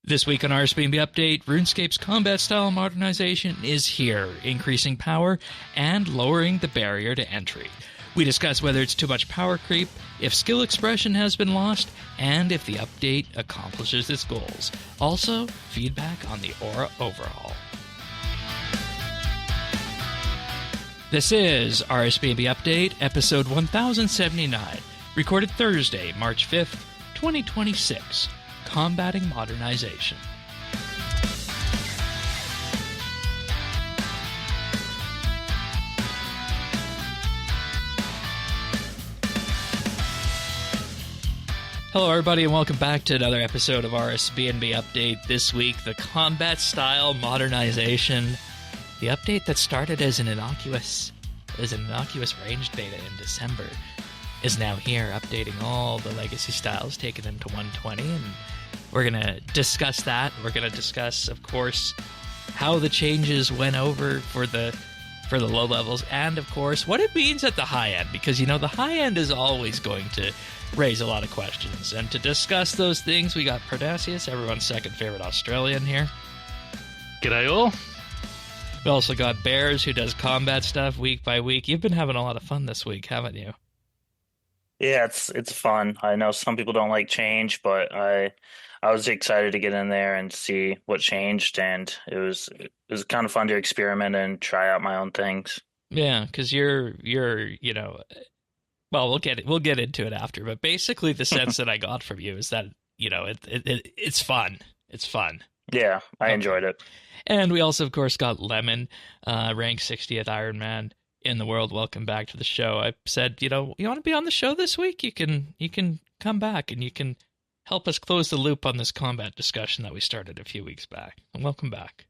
This week on RSBANDB Update, RuneScape's combat style modernization is here, increasing power and lowering the barrier to entry. We discuss whether it's too much power creep, if skill expression has been lost, and if the update accomplishes its goals. Also, feedback on the aura overhaul. This is RSBANDB Update, episode 1079, recorded Thursday, March 5th, 2026. Combating Modernization. Hello everybody and welcome back to another episode of RSBANDB Update. This week, the combat style modernization. The update that started as an innocuous ranged beta in December is now here, updating all the legacy styles, taking them to 120, and we're going to discuss that. We're going to discuss, of course, how the changes went over for the low levels, and, of course, what it means at the high end, because, you know, the high end is always going to raise a lot of questions. And to discuss those things, we got Pernasius, everyone's second favorite Australian here. G'day all. We also got Bears, who does combat stuff week by week. You've been having a lot of fun this week, haven't you? Yeah, it's fun. I know some people don't like change, but I was excited to get in there and see what changed, and it was kind of fun to experiment and try out my own things. Yeah, because you're you know, well, we'll get into it after, but basically the sense that I got from you is that, you know, it's fun. It's fun. Yeah, I enjoyed it. And we also, of course, got Lemon, ranked 60th Iron Man in the world. Welcome back to the show. I said, you know, you want to be on the show this week? You can come back and you can help us close the loop on this combat discussion that we started a few weeks back. And welcome back.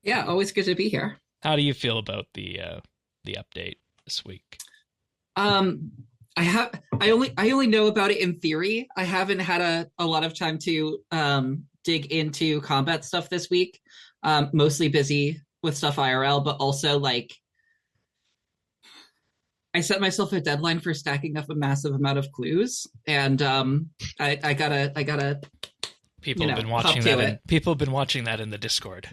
Yeah, always good to be here. How do you feel about the update this week? I only know about it in theory. I haven't had a lot of time to dig into combat stuff this week. Mostly busy with stuff IRL, but also like I set myself a deadline for stacking up a massive amount of clues, and I gotta. People have been watching that. People have been watching that in the Discord.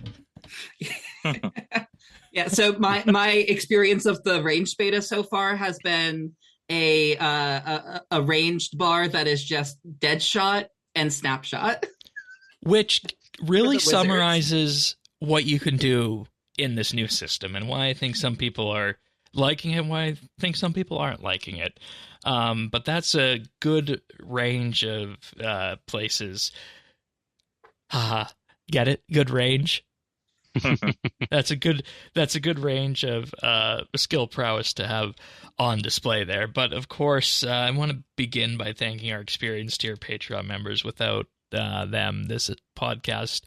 Yeah, so my experience of the ranged beta so far has been a ranged bar that is just dead shot and snapshot, which really summarizes what you can do in this new system and why I think some people are liking it, why I think some people aren't liking it. But that's a good range of places. Get it? Good range. That's a good range of skill prowess to have on display there. But of course, I want to begin by thanking our experienced tier Patreon members. Without them, this podcast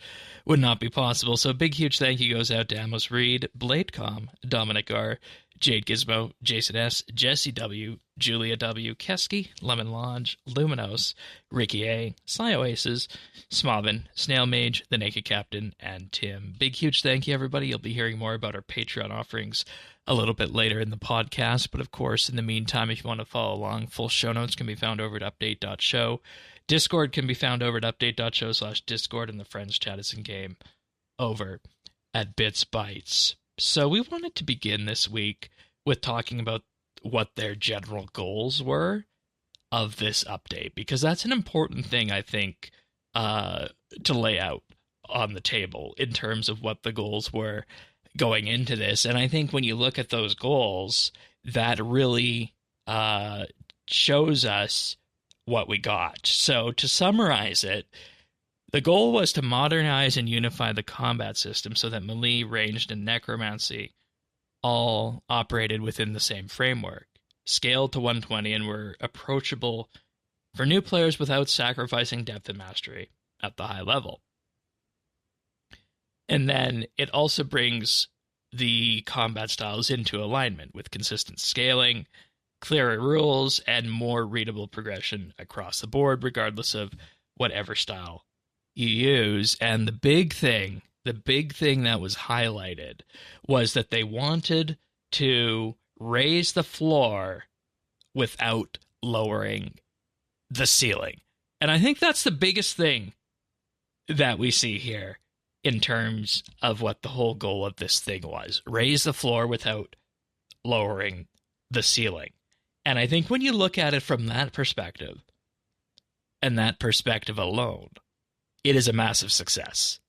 would not be possible. So a big, huge thank you goes out to Amos Reed, Bladecom, Dominic R., Jade Gizmo, Jason S., Jesse W., Julia W., Kesky, Lemon Lodge, Luminos, Ricky A., Sly Oasis, Smavin, Snail Mage, The Naked Captain, and Tim. Big, huge thank you, everybody. You'll be hearing more about our Patreon offerings a little bit later in the podcast. But, of course, in the meantime, if you want to follow along, full show notes can be found over at update.show. Discord can be found over at update.show/Discord, and the Friends chat is in game over at Bits Bytes. So we wanted to begin this week with talking about what their general goals were of this update, because that's an important thing, I think, to lay out on the table in terms of what the goals were going into this. And I think when you look at those goals, that really shows us what we got. So to summarize it, the goal was to modernize and unify the combat system so that melee, ranged, and necromancy all operated within the same framework, scaled to 120, and were approachable for new players without sacrificing depth and mastery at the high level. And then it also brings the combat styles into alignment with consistent scaling, clearer rules, and more readable progression across the board, regardless of whatever style you use. And the big thing that was highlighted was that they wanted to raise the floor without lowering the ceiling. And I think that's the biggest thing that we see here in terms of what the whole goal of this thing was. Raise the floor without lowering the ceiling. And I think when you look at it from that perspective, and that perspective alone, it is a massive success.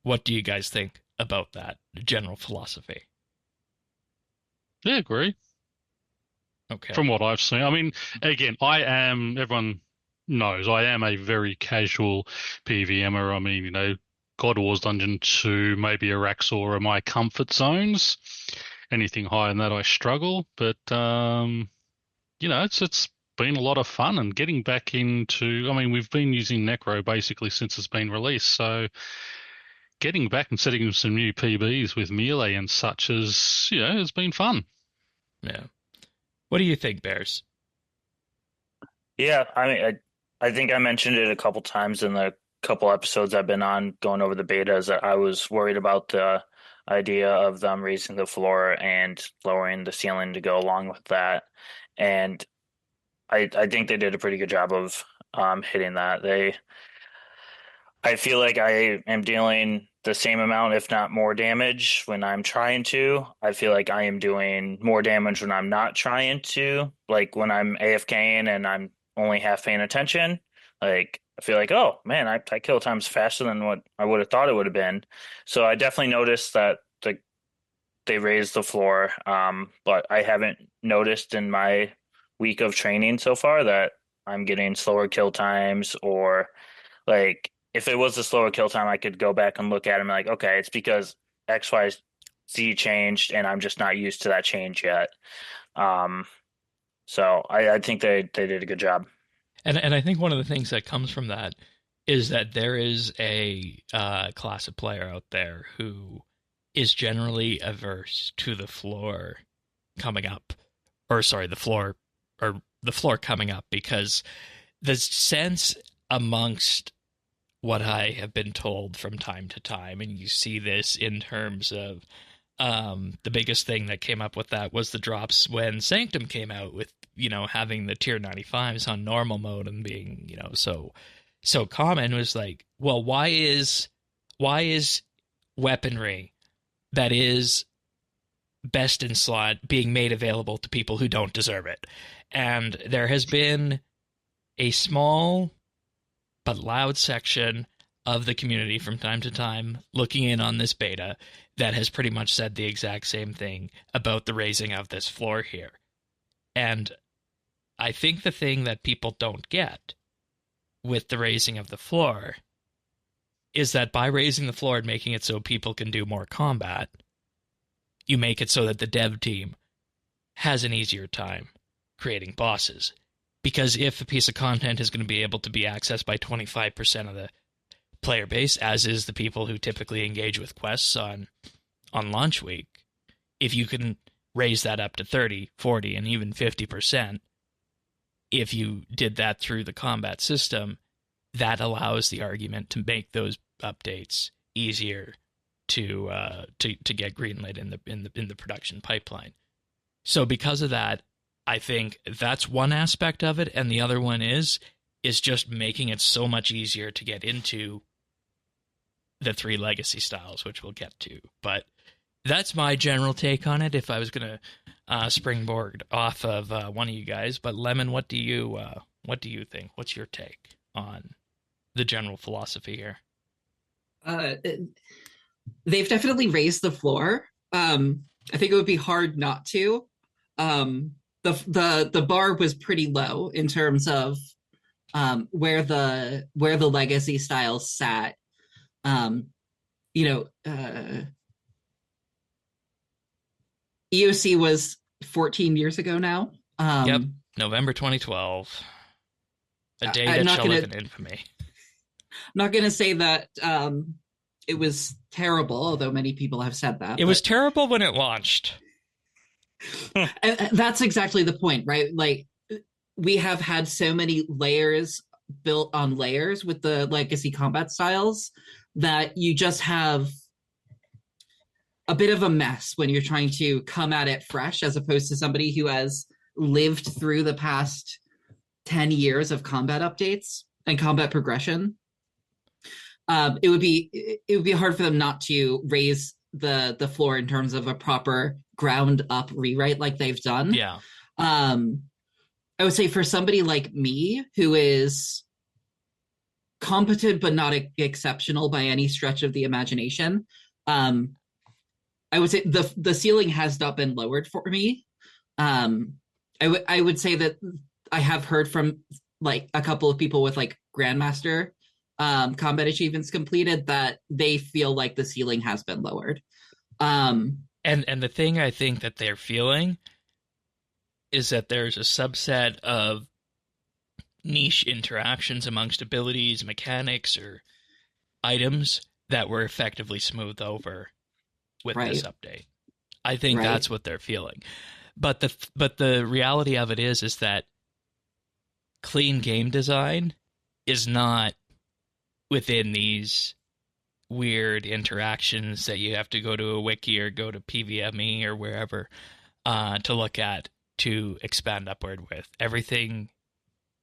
What do you guys think about that general philosophy? Yeah, agree. Okay. From what I've seen. I mean, again, everyone knows, I am a very casual PVMer. I mean, God Wars Dungeon 2, maybe Araxor are my comfort zones. Anything higher than that, I struggle. But, it's been a lot of fun, and getting back into, I mean, we've been using Necro basically since it's been released. So getting back and setting some new PBs with melee and such has been fun. Yeah. What do you think, Bears? Yeah, I mean, I think I mentioned it a couple times in the couple episodes I've been on going over the betas. That I was worried about the idea of them raising the floor and lowering the ceiling to go along with that, and I think they did a pretty good job of hitting that. I feel like I am dealing the same amount, if not more damage when I'm trying to. I feel like I am doing more damage when I'm not trying to. Like when I'm AFKing and I'm only half paying attention. Like I feel like, oh man, I kill times faster than what I would have thought it would have been. So I definitely noticed that they raised the floor. But I haven't noticed in my week of training so far that I'm getting slower kill times, or like if it was a slower kill time, I could go back and look at them like, okay, it's because X, Y, Z changed, and I'm just not used to that change yet. So I think they did a good job. And I think one of the things that comes from that is that there is a class of player out there who is generally averse to the floor coming up, the floor coming up, because the sense amongst what I have been told from time to time, and you see this in terms of the biggest thing that came up with that was the drops when Sanctum came out with, having the tier 95s on normal mode and being, so common, was like, well, why is weaponry that is best in slot being made available to people who don't deserve it? And there has been a small but loud section of the community from time to time looking in on this beta that has pretty much said the exact same thing about the raising of this floor here. And I think the thing that people don't get with the raising of the floor is that by raising the floor and making it so people can do more combat, you make it so that the dev team has an easier time creating bosses. Because if a piece of content is going to be able to be accessed by 25% of the player base, as is the people who typically engage with quests on launch week, if you can raise that up to 30, 40, and even 50%, if you did that through the combat system, that allows the argument to make those updates easier to get greenlit in the production pipeline. So because of that, I think that's one aspect of it, and the other one is just making it so much easier to get into the 3 legacy styles, which we'll get to. But that's my general take on it. If I was going to springboard off of one of you guys, but Lemon, what do you think? What's your take on the general philosophy here? They've definitely raised the floor. I think it would be hard not to. The bar was pretty low in terms of where the legacy styles sat. EOC was 14 years ago now. Yep, November 2012. A day that shall live in infamy. I'm not going to say that it was terrible, although many people have said that. It was terrible when it launched. And that's exactly the point, right? Like, we have had so many layers built on layers with the legacy combat styles that you just have a bit of a mess when you're trying to come at it fresh, as opposed to somebody who has lived through the past 10 years of combat updates and combat progression. it would be hard for them not to raise the floor in terms of a proper ground up rewrite like they've done. Yeah. I would say for somebody like me who is competent but not exceptional by any stretch of the imagination, I would say the ceiling has not been lowered for me. I would say that I have heard from like a couple of people with like Grandmaster combat achievements completed that they feel like the ceiling has been lowered. And the thing I think that they're feeling is that there's a subset of niche interactions amongst abilities, mechanics, or items that were effectively smoothed over with this update. I think that's what they're feeling. But the reality of it is that clean game design is not within these weird interactions that you have to go to a wiki or go to PVME or wherever to look at to expand upward with. Everything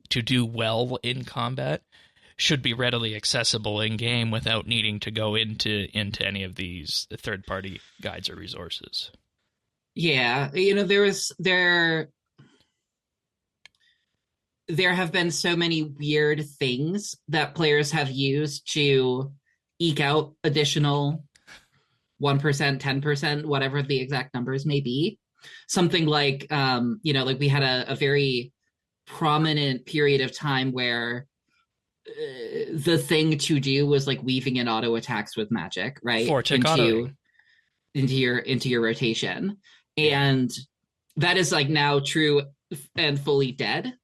to do well in combat should be readily accessible in game without needing to go into any of these third-party guides or resources. Yeah, there have been so many weird things that players have used to eke out additional 1%, 10%, whatever the exact numbers may be. Something like, like we had a very prominent period of time where the thing to do was like weaving in auto attacks with magic, right? Into your rotation. And that is like now true and fully dead.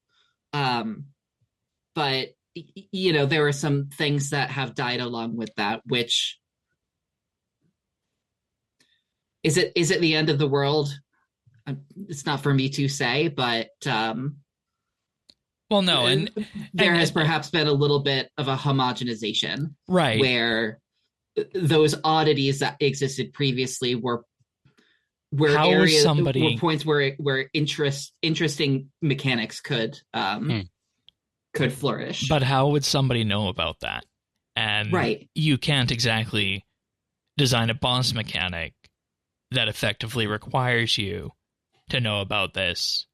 But there are some things that have died along with that, which is it the end of the world? It's not for me to say, but well, no, and there has perhaps been a little bit of a homogenization, right, where those oddities that existed previously were points where interesting mechanics could flourish. But how would somebody know about that? And you can't exactly design a boss mechanic that effectively requires you to know about this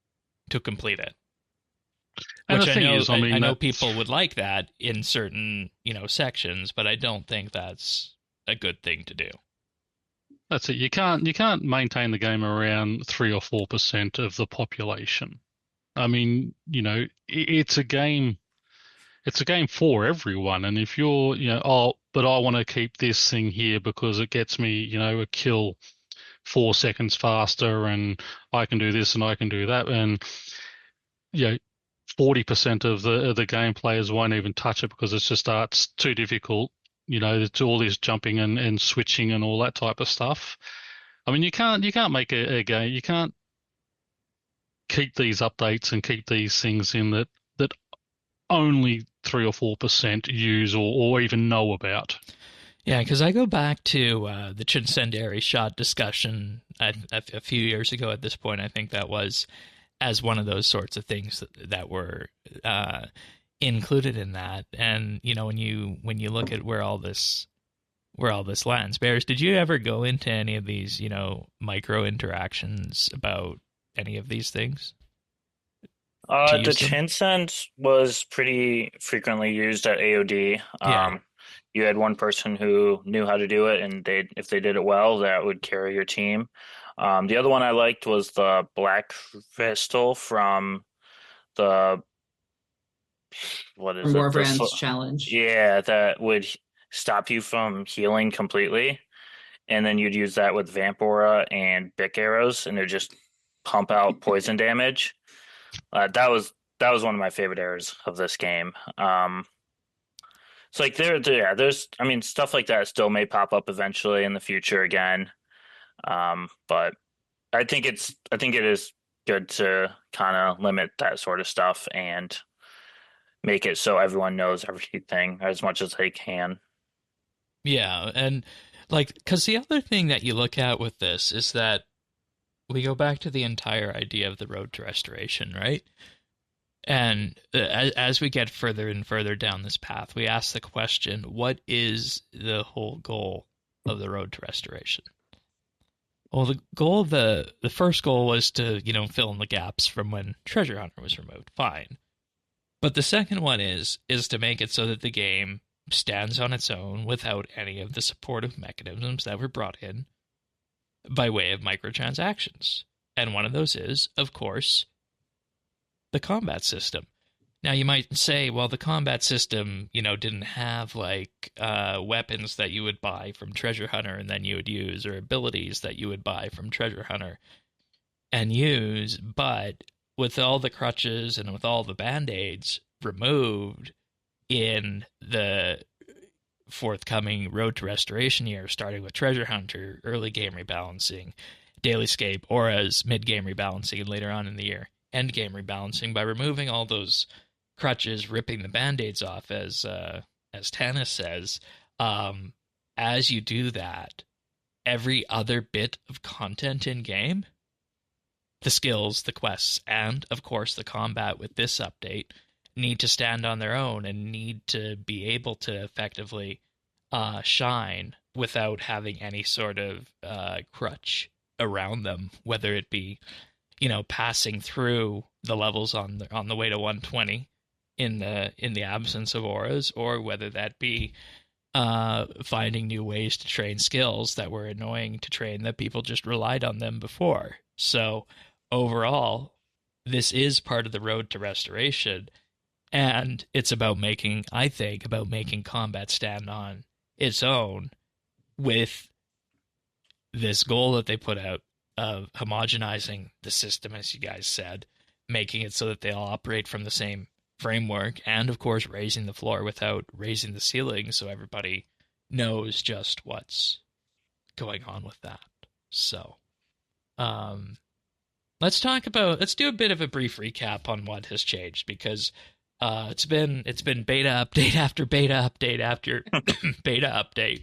to complete it. Which I know people would like that in certain, sections, but I don't think that's a good thing to do. That's it. You can't maintain the game around 3 or 4% of the population. I mean, it's a game. It's a game for everyone. And if you're, but I want to keep this thing here because it gets me, a kill 4 seconds faster, and I can do this and I can do that, and 40% of the game players won't even touch it because it's too difficult. It's all this jumping and switching and all that type of stuff. I mean, you can't make a game. You can't keep these updates and keep these things in that only 3 or 4% use or even know about. Yeah, because I go back to the incendiary shot discussion a few years ago. At this point, I think that was as one of those sorts of things that were included in that. And when you look at where all this lands, Bears, did you ever go into any of these micro interactions about any of these things? The Chinsend was pretty frequently used at AOD. You had one person who knew how to do it, and if they did it well, that would carry your team. The other one I liked was the Black Crystal from the Warbrand's challenge. Yeah, that would stop you from healing completely, and then you'd use that with Vamp Aura and Bic arrows, and it just pump out poison damage. That was one of my favorite areas of this game. So like there's stuff like that still may pop up eventually in the future again. But I think it is good to kind of limit that sort of stuff and make it so everyone knows everything as much as they can. Yeah, and because the other thing that you look at with this is that we go back to the entire idea of the road to restoration, right? And as we get further and further down this path, we ask the question, what is the whole goal of the road to restoration? Well, the first goal was to, fill in the gaps from when Treasure Hunter was removed. Fine. But the second one is to make it so that the game stands on its own without any of the supportive mechanisms that were brought in by way of microtransactions. And one of those is, of course, the combat system. Now, you might say, well, the combat system, didn't have, weapons that you would buy from Treasure Hunter and then you would use, or abilities that you would buy from Treasure Hunter and use, but with all the crutches and with all the Band-Aids removed in the forthcoming Road to Restoration year, starting with Treasure Hunter, early game rebalancing, Dailyscape, Auras, mid-game rebalancing, and later on in the year, end-game rebalancing, by removing all those crutches, ripping the Band-Aids off, as Tannis says, as you do that, every other bit of content in-game, the skills, the quests, and, of course, the combat with this update, need to stand on their own and need to be able to effectively shine without having any sort of crutch around them, whether it be, passing through the levels on the way to 120 in the absence of auras, or whether that be finding new ways to train skills that were annoying to train that people just relied on them before. So overall, this is part of the road to restoration, and it's about making combat stand on its own with this goal that they put out of homogenizing the system, as you guys said, making it so that they all operate from the same framework, and of course raising the floor without raising the ceiling, so everybody knows just what's going on with that. So let's do a bit of a brief recap on what has changed, because it's been beta update after beta update after beta update.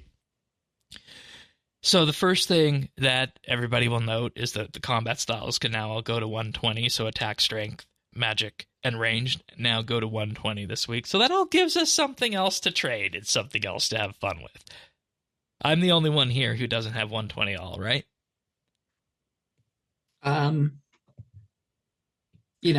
So the first thing that everybody will note is that the combat styles can now all go to 120, so attack, strength, magic, and ranged now go to 120 this week. So that all gives us something else to trade. It's something else to have fun with. I'm the only one here who doesn't have 120 all, right? On which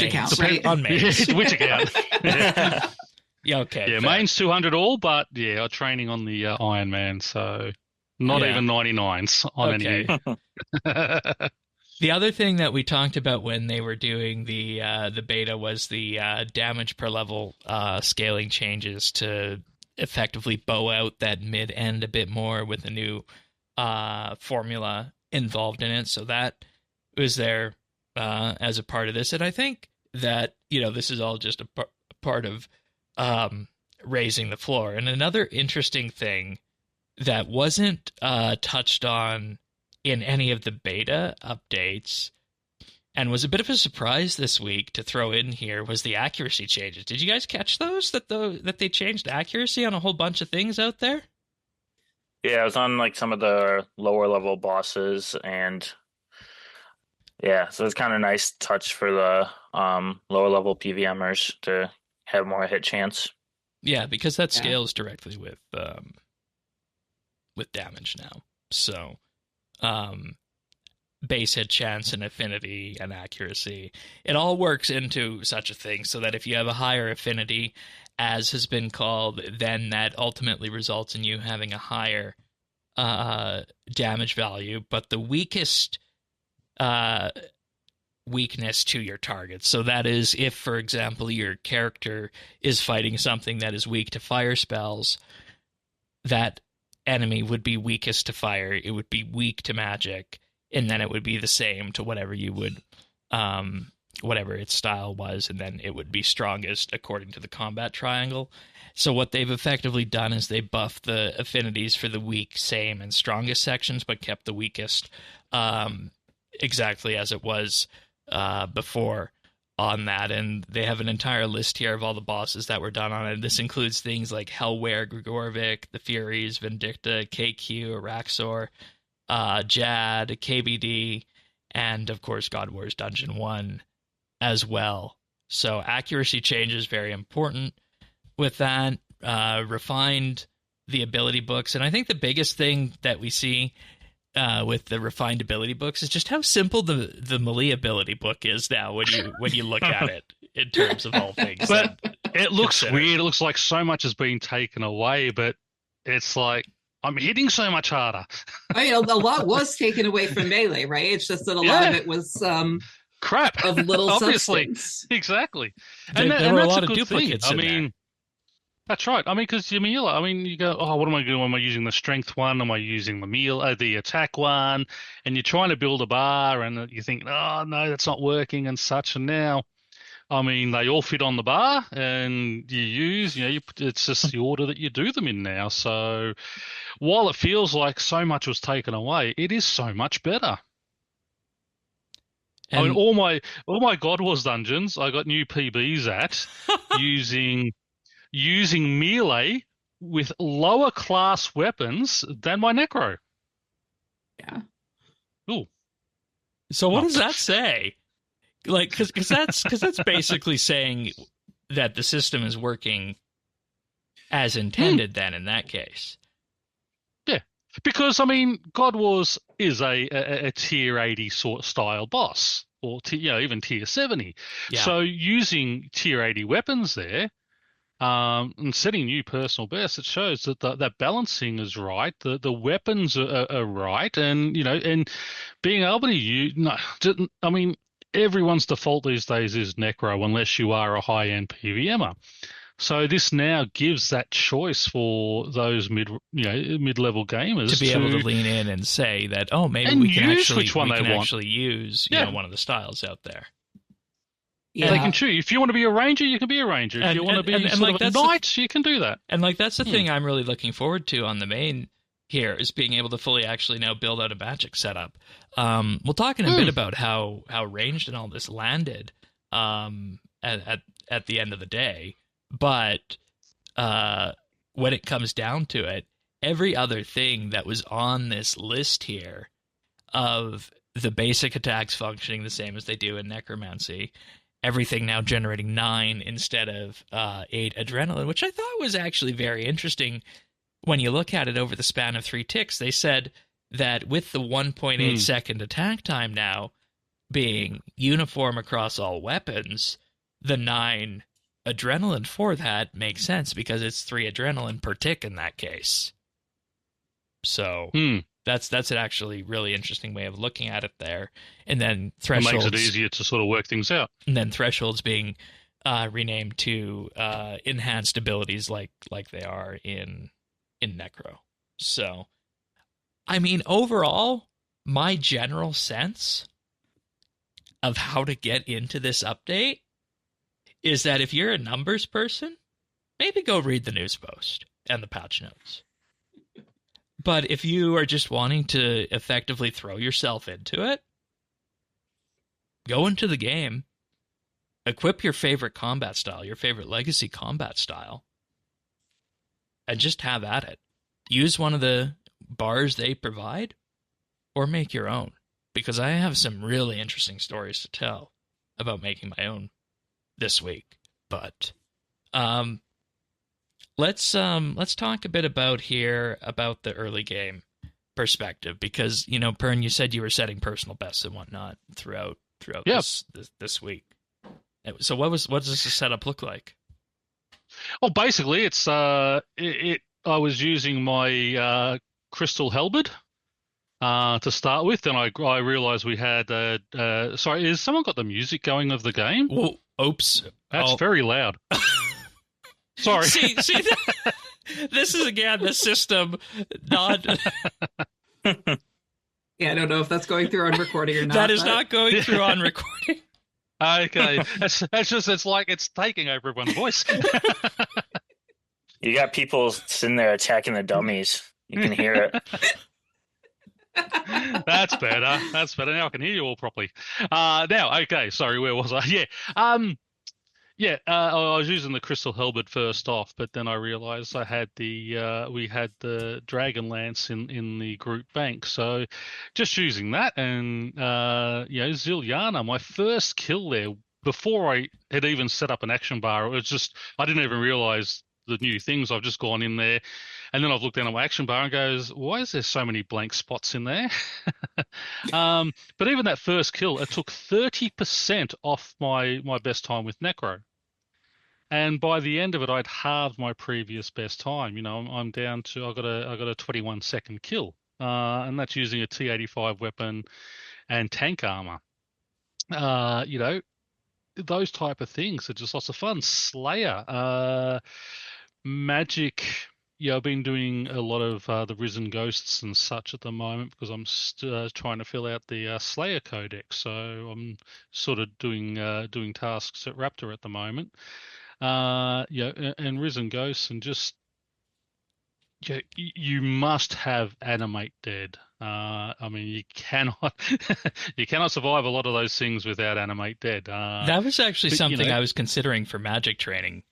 mains. account, right? On mains. Which account? Yeah, okay. Yeah, fair. main's 200 all, but yeah, I'm training on the Iron Man, so not even 99s on any. The other thing that we talked about when they were doing the beta was the damage per level scaling changes to effectively bow out that mid-end a bit more with a new formula involved in it. So that was there as a part of this. And I think that, this is all just a part of raising the floor. And another interesting thing that wasn't touched on in any of the beta updates and was a bit of a surprise this week to throw in here was the accuracy changes. Did you guys catch those? That they changed accuracy on a whole bunch of things out there? Yeah, it was on some of the lower level bosses, and yeah, so it's kind of nice touch for the lower level PVMers to have more hit chance. Yeah, because that scales directly with damage now. So base hit chance and affinity and accuracy, it all works into such a thing so that if you have a higher affinity, as has been called, then that ultimately results in you having a higher damage value, but the weakest weakness to your target. So that is if, for example, your character is fighting something that is weak to fire spells, that enemy would be weakest to fire, it would be weak to magic, and then it would be the same to whatever you would whatever its style was, and then it would be strongest according to the combat triangle. So what they've effectively done is they buffed the affinities for the weak, same, and strongest sections, but kept the weakest exactly as it was before on that. And they have an entire list here of all the bosses that were done on it. This includes things like Hellware, Grigorovic, the Furies, Vindicta, KQ, Araxor, Jad, KBD, and of course God Wars Dungeon 1 as well. So accuracy change is very important with that. Refined the ability books. And I think the biggest thing that we see with the refined ability books is just how simple the melee ability book is now when you look at it in terms of all things. But it looks weird. It looks like so much has been taken away, but it's like I'm hitting so much harder. I mean, a lot was taken away from Melee, right? It's just that a lot of it was crap of little obviously. substance. Exactly. There were a lot of duplicates thing. in there. That's right. I mean, because your melee, you go, oh, what am I doing? Am I using the strength one? Am I using the attack one? And you're trying to build a bar, and you think, oh, no, that's not working and such. And now, they all fit on the bar, and it's just the order that you do them in now. So while it feels like so much was taken away, it is so much better. And all my God Wars dungeons, I got new PBs at using melee with lower class weapons than my Necro. Yeah. Ooh. So what does that say? Like, because that's basically saying that the system is working as intended. Then, in that case, yeah, because God Wars is a tier 80 sort of style boss, or even tier 70. Yeah. So using tier 80 weapons there. And setting new personal best, it shows that that balancing is right. The weapons are right, and and being able to use. Everyone's default these days is Necro, unless you are a high-end PVMer. So this now gives that choice for those mid-level gamers to be able to lean in and say that, oh, maybe we can actually use one of the styles out there. Yeah. They can choose. If you want to be a ranger, you can be a ranger. If you want to be a knight, you can do that. And that's the thing I'm really looking forward to on the main here, is being able to fully actually now build out a magic setup. We'll talk in a bit about how ranged and all this landed at the end of the day. But when it comes down to it, every other thing that was on this list here of the basic attacks functioning the same as they do in Necromancy, everything now generating 9 instead of 8 adrenaline, which I thought was actually very interesting. When you look at it over the span of 3 ticks, they said that with the 1.8 second attack time now being uniform across all weapons, the 9 adrenaline for that makes sense because it's 3 adrenaline per tick in that case. So that's an actually really interesting way of looking at it there. And then thresholds, it makes it easier to sort of work things out. And then thresholds being renamed to enhanced abilities like they are in Necro. So, overall, my general sense of how to get into this update is that if you're a numbers person, maybe go read the news post and the patch notes. But if you are just wanting to effectively throw yourself into it, go into the game, equip your favorite combat style, your favorite legacy combat style, and just have at it. Use one of the bars they provide, or make your own. Because I have some really interesting stories to tell about making my own this week. But let's talk a bit about the early game perspective, because Pern, you said you were setting personal bests and whatnot throughout this week. So what does this setup look like? Well, basically, it's I was using my crystal halberd to start with, and I realized we had sorry, has someone got the music going of the game? Whoa, oops, that's very loud. Sorry. See, this is again the system not. Yeah, I don't know if that's going through on recording or not. That is not going through on recording. Okay, it's like it's taking over everyone's voice. You got people sitting there attacking the dummies. You can hear it. That's better. Now I can hear you all properly. Now, okay. Sorry, where was I? Yeah. I was using the crystal halberd first off, but then I realized we had the dragon lance in the group bank, so just using that, and Zilyana, my first kill there before I had even set up an action bar, it was just I didn't even realize the new things. I've just gone in there, and then I've looked down at my action bar and goes, "Why is there so many blank spots in there?" But even that first kill, it took 30% off my best time with Necro. And by the end of it, I'd halved my previous best time. I'm down to I got a 21-second kill, and that's using a T85 weapon and tank armor. Those type of things are just lots of fun. Slayer, Magic. Yeah, I've been doing a lot of the Risen Ghosts and such at the moment because I'm trying to fill out the Slayer Codex. So I'm sort of doing tasks at Raptor at the moment. And Risen Ghosts, and just you must have Animate Dead. You cannot you cannot survive a lot of those things without Animate Dead. That was actually something I was considering for Magic training,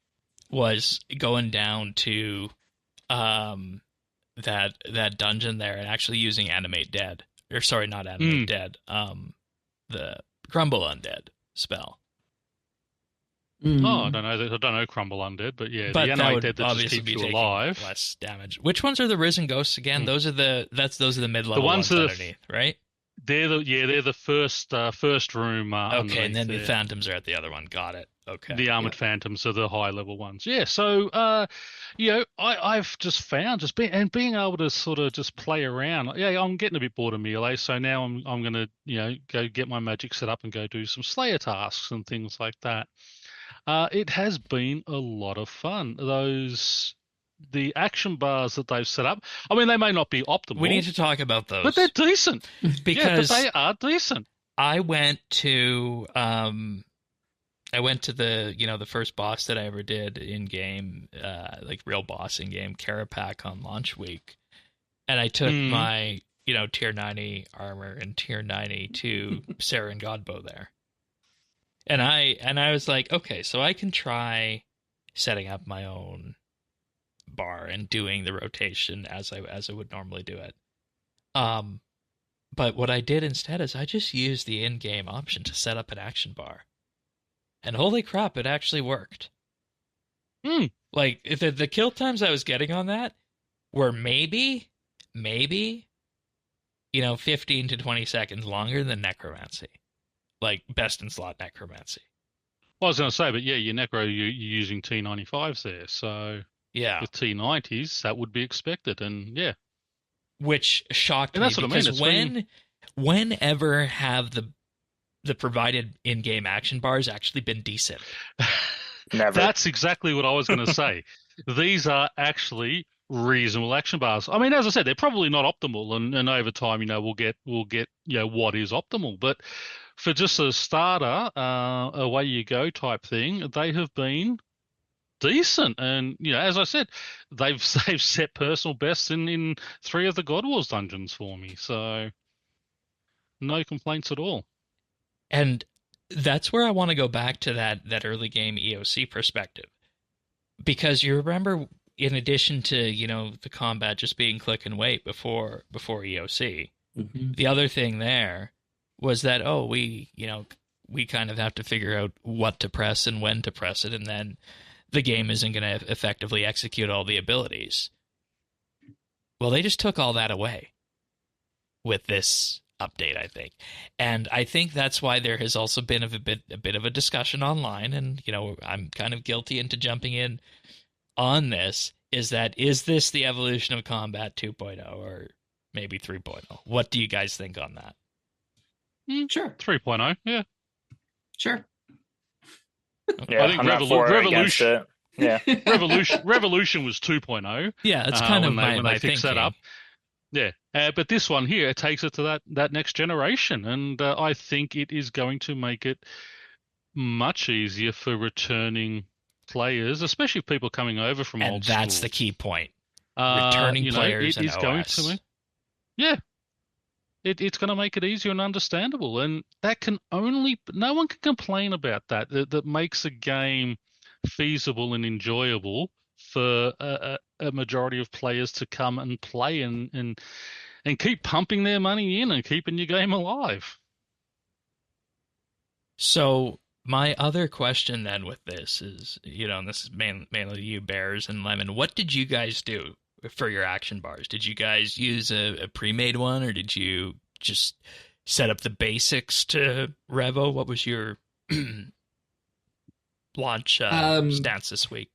was going down to that dungeon there and actually using Animate Dead. Or sorry, not Animate Dead. The Crumble Undead spell. Oh, I don't know Crumble Undead, but yeah, the Animate Dead that just keeps you alive. Less damage. Which ones are the Risen Ghosts again? Those are the mid-level ones underneath, right? They're the first room. Okay, and then the Phantoms are at the other one. Got it. Okay. The Armored Phantoms are the high level ones. Yeah, so I've just found being able to sort of just play around. Yeah, I'm getting a bit bored of melee, so now I'm gonna go get my magic set up and go do some Slayer tasks and things like that. It has been a lot of fun. The action bars that they've set up, I mean, they may not be optimal. We need to talk about those. But they're decent. Because they are decent. I went to the the first boss that I ever did in game, like real boss in game, Carapac on launch week, and I took my tier 90 armor and tier 92 Saren Godbow there. And I was like, okay, so I can try setting up my own bar and doing the rotation as I would normally do it. But what I did instead is I just used the in-game option to set up an action bar. And holy crap, it actually worked. Like, the kill times I was getting on that were maybe 15 to 20 seconds longer than Necromancy. Like, best in slot Necromancy. Well, I was going to say, but yeah, your Necro, you're using T95s there. So yeah, with T90s, that would be expected. And yeah. Which shocked me, because whenever have the provided in-game action bars actually been decent? Never. That's exactly what I was going to say. These are actually reasonable action bars. I mean, as I said, they're probably not optimal, and over time, we'll get what is optimal. But for just a starter, away you go type thing, they have been decent. And as I said, they've set personal bests in 3 of the God Wars dungeons for me. So no complaints at all. And that's where I want to go back to that early game EOC perspective. Because you remember, in addition to, the combat just being click and wait before EOC, the other thing there was that, we kind of have to figure out what to press and when to press it, and then the game isn't going to effectively execute all the abilities. Well, they just took all that away with this update, I think. And I think that's why there has also been a bit of a discussion online, and I'm kind of guilty into jumping in on this, is this the evolution of Combat 2.0 or maybe 3.0? What do you guys think on that? Sure. 3.0, yeah. Sure. Yeah, I think Revolution. Yeah. Revolution was 2.0. Yeah, it's kind of when my they fixed that up. Yeah, but this one here, it takes it to that next generation, and I think it is going to make it much easier for returning players, especially people coming over from old school. And that's the key point. Returning players it is and going OS. to, yeah. It's going to make it easier and understandable, and no one can complain about that. That makes a game feasible and enjoyable for a majority of players to come and play and keep pumping their money in and keeping your game alive. So My other question then with this is, and this is mainly you, Bears and Lemon. What did you guys do for your action bars? Did you guys use a pre-made one, or did you just set up the basics to Revo? What was your launch stance this week?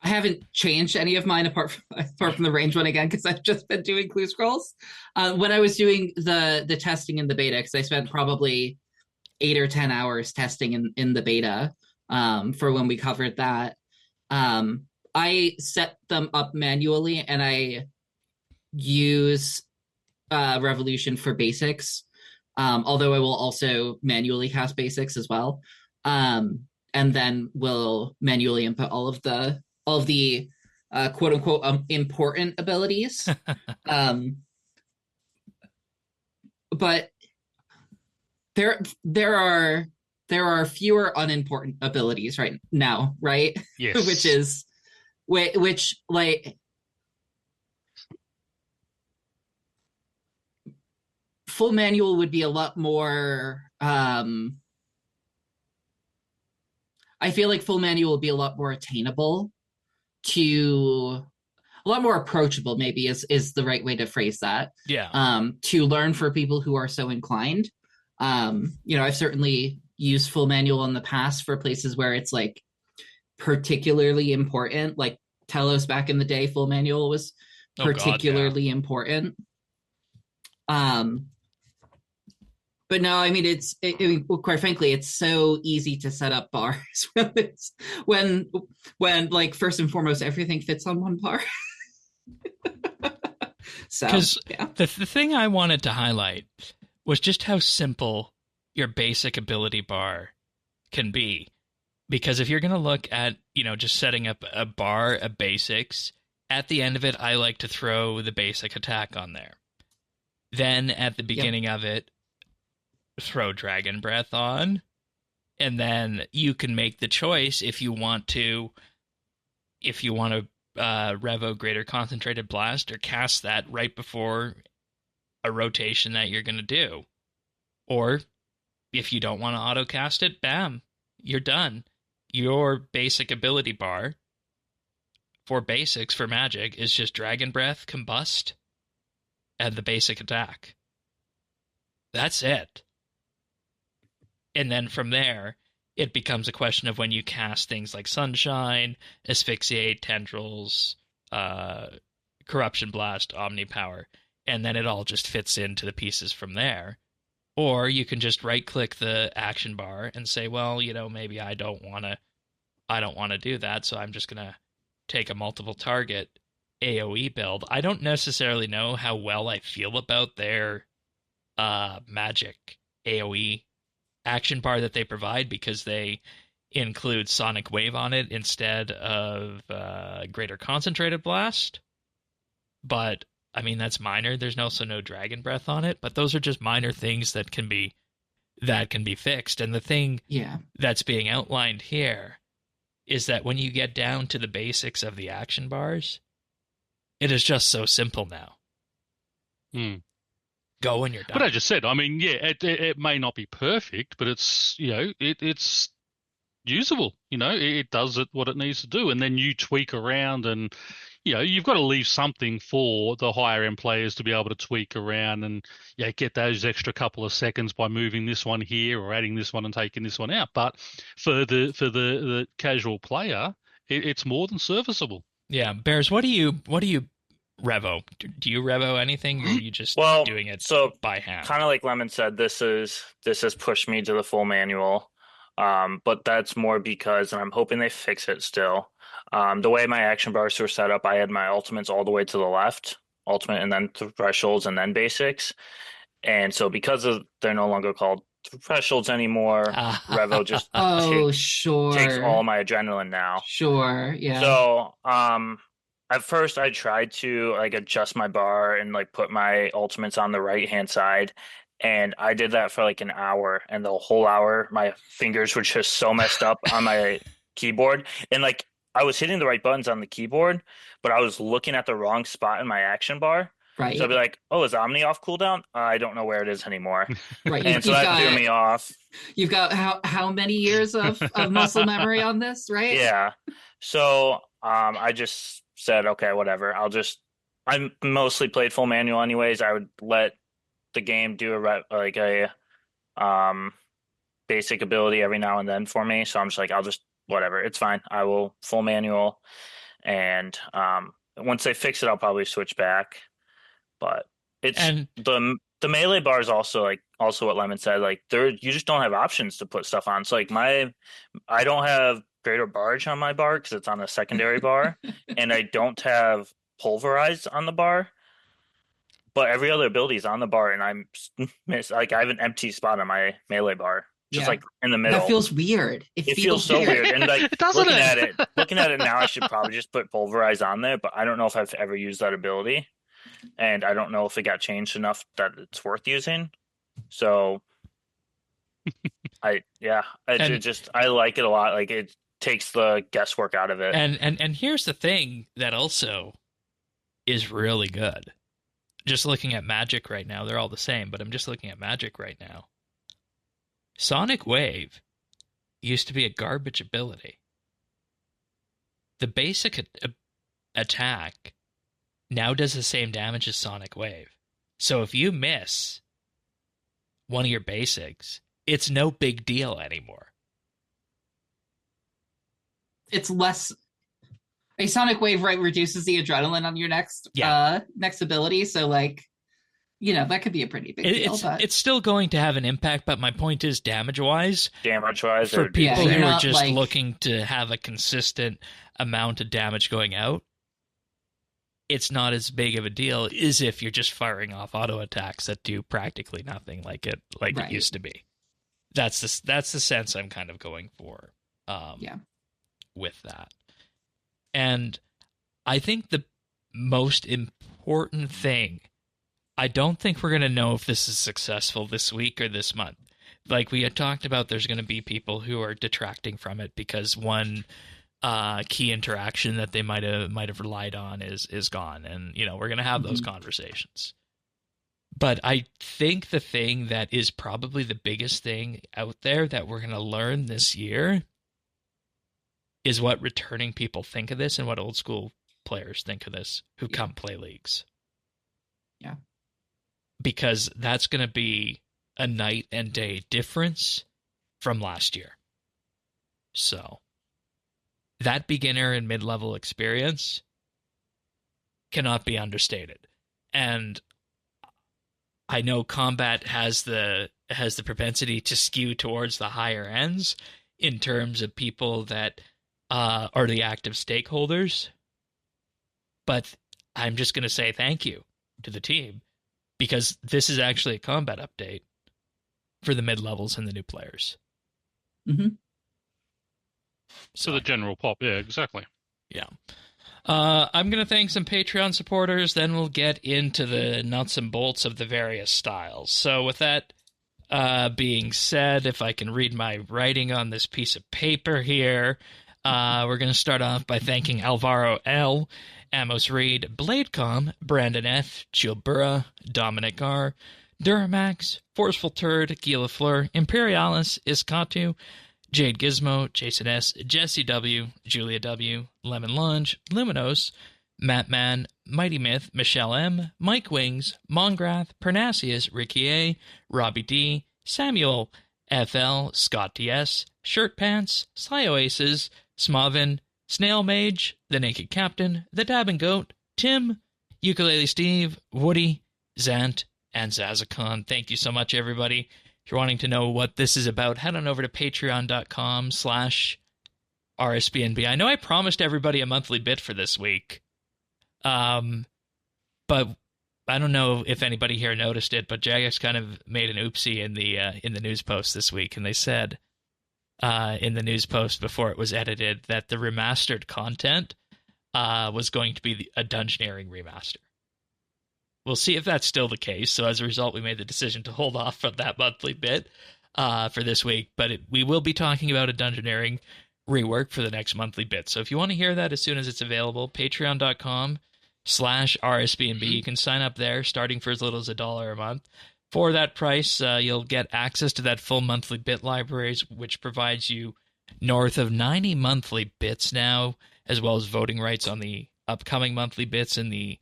I haven't changed any of mine apart from the range one again, because I've just been doing clue scrolls. When I was doing the testing in the beta, because I spent probably 8 or 10 hours testing in the beta for when we covered that. I set them up manually, and I use Revolution for basics, although I will also manually cast basics as well, and then will manually input all of the quote unquote important abilities. But there are fewer unimportant abilities right now, right? Yes. which like full manual would be a lot more I feel like full manual would be a lot more attainable, to a lot more approachable, maybe is the right way to phrase that. Yeah. To learn for people who are so inclined. I've certainly used full manual in the past for places where it's like particularly important, like Telos back in the day. Full manual was particularly important. But no, I mean, quite frankly, it's so easy to set up bars when like first and foremost, everything fits on one bar. So, yeah. The thing I wanted to highlight was just how simple your basic ability bar can be. Because if you're going to look at, just setting up a bar of basics, at the end of it, I like to throw the basic attack on there. Then at the beginning of it, throw Dragon Breath on, and then you can make the choice if you want to Revo Greater Concentrated Blast, or cast that right before a rotation that you're going to do. Or if you don't want to auto cast it, bam, you're done. Your basic ability bar for basics for magic is just Dragon Breath, Combust, and the basic attack. That's it. And then from there, it becomes a question of when you cast things like Sunshine, Asphyxiate, Tendrils, Corruption Blast, Omnipower, and then it all just fits into the pieces from there. Or you can just right-click the action bar and say, well, maybe I don't want to do that, so I'm just going to take a multiple target AoE build. I don't necessarily know how well I feel about their magic AoE action bar that they provide, because they include Sonic Wave on it instead of Greater Concentrated Blast. But I mean, that's minor. There's also no Dragon Breath on it, but those are just minor things that can be fixed. And the thing that's being outlined here is that when you get down to the basics of the action bars, it is just so simple now. Go when you're done. But I just said, I mean, it may not be perfect, but it's it's usable. It does what it needs to do, and then you tweak around, and you've got to leave something for the higher end players to be able to tweak around and get those extra couple of seconds by moving this one here or adding this one and taking this one out. But for the casual player, it's more than serviceable. Yeah, Bears, what do you Revo? Do you Revo anything, or are you just doing it by hand? Kind of like Lemon said, this has pushed me to the full manual, but that's more because, and I'm hoping they fix it still. The way my action bars were set up, I had my ultimates all the way to the left, ultimate and then thresholds and then basics, and so because they're no longer called thresholds anymore, Revo just takes all my adrenaline now. Sure, yeah. So, at first, I tried to adjust my bar and put my ultimates on the right hand side, and I did that for an hour, and the whole hour my fingers were just so messed up on my keyboard, and I was hitting the right buttons on the keyboard, but I was looking at the wrong spot in my action bar. Right. So I'll be like, oh, is Omni off cooldown? I don't know where it is anymore. Right. And so that threw me off. You've got how many years of muscle memory on this, right? Yeah. So I just said, okay, whatever. I mostly played full manual anyways. I would let the game do a basic ability every now and then for me. So I'm just like, I'll just whatever. It's fine. I will full manual, and once they fix it, I'll probably switch back. But the melee bar is also what Lemon said. Like you just don't have options to put stuff on. So like I don't have Greater Barge on my bar because it's on a secondary bar, and I don't have Pulverized on the bar. But every other ability is on the bar, and I have an empty spot on my melee bar, just like in the middle. That feels weird. It feels so weird. And like Doesn't looking at it now, I should probably just put Pulverize on there. But I don't know if I've ever used that ability, and I don't know if it got changed enough that it's worth using. So, I like it a lot. Like it takes the guesswork out of it. And here's the thing that also is really good. Just looking at Magic right now, they're all the same, but I'm just looking at Magic right now. Sonic Wave used to be a garbage ability. The basic attack now does the same damage as Sonic Wave. So if you miss one of your basics, it's no big deal anymore. It's less... A Sonic Wave, right, reduces the adrenaline on your next ability, so like, that could be a pretty big deal. It's still going to have an impact, but my point is damage-wise, for people who are just looking to have a consistent amount of damage going out, it's not as big of a deal as if you're just firing off auto attacks that do practically nothing like it used to be. That's the sense I'm kind of going for. With that. And I think the most important thing, I don't think we're going to know if this is successful this week or this month. Like we had talked about, there's going to be people who are detracting from it because one key interaction that they might have relied on is gone. And, we're going to have those conversations. But I think the thing that is probably the biggest thing out there that we're going to learn this year is what returning people think of this and what old school players think of this who come play leagues. Yeah. Because that's going to be a night and day difference from last year. So that beginner and mid-level experience cannot be understated. And I know combat has the propensity to skew towards the higher ends in terms of people that are the active stakeholders. But I'm just going to say thank you to the team because this is actually a combat update for the mid-levels and the new players. Mm-hmm. So the general pop, yeah, exactly. Yeah. I'm going to thank some Patreon supporters, then we'll get into the nuts and bolts of the various styles. So with that being said, if I can read my writing on this piece of paper here, we're going to start off by thanking Alvaro L., Amos Reed, Bladecom, Brandon F., Chilbura, Dominic R., Duramax, Forceful Turd, Gila Fleur, Imperialis, Iskatu, Jade Gizmo, Jason S., Jesse W., Julia W., Lemon Lunge, Luminos, Matt Man, Mighty Myth, Michelle M., Mike Wings, Mongrath, Parnassius, Ricky A., Robbie D., Samuel FL, Scott DS, Shirt Pants, Sly Oasis, Smavin, Snail Mage, The Naked Captain, The Dabbing Goat, Tim, Ukulele Steve, Woody, Zant, and Zazakon. Thank you so much, everybody. If you're wanting to know what this is about, head on over to patreon.com/RSBNB. I know I promised everybody a monthly bit for this week, but I don't know if anybody here noticed it, but Jagex kind of made an oopsie in the news post this week, and they said in the news post before it was edited that the remastered content was going to be a Dungeoneering remaster. We'll see if that's still the case. So as a result, we made the decision to hold off from that monthly bit for this week. But we will be talking about a Dungeoneering rework for the next monthly bit. So if you want to hear that as soon as it's available, patreon.com RSBANDB. You can sign up there, starting for as little as $1 a month. For that price, you'll get access to that full monthly bit libraries, which provides you north of 90 monthly bits now, as well as voting rights on the upcoming monthly bits and the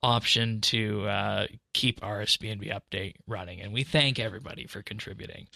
option to keep RSBANDB update running. And we thank everybody for contributing.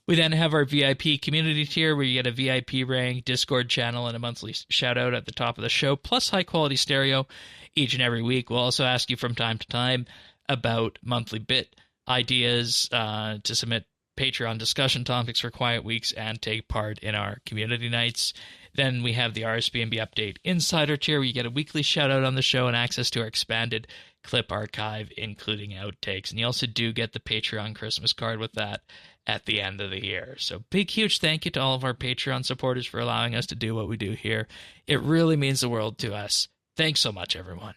We then have our VIP community tier, where you get a VIP rank, Discord channel, and a monthly shout out at the top of the show, plus high quality stereo each and every week. We'll also ask you from time to time about monthly bit ideas, to submit Patreon discussion topics for quiet weeks, and take part in our community nights. Then we have the RSBANDB Update Insider tier, where you get a weekly shout-out on the show and access to our expanded clip archive, including outtakes. And you also do get the Patreon Christmas card with that at the end of the year. So big, huge thank you to all of our Patreon supporters for allowing us to do what we do here. It really means the world to us. Thanks so much, everyone.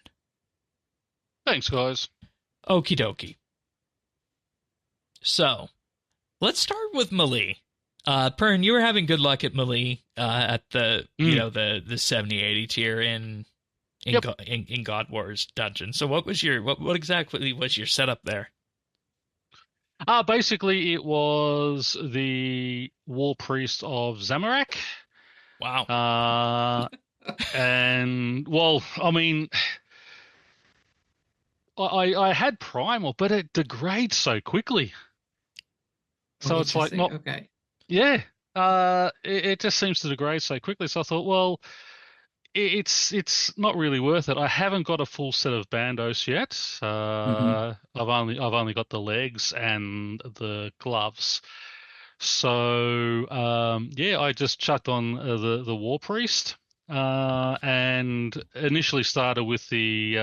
Thanks, guys. Okie dokie. So, let's start with Melee. Pern, you were having good luck at Melee at the the 70-80 tier in God Wars dungeon. So what exactly was your setup there? Basically it was the War Priest of Zamorak. Wow. And well, I mean, I had Primal, but it degrades so quickly. So it's like not okay. Yeah, it just seems to degrade so quickly. So I thought, well, it's not really worth it. I haven't got a full set of bandos yet. I've only got the legs and the gloves. So I just chucked on the War Priest, and initially started with the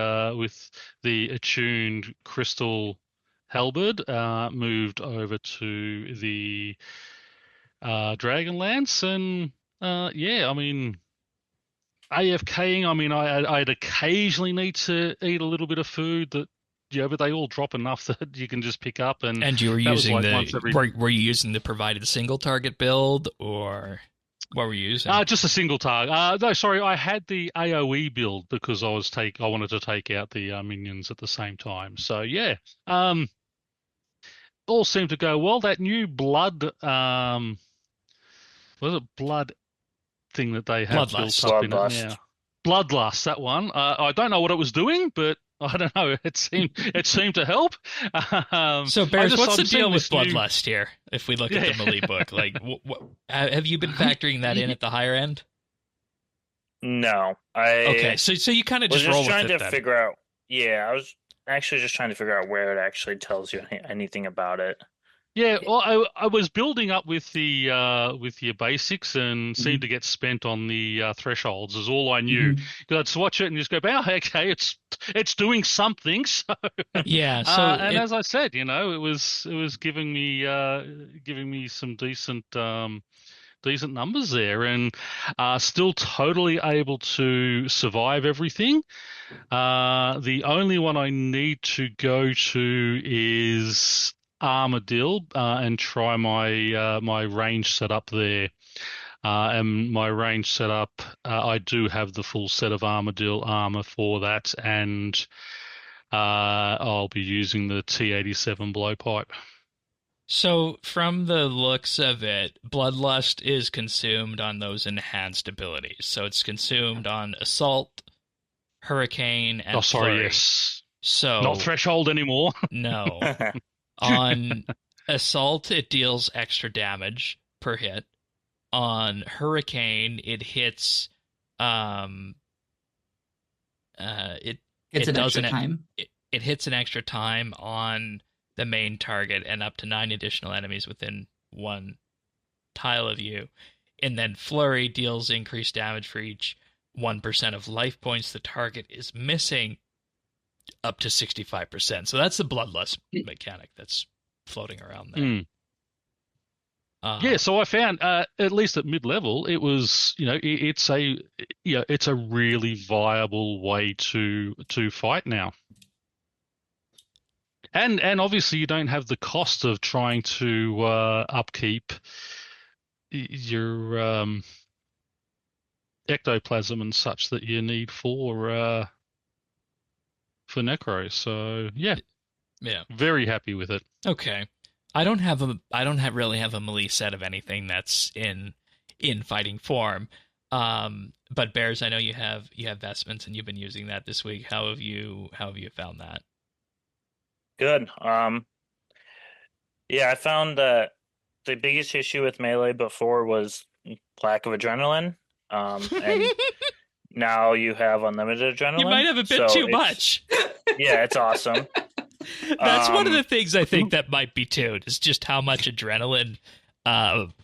attuned crystal halberd. Moved over to the Dragonlance, and I mean, AFKing. I mean, I'd occasionally need to eat a little bit of food but they all drop enough that you can just pick up. And you were using were you using the provided single target build, or what were you using? Just a single target. No, sorry, I had the AOE build because I wanted to take out the minions at the same time. So yeah, all seemed to go well. That new blood, was it blood thing that they have built up in it now? Bloodlust, that one. I don't know what it was doing, but I don't know. It seemed to help. So, Bears, what's the deal with Bloodlust here? If we look at the Melee book, like, have you been factoring that in at the higher end? No, Okay, so you kind of just roll with it. I was just trying to figure out. Yeah, I was actually just trying to figure out where it actually tells you anything about it. Yeah, well, I was building up with your basics and seemed to get spent on the thresholds is all I knew. Because I'd swatch it and just go, "Oh, okay, it's doing something." So yeah. So as I said, it was giving me some decent numbers there, and still totally able to survive everything. The only one I need to go to is Armadillo and try my range setup there. And my range setup, I do have the full set of Armadillo armor for that, and I'll be using the T87 blowpipe. So from the looks of it, Bloodlust is consumed on those enhanced abilities. So it's consumed on Assault, Hurricane, and Flurry. Yes. So not Threshold anymore. No. On Assault, it deals extra damage per hit. On Hurricane, it hits an extra time. It hits an extra time on the main target and up to 9 additional enemies within one tile of you. And then Flurry deals increased damage for each 1% of life points the target is missing, up to 65%. So that's the Bloodlust mechanic that's floating around there. So I found at least at mid-level, it was it's a really viable way to fight now. And obviously you don't have the cost of trying to upkeep your ectoplasm and such that you need for for Necro. So yeah, Yeah. very happy with it. Okay. I don't really have a melee set of anything that's in fighting form. But Bears, I know you have vestments and you've been using that this week. How have you found that? Good. Yeah, I found that the biggest issue with melee before was lack of adrenaline. And now you have unlimited adrenaline. You might have a bit so too much. Yeah, it's awesome. That's one of the things I think that might be tuned, is just how much adrenaline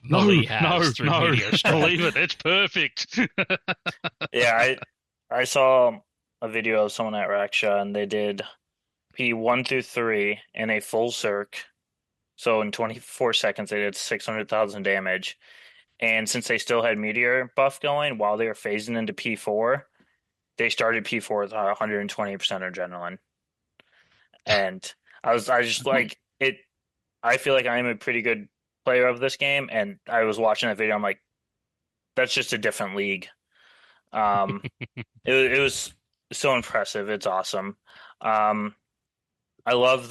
melee has through Meteor Strike. Believe it, it's perfect. Yeah, I saw a video of someone at Raksha, and they did P1 through 3 in a full circ. So in 24 seconds, they did 600,000 damage. And since they still had Meteor buff going while they were phasing into P4, they started P4 with 120% adrenaline. And I just like it. I feel like I'm a pretty good player of this game, and I was watching that video. I'm like, that's just a different league. It was so impressive. It's awesome. I love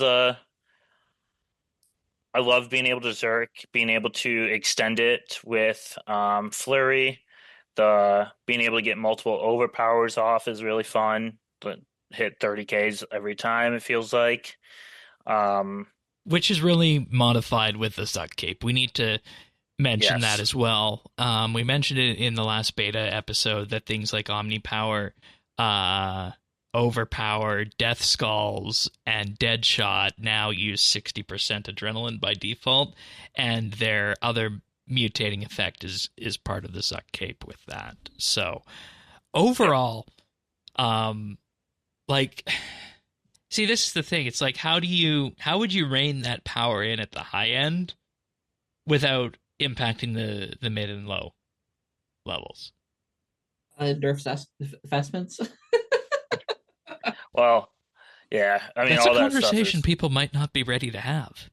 being able to Zerk, being able to extend it with Flurry. Being able to get multiple overpowers off is really fun. But hit 30Ks every time, it feels like. Which is really modified with the Suck Cape. We need to mention that as well. We mentioned it in the last beta episode that things like Omni Power, Overpower, Death Skulls, and Deadshot now use 60% adrenaline by default, and their other mutating effect is part of the Suck Cape with that. So overall, like, see, this is the thing. It's like, how would you rein that power in at the high end without impacting the mid and low levels? Nerf vestments. Well, yeah. I mean, that's all a that stuff conversation is people might not be ready to have.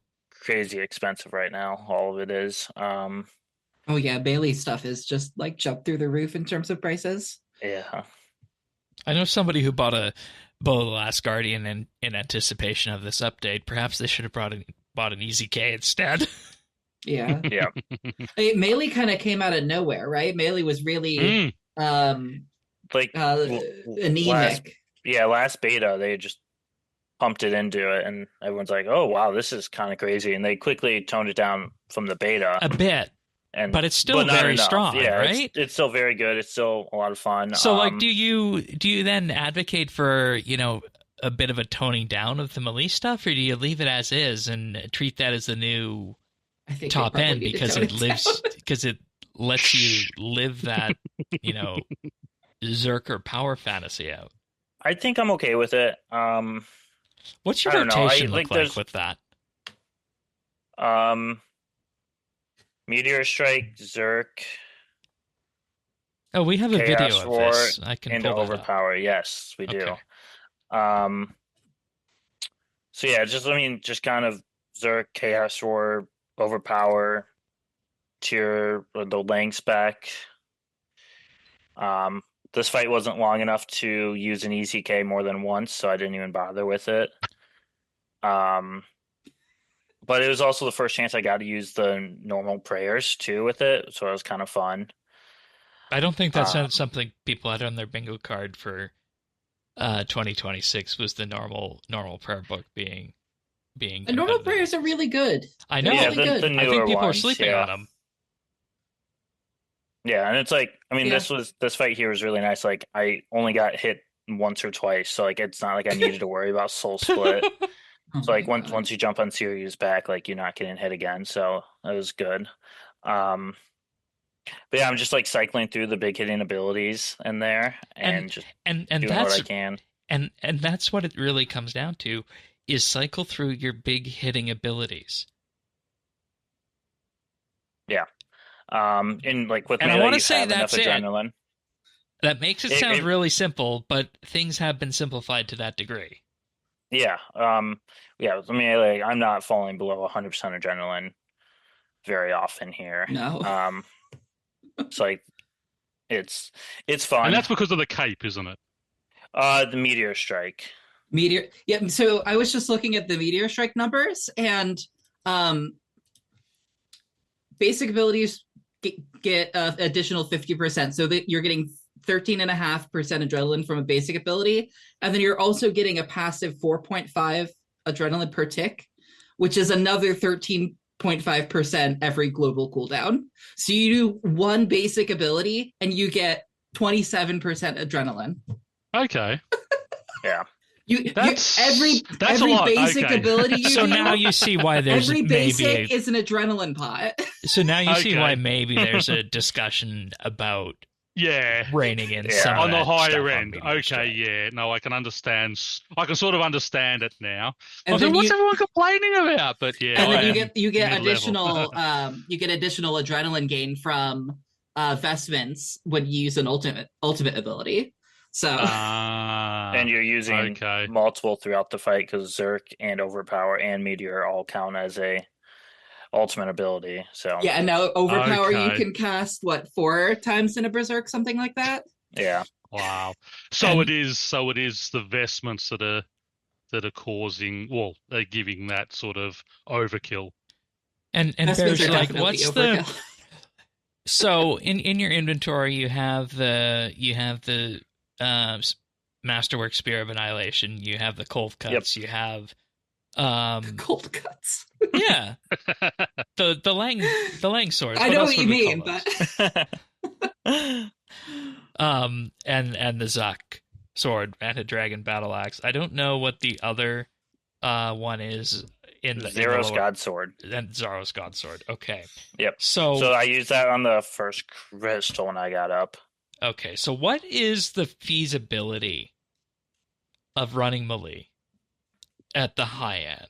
crazy expensive right now. All of it is. Oh yeah, Bailey stuff is just like jumped through the roof in terms of prices. Yeah. I know somebody who bought a Bow of the Last Guardian in anticipation of this update. Perhaps they should have bought an Easy K instead. Yeah. Yeah. Melee kind of came out of nowhere, right? Melee was really like anemic. Last beta they just pumped it into it, and everyone's like, "Oh wow, this is kind of crazy," and they quickly toned it down from the beta a bit. But it's still very strong, right? It's still very good. It's still a lot of fun. So, like, do you then advocate for, a bit of a toning down of the melee stuff, or do you leave it as is and treat that as the new top end because it lets you live that, Zerker power fantasy out? I think I'm okay with it. What's your rotation look like with that? Meteor Strike, Zerk. Oh, we have a Chaos video Roar, of this. I can pull that Overpower. up. Yes, we do. Okay. So yeah, just kind of Zerk, Chaos Roar, Overpower, tier the lengths back. This fight wasn't long enough to use an ECK more than once, so I didn't even bother with it. But it was also the first chance I got to use the normal prayers too with it, so it was kind of fun. I don't think that's something people had on their bingo card for 2026 was the normal prayer book being. The normal prayers are really good. I know. Yeah, really the newer I think people ones, are sleeping on them. Yeah, and it's like, this fight here was really nice. Like, I only got hit once or twice, so like it's not like I needed to worry about soul split. So like once you jump on Sirius back, like you're not getting hit again. So that was good. But yeah, I'm just like cycling through the big hitting abilities in there and doing what I can. And that's what it really comes down to, is cycle through your big hitting abilities. Yeah. And like with and melee, I want you to say have enough that's adrenaline. it. That makes it sound really simple, but things have been simplified to that degree. Yeah. With melee, I'm not falling below 100% adrenaline very often here. No. It's like it's fun. And that's because of the cape, isn't it? The Meteor Strike. Meteor. Yeah. So I was just looking at the Meteor Strike numbers, and um, basic abilities get additional 50%. So that you're getting 13.5% adrenaline from a basic ability. And then you're also getting a passive 4.5 adrenaline per tick, which is another 13.5% every global cooldown. So you do one basic ability and you get 27% adrenaline. Okay. Yeah. That's every a lot. basic Okay. ability you So do, now you see why there's every basic maybe is an adrenaline pot. so now you see Okay. why maybe there's a discussion about Yeah. reining in Yeah. some of On the that higher stuff on end. Meteor Okay, Strike. yeah. No, I can understand. I can sort of understand it now. And I was like, then what's you everyone complaining about? But yeah, and then I you am get mid-level. additional adrenaline gain from vestments when you use an ultimate ability. So And you're using okay. multiple throughout the fight because Zerk and Overpower and Meteor all count as a ultimate ability. So yeah, and now overpower you Okay. can cast what 4 times in a berserk, something like that. yeah, Wow. So And- it is the vestments that are causing, well, they're giving that sort of overkill. And Vestments Bear's are like, definitely what's overkill. the so in your inventory you have the Masterwork Spear of Annihilation, you have the cold cuts, you have Cold cuts. yeah, the lang swords. I What know else what you would we call mean, those? but And the Zuck sword and a dragon battle axe. I don't know what the other one is in the Zero's lower, God Sword. and Zaro's God Sword. Okay. Yep. So So I used that on the first crystal when I got up. okay, so what is the feasibility of running melee at the high end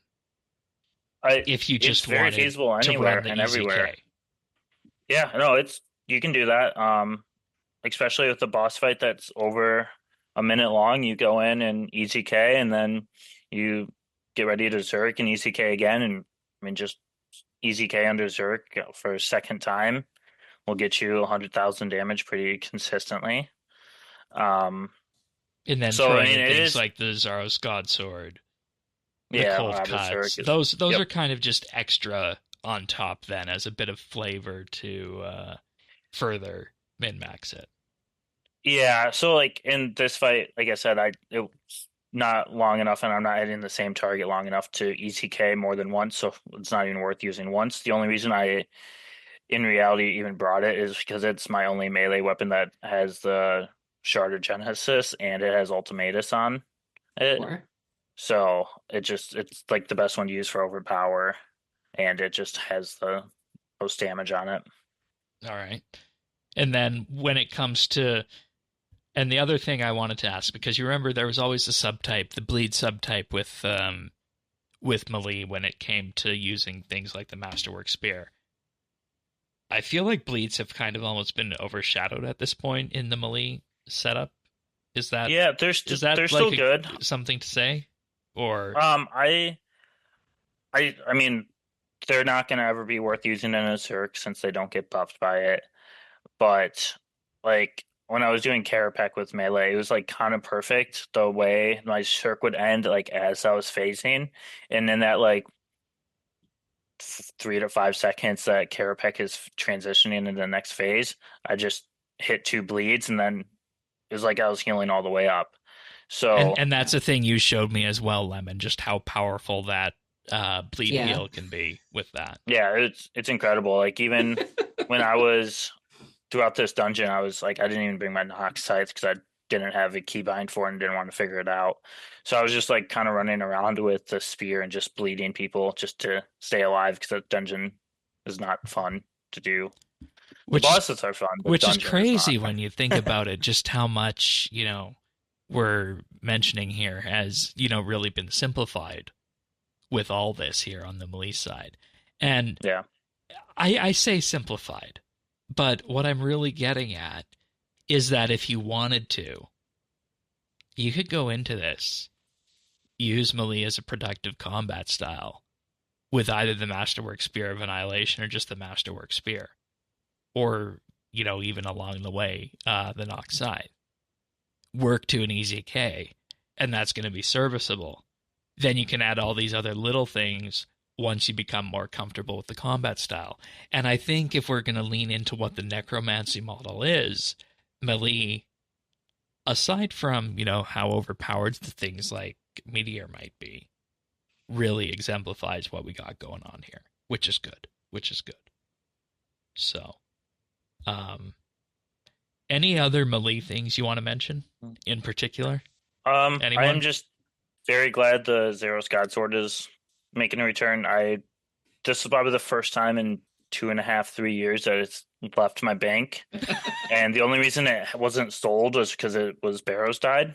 if you It's just very wanted feasible to anywhere run the and everywhere. EZK? Yeah, no, you can do that. Especially with the boss fight that's over a minute long, you go in and ECK and then you get ready to Zerk and ECK again, and I mean just ECK under Zerk for a second time will get you 100,000 damage pretty consistently. And then So I throwing mean in it things is like the Zaro's God Sword, the yeah, cold the cuts. Zerk is Those yep. are kind of just extra on top then as a bit of flavor to further min-max it. Yeah, so like in this fight, like I said, it was not long enough, and I'm not hitting the same target long enough to ETK more than once, so it's not even worth using once. The only reason I, in reality, even brought it is because it's my only melee weapon that has the Shard of Genesis and it has Ultimatus on it. So it's like the best one to use for overpower, and it just has the most damage on it. All right. And then when it comes to, and the other thing I wanted to ask, because you remember there was always the subtype, the bleed subtype with melee when it came to using things like the Masterwork Spear. I feel like bleeds have kind of almost been overshadowed at this point in the melee setup. Is that Yeah, they're like still good. Something to say? Or I mean, they're not going to ever be worth using in a Zerk since they don't get buffed by it. But like when I was doing Carapac with melee, it was like kind of perfect the way my Zerk would end like as I was phasing, and then that like 3 to 5 seconds that Carapac is transitioning into the next phase, I just hit 2 bleeds, and then it was like I was healing all the way up. So and that's a thing you showed me as well, Lemon, just how powerful that bleed heal can be with that. Yeah, it's incredible. Like even when I was throughout this dungeon, I was like, I didn't even bring my Nox scythe because I didn't have a keybind for it and didn't want to figure it out. So I was just like kind of running around with the spear and just bleeding people just to stay alive because that dungeon is not fun to do. The bosses are fun, but which is crazy is when you think about it. Just how much we're mentioning here has really been simplified with all this here on the melee side, and yeah, I say simplified. But what I'm really getting at is that if you wanted to, you could go into this, use melee as a productive combat style with either the Masterwork Spear of Annihilation or just the Masterwork Spear. Or, even along the way, the Nox Scythe. Work to an easy K, and that's going to be serviceable. Then you can add all these other little things once you become more comfortable with the combat style. And I think if we're going to lean into what the Necromancy model is, melee, aside from, how overpowered the things like Meteor might be, really exemplifies what we got going on here, which is good. So, any other melee things you want to mention in particular? Anyone? I'm just very glad the Zeros Godsword is making a return. This is probably the first time in 2.5-3 years that it's left my bank, and the only reason it wasn't sold was because it was Barrows died.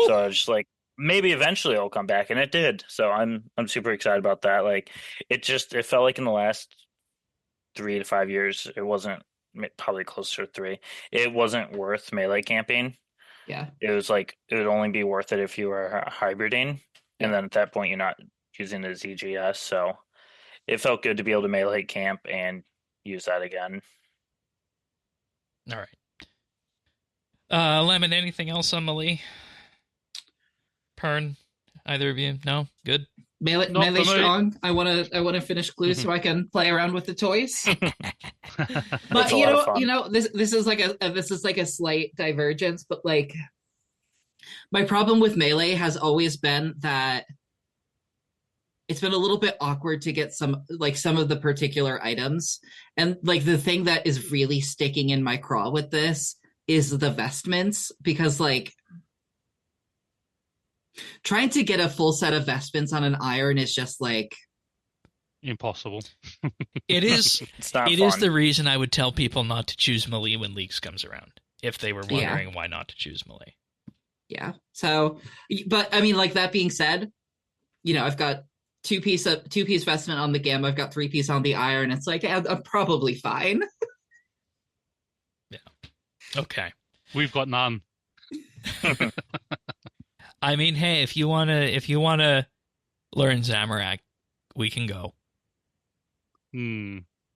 So I was just like, maybe eventually it'll come back, and it did. So I'm super excited about that. Like, it felt like in the last 3 to 5 years, it wasn't, probably closer to 3. It wasn't worth melee camping. Yeah. It was like, it would only be worth it if you were hybriding. And then at that point, you're not using the ZGS. So it felt good to be able to melee camp and use that again. All right. Lemon, anything else on melee? Pern, either of you? No? Good? Melee strong. I wanna finish Glue so I can play around with the toys. But this is like a slight divergence, but like my problem with melee has always been that it's been a little bit awkward to get some of the particular items. And like the thing that is really sticking in my craw with this is the vestments, because like trying to get a full set of vestments on an iron is just like impossible. It is. It's not It fun. is the reason I would tell people not to choose melee when Leaks comes around, if they were wondering why not to choose melee. Yeah. So, but I mean, like that being said, I've got two-piece vestment on the Gem. I've got 3-piece on the iron. It's like I'm probably fine. Yeah. Okay. We've got none. I mean, hey, if you wanna learn Zamorak, we can go.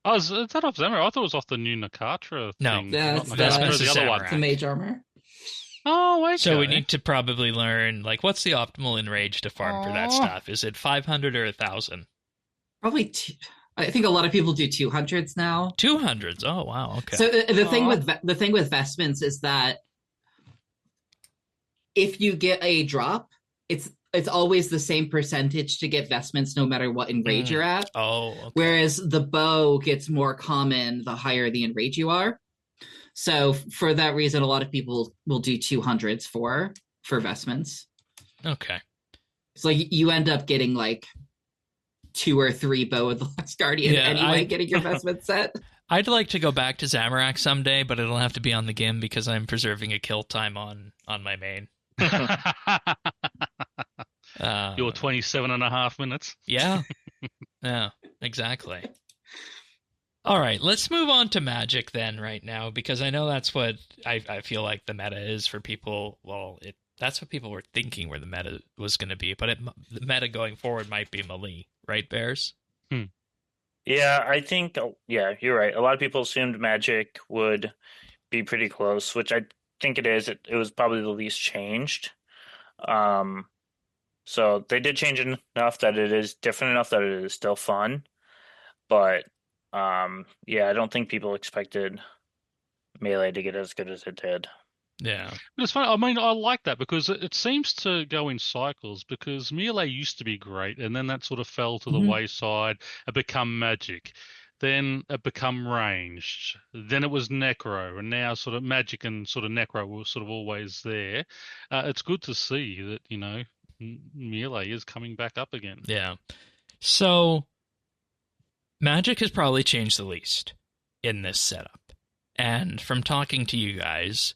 Oh, is that off Zamorak? I thought it was off the new Nakatra No, thing. that's Not that's Nakatra, Mrs. the other one. Zamorak. The mage armor. Oh, okay. So we need to probably learn, like, what's the optimal enrage to farm for that stuff? Is it 500 or 1,000? Probably I think a lot of people do 200s now. 200s. Oh wow. Okay. So the thing with vestments is that if you get a drop, it's always the same percentage to get vestments no matter what enrage you're at. Oh. Okay. Whereas the bow gets more common the higher the enrage you are. So for that reason, a lot of people will do 200s for vestments. Okay. So like you end up getting like 2 or 3 Bow of the Last Guardian anyway, getting your vestment set. I'd like to go back to Zamorak someday, but it'll have to be on the Gim because I'm preserving a kill time on my main. Your 27.5 minutes. Yeah. Yeah, exactly. All right, let's move on to Magic then right now, because I know that's what I feel like the meta is for people. Well, that's what people were thinking where the meta was going to be, but the meta going forward might be melee, right, Bears? Yeah, I think, you're right. A lot of people assumed Magic would be pretty close, which I think it is. It was probably the least changed. So they did change enough that it is different enough that it is still fun. But I don't think people expected Melee to get as good as it did. Yeah. But it's funny. I mean, I like that because it seems to go in cycles, because Melee used to be great, and then that sort of fell to the wayside. It become Magic. Then it become ranged. Then it was Necro, and now sort of Magic and sort of Necro were sort of always there. It's good to see that, Melee is coming back up again. Yeah. So Magic has probably changed the least in this setup. And from talking to you guys,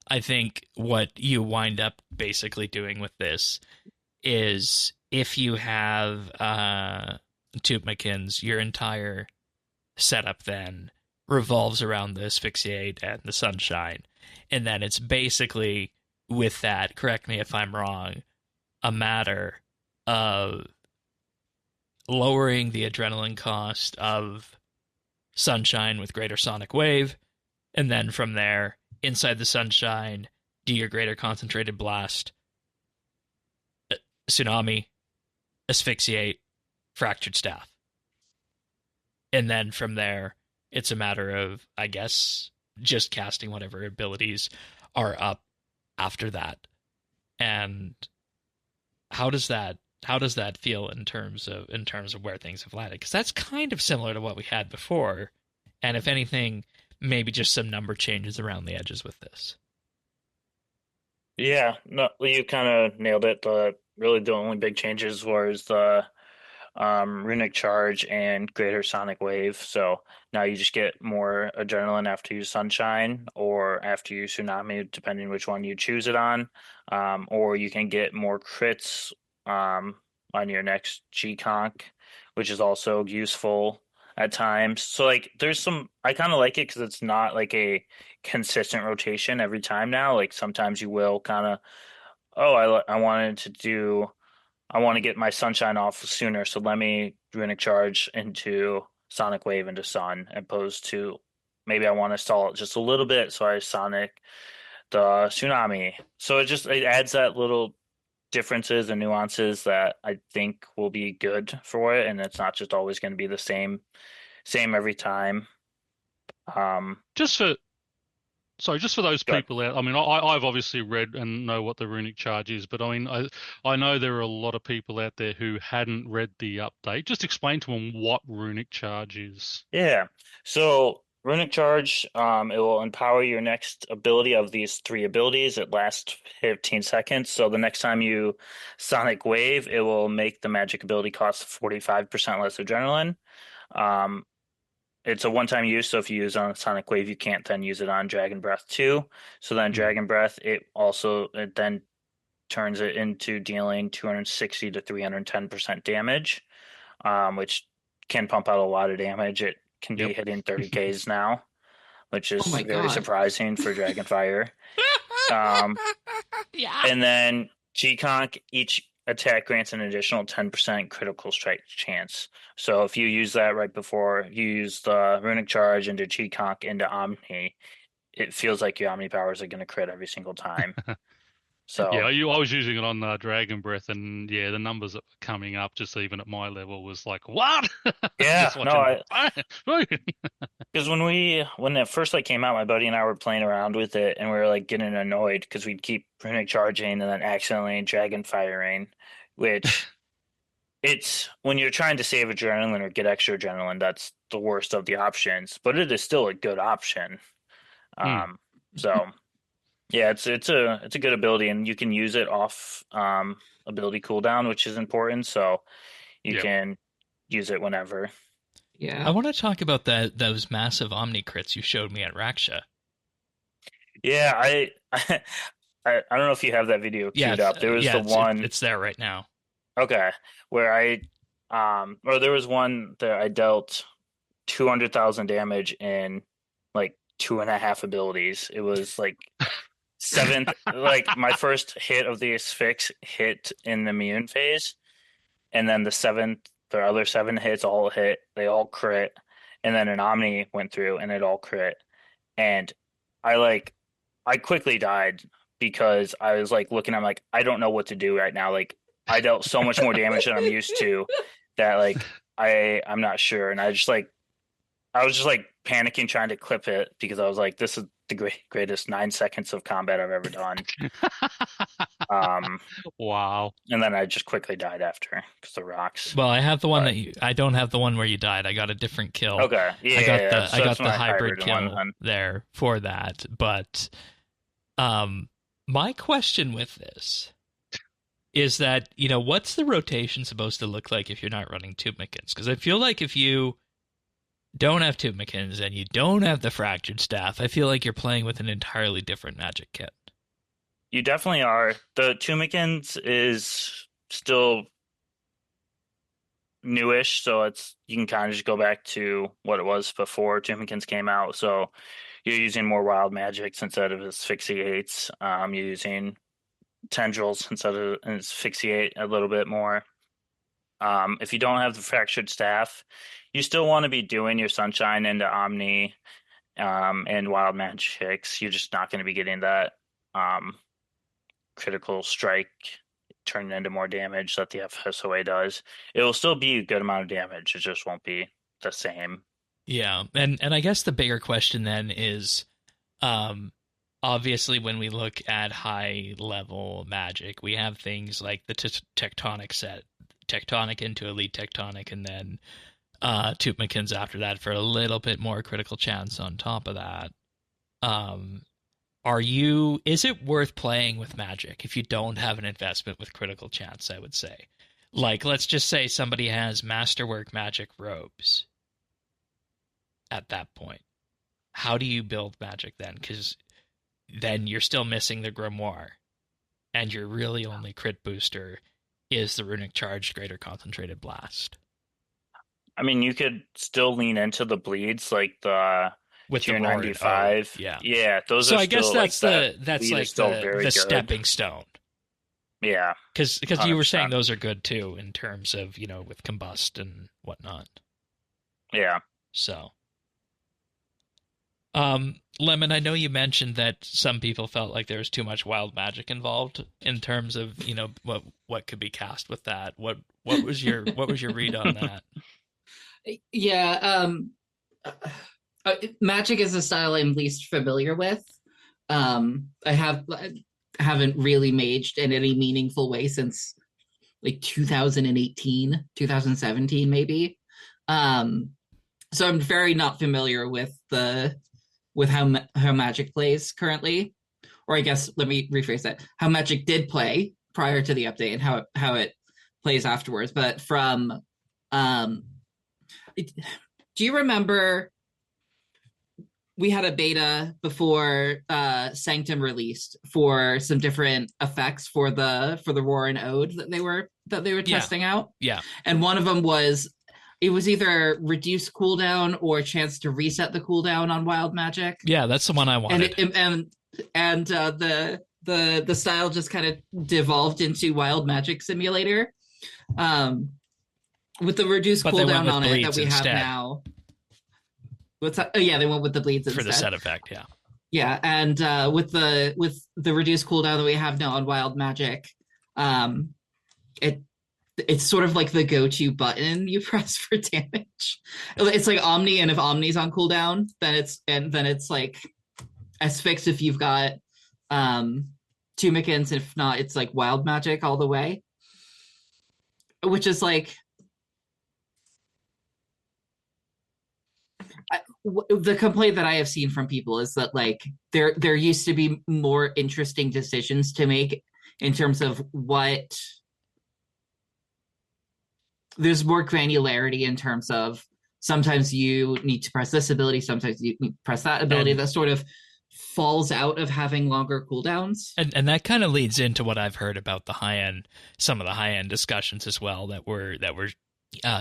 I think what you wind up basically doing with this is if you have Tupmakins, your entire setup then revolves around the Asphyxiate and the Sunshine. And then it's basically, with that, correct me if I'm wrong, a matter of lowering the adrenaline cost of Sunshine with Greater Sonic Wave, and then from there, inside the Sunshine, do your Greater Concentrated Blast, Tsunami, Asphyxiate, Fractured Staff. And then from there, it's a matter of, I guess, just casting whatever abilities are up after that. And how does that feel in terms of where things have landed? Because that's kind of similar to what we had before, and if anything, maybe just some number changes around the edges with this. Yeah, no, you kind of nailed it. Really the only big changes was the runic charge and greater sonic wave. So now you just get more adrenaline after you sunshine or after you tsunami, depending which one you choose it on. Or you can get more crits on your next G-Conk, which is also useful at times. So like there's some I kind of like it because it's not like a consistent rotation every time now. Like sometimes you will kind of, oh, I wanted to do I want to get my sunshine off sooner, so let me runic charge into sonic wave into sun, opposed to maybe I want to stall it just a little bit, so I sonic the tsunami. So it adds that little differences and nuances that I think will be good for it, and it's not just always going to be the same every time. Um, Just for just for those Good. people out, I mean, I've obviously read and know what the runic charge is, but I mean, I know there are a lot of people out there who hadn't read the update. Just explain to them what runic charge is. Yeah. So runic charge, it will empower your next ability of these three abilities. It lasts 15 seconds. So the next time you sonic wave, it will make the magic ability cost 45% less adrenaline. Um, it's a one-time use, so if you use on Sonic Wave, you can't then use it on Dragon Breath too. So then Hmm. Dragon Breath, it then turns it into dealing 260 to 310% damage, which can pump out a lot of damage. It can be Yep. hitting 30Ks now, which Oh is my very God. surprising for Dragonfire. Um, Yeah. and then G-Conk, each attack grants an additional 10% critical strike chance. So if you use that right before you use the runic charge into G-Conk into Omni, it feels like your Omni powers are going to crit every single time. Yeah, So I was using it on Dragon Breath, and yeah, the numbers that were coming up, just even at my level, was like, what? yeah, Just no, watching because when it first like came out, my buddy and I were playing around with it, and we were like getting annoyed because we'd keep runic charging and then accidentally dragon firing, which it's when you're trying to save adrenaline or get extra adrenaline, that's the worst of the options, but it is still a good option. Hmm. So yeah, it's a good ability, and you can use it off ability cooldown, which is important. So you Yep. can use it whenever. I Yeah. want to talk about those massive Omni crits you showed me at Raksha. Yeah, I don't know if you have that video queued up. There was the one, It's there right now. okay, where or there was one that I dealt 200,000 damage in like two and a half abilities. It was like seventh, like my first hit of the Asphyx hit in the immune phase, and then the other seven hits all hit, they all crit, and then an Omni went through and it all crit. And I like, I quickly died because I was like looking, I'm like, I don't know what to do right now. Like, I dealt so much more damage than I'm used to that like I'm not sure. And I was just like panicking trying to clip it because I was like, this is the greatest 9 seconds of combat I've ever done. Um, Wow. and then I just quickly died after because the rocks. Well, I have the one But that I don't have the one where you died. I got a different kill. okay, yeah. I So that's got the my hybrid hybrid one kill then. there for that. But um my question with this is that, what's the rotation supposed to look like if you're not running Tubemekins? Because I feel like if you don't have Tubemekins and you don't have the Fractured Staff, I feel like you're playing with an entirely different magic kit. You definitely are. The Tumikins is still newish, so it's you can kind of just go back to what it was before Tumikins came out. So you're using more wild magics instead of asphyxiates. You're using tendrils instead of asphyxiate a little bit more. If you don't have the fractured staff, you still want to be doing your sunshine into Omni and wild magics. You're just not going to be getting that um, critical strike turn into more damage that the FSOA does. It will still be a good amount of damage. It just won't be the same. Yeah, and I guess the bigger question then is, obviously when we look at high level Magic, we have things like the Tectonic set, Tectonic into Elite Tectonic, and then Tootmakins after that for a little bit more critical chance on top of that. Is it worth playing with Magic if you don't have an investment with critical chance, I would say? Like, let's just say somebody has Masterwork Magic robes at that point. How do you build Magic then? Because then you're still missing the Grimoire, and your really only crit booster is the Runic Charge Greater Concentrated Blast. I mean, you could still lean into the bleeds, like the With tier the 95. Yeah. Those So are I guess still, that's like, that's bleed like is still the very good. stepping stone. Yeah. Because you were saying 100%. those are good too in terms of, with Combust and whatnot. Yeah. So, Lemon, I know you mentioned that some people felt like there was too much wild magic involved in terms of, what could be cast with that. What was your read on that? Yeah, Magic is a style I'm least familiar with. I haven't really maged in any meaningful way since like 2018, 2017 maybe. So I'm very not familiar with how Magic plays currently, or I guess let me rephrase that: how Magic did play prior to the update and how it plays afterwards. But from do you remember we had a beta before Sanctum released for some different effects for the Roar and Ode that they were testing out? Yeah. And one of them was it was either reduce cooldown or a chance to reset the cooldown on wild magic. Yeah, that's the one I wanted. And the style just kind of devolved into wild magic simulator. With the reduced cooldown on it that we have now. What's that? Oh, yeah, they went with the bleeds instead. For the set effect, yeah. Yeah, and with the reduced cooldown that we have now on wild magic, it's sort of like the go-to button you press for damage. It's like Omni, and if Omni's on cooldown, then it's like Asphyx if you've got Tootmakins, and if not, it's like wild magic all the way. Which is like the complaint that I have seen from people is that like there used to be more interesting decisions to make in terms of what there's more granularity in terms of sometimes you need to press this ability, sometimes you need to press that ability that sort of falls out of having longer cooldowns. And that kind of leads into what I've heard about some of the high end discussions as well that were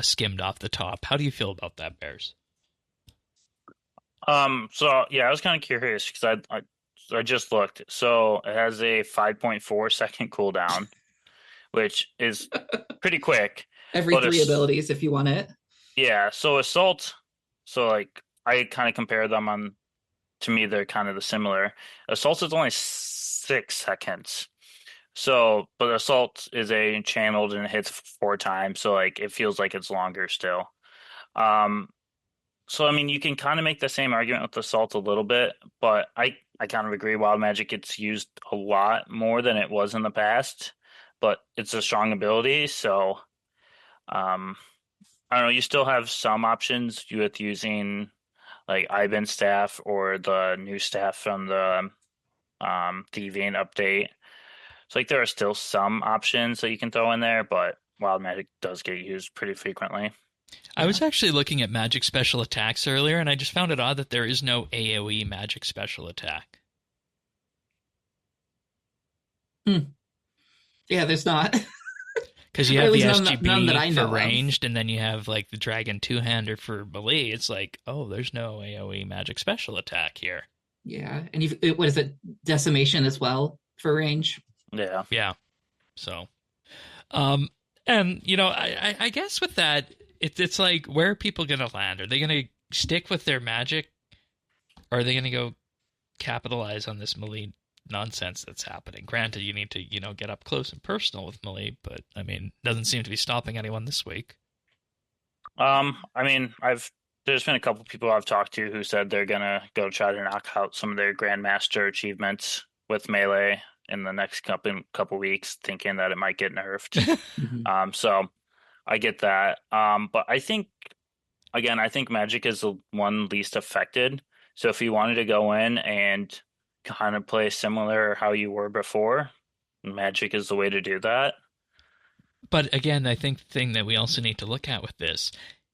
skimmed off the top. How do you feel about that, Bears? So yeah, I was kind of curious because I just looked. So it has a 5.4 second cooldown, which is pretty quick. Every 3 abilities if you want it. Yeah, so Assault, so like I kind of compare them to me they're kind of the similar. Assault is only 6 seconds. So, but Assault is a channeled and it hits 4 times, so like it feels like it's longer still. So I mean, you can kind of make the same argument with Assault a little bit, but I kind of agree. Wild Magic gets used a lot more than it was in the past, but it's a strong ability, so I don't know. You still have some options with using like Iban staff or the new staff from the Deviant update. So like there are still some options that you can throw in there, but Wild Magic does get used pretty frequently. I was actually looking at magic special attacks earlier, and I just found it odd that there is no AoE magic special attack. Yeah, there's not. Because you have the SGB for ranged, and then you have like the Dragon two-hander for melee. It's like, oh, there's no AoE magic special attack here. Yeah, and what is it? Decimation as well for range. Yeah. Yeah. So, and I guess with that, it's like, where are people going to land? Are they going to stick with their magic, or are they going to go capitalize on this melee nonsense that's happening. Granted, you need to, get up close and personal with melee, but I mean, doesn't seem to be stopping anyone this week. I mean, there's been a couple people I've talked to who said they're gonna go try to knock out some of their Grandmaster achievements with melee in the next couple weeks, thinking that it might get nerfed. So I get that. But I think Magic is the one least affected. So if you wanted to go in and kind of play similar how you were before, Magic is the way to do that. But again, I think the thing that we also need to look at with this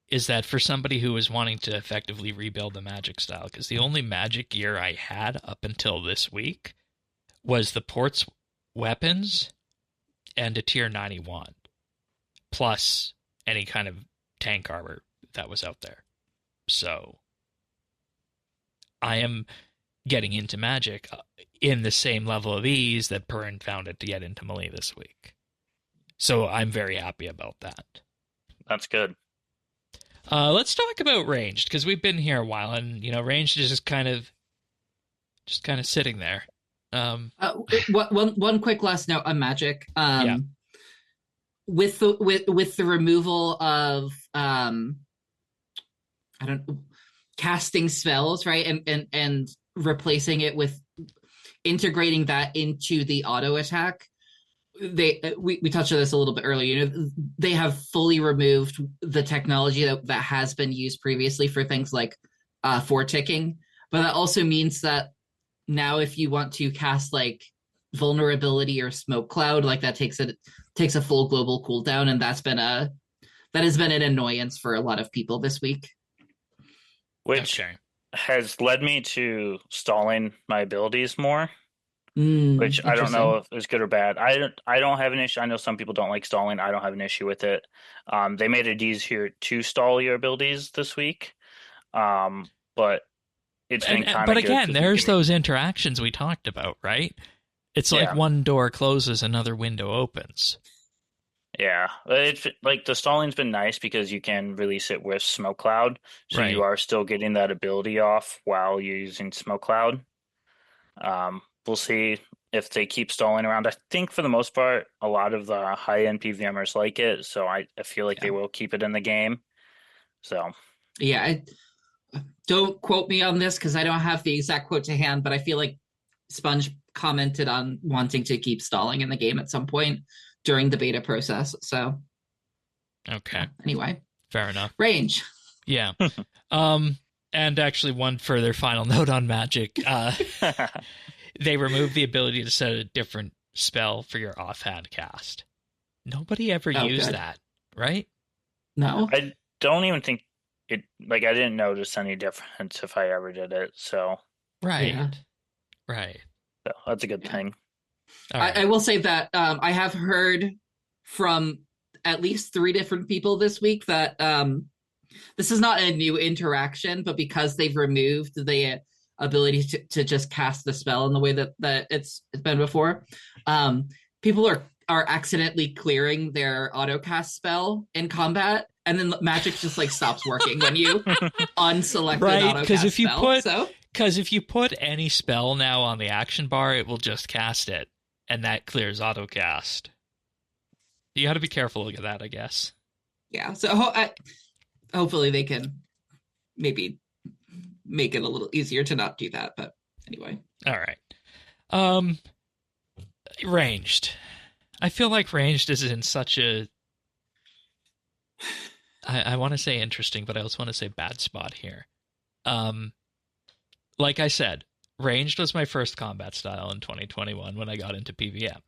is that for somebody who is wanting to effectively rebuild the Magic style, because the only Magic gear I had up until this week was the Port's weapons and a tier 91, plus any kind of tank armor that was out there. So I am getting into Magic in the same level of ease that Perrin found it to get into melee this week. So I'm very happy about that. That's good. Let's talk about ranged, because we've been here a while, and ranged is just kind of sitting there. One quick last note on Magic. Yeah. With the removal of casting spells, right, and replacing it with integrating that into the auto attack. We touched on this a little bit earlier. They have fully removed the technology that has been used previously for things like ticking, but that also means that now if you want to cast like vulnerability or smoke cloud, like that takes a full global cooldown, and that has been an annoyance for a lot of people this week. Which has led me to stalling my abilities more. Which I don't know if it's good or bad. I don't have an issue. I know some people don't like stalling. I don't have an issue with it. They made it easier to stall your abilities this week. But it's been kind of But again, there's those interactions we talked about, right? It's like one door closes, another window opens. Yeah. It's like the stalling's been nice because you can release it with smoke cloud. So you are still getting that ability off while you're using smoke cloud. We'll see if they keep stalling around. I think for the most part, a lot of the high-end PVMers like it, so I feel like they will keep it in the game. So don't quote me on this because I don't have the exact quote to hand, but I feel like Sponge commented on wanting to keep stalling in the game at some point during the beta process. So anyway, fair enough. Range. Yeah. And actually, one further final note on Magic. They removed the ability to set a different spell for your offhand cast. Nobody ever used that, right? No. I don't even think it, like, I didn't notice any difference if I ever did it, so. Right. Yeah. Right. So that's a good thing. Right. I will say that I have heard from at least 3 different people this week that this is not a new interaction, but because they've removed the ability to just cast the spell in the way that it's been before, people are accidentally clearing their auto cast spell in combat, and then Magic just like stops working when you unselect an auto cast spell. Because if you put any spell now on the action bar, it will just cast it, and that clears auto cast. You got to be careful of that, I guess. Yeah. So hopefully they can maybe make it a little easier to not do that, but anyway. All right. Ranged. I feel like ranged is in such a I want to say interesting, but I also want to say bad spot here. Like I said, ranged was my first combat style in 2021 when I got into PVM.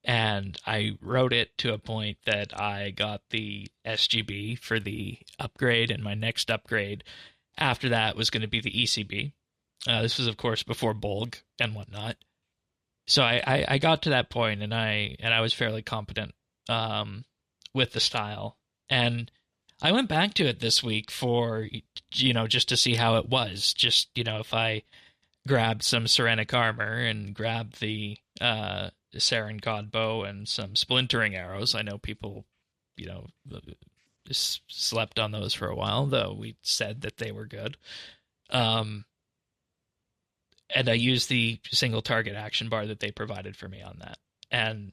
And I wrote it to a point that I got the SGB for the upgrade, and my next upgrade after that was going to be the ECB. This was, of course, before Bolg and whatnot. So I got to that point, and I was fairly competent with the style. And I went back to it this week for, just to see how it was. Just, if I grabbed some Serenic armor and grabbed the Saren God bow and some splintering arrows. I know people, slept on those for a while, though we said that they were good. and I used the single target action bar that they provided for me on that. And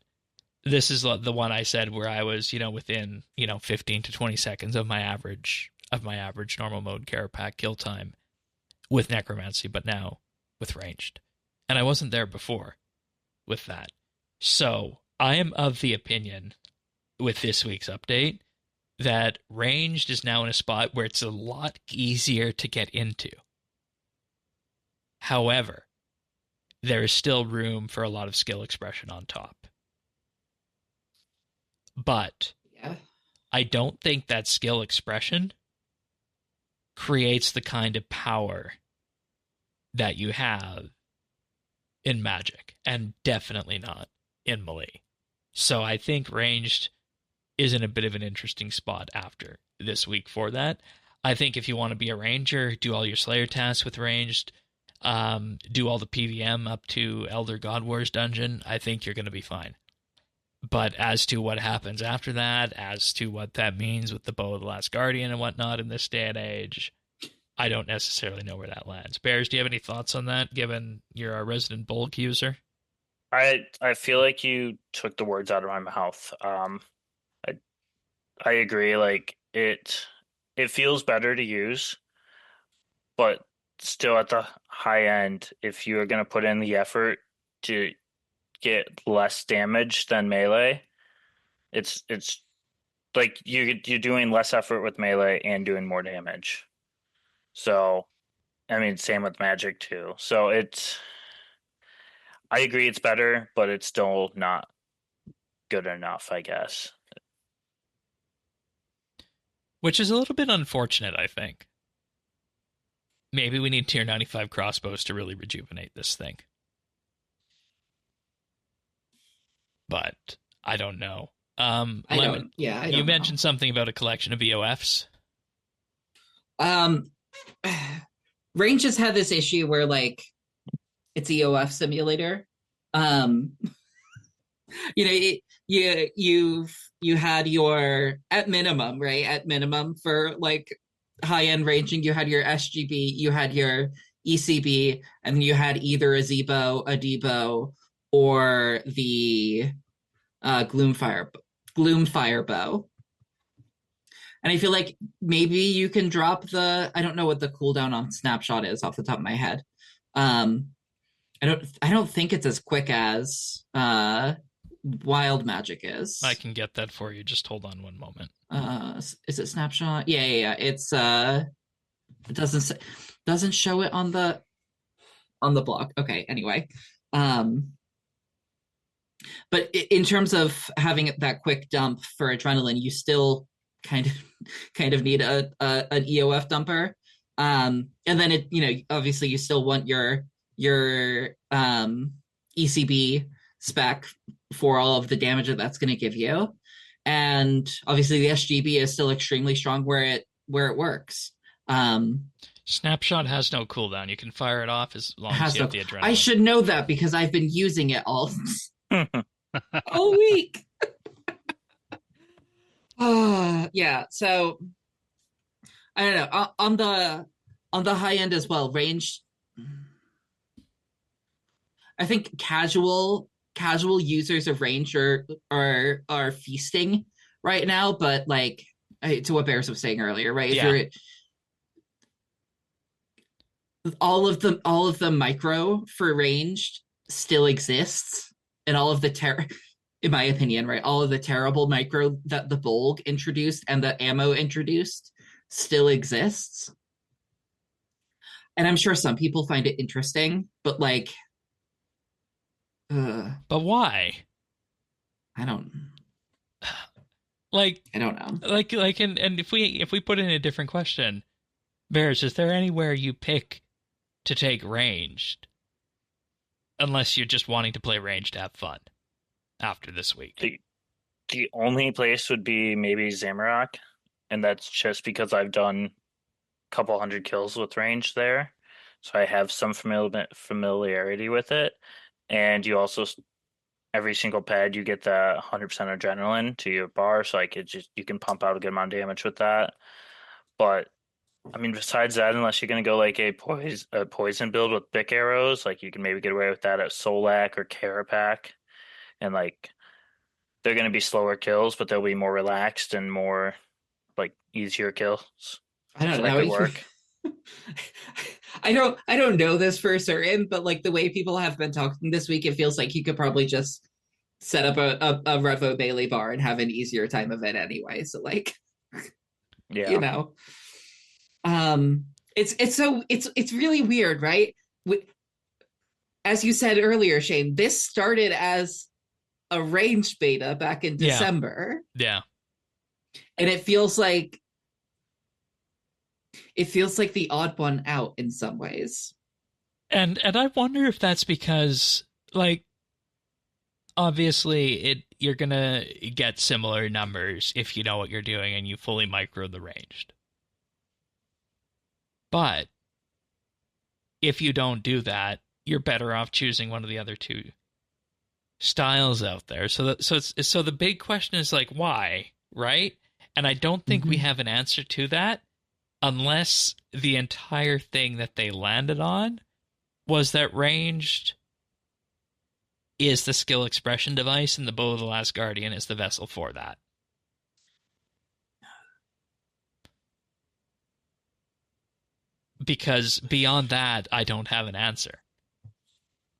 this is the one I said where I was, within, 15 to 20 seconds of my average normal mode Carapac kill time with Necromancy, but now with ranged. And I wasn't there before with that. So I am of the opinion with this week's update that ranged is now in a spot where it's a lot easier to get into. However, there is still room for a lot of skill expression on top. But Yeah. I don't think that skill expression creates the kind of power that you have in Magic, and definitely not in Melee. So I think ranged is in a bit of an interesting spot after this week for that. I think if you want to be a ranger, do all your Slayer tasks with ranged, do all the PVM up to Elder God Wars dungeon, I think you're going to be fine. But as to what happens after that, as to what that means with the Bow of the Last Guardian and whatnot in this day and age, I don't necessarily know where that lands. Bears, do you have any thoughts on that, given you're a resident bulk user? I feel like you took the words out of my mouth. I agree. Like it feels better to use, but still at the high end, if you are going to put in the effort to get less damage than melee, it's like you're doing less effort with melee and doing more damage. So, I mean, same with Magic too. So I agree it's better, but it's still not good enough, I guess. Which is a little bit unfortunate, I think. Maybe we need tier 95 crossbows to really rejuvenate this thing. But I don't know. You mentioned something about a collection of EOFs. Range has had this issue where like it's EOF simulator. You had your at minimum, right? At minimum for like high end ranging, you had your SGB, you had your ECB, and you had either a Zebo, a Debo, or the Gloomfire bow. And I feel like maybe you can drop I don't know what the cooldown on Snapshot is off the top of my head. I don't think it's as quick as Wild Magic is. I can get that for you. Just hold on one moment. Is it Snapshot? Yeah. It's it doesn't show it on the block. Okay, anyway. But in terms of having that quick dump for adrenaline, you still kind of need an EOF dumper. And then obviously you still want your ECB spec for all of the damage that's going to give you. And obviously the SGB is still extremely strong where it works. Snapshot has no cooldown. You can fire it off as long as you have the adrenaline. I should know that because I've been using it all week. Yeah, so I don't know. On the high end as well, range. I think casual users of range are feasting right now, but like to what Bears was saying earlier, right? Yeah. If all of the micro for ranged still exists, and all of the in my opinion, right, all of the terrible micro that the Bolg introduced and the ammo introduced still exists. And I'm sure some people find it interesting, but like but why? I don't know. Like and if we put in a different question, Bears, is there anywhere you pick to take ranged unless you're just wanting to play ranged to have fun after this week? The only place would be maybe Zamorak, and that's just because I've done a couple hundred kills with range there, so I have some familiarity with it. And you also, every single pad, you get the 100% adrenaline to your bar, so you can pump out a good amount of damage with that. But I mean, besides that, unless you're gonna go like a poison build with Bic arrows, like you can maybe get away with that at Solak or Carapac, and like they're gonna be slower kills, but they'll be more relaxed and more like easier kills. I don't So that know. could work. I don't know this for certain, but like the way people have been talking this week, it feels like you could probably just set up a Revo Bailey bar and have an easier time of it anyway. So like, you Yeah. know, it's really weird, right? As you said earlier, Shane, this started as a ranged beta back in Yeah. December, Yeah. and it feels like the odd one out in some ways. And I wonder if that's because, like, obviously you're gonna get similar numbers if you know what you're doing and you fully micro the ranged. But if you don't do that, you're better off choosing one of the other two styles out there. So the big question is like, why, right? And I don't think we have an answer to that unless the entire thing that they landed on was that ranged is the skill expression device and the Bow of the Last Guardian is the vessel for that. Because beyond that, I don't have an answer.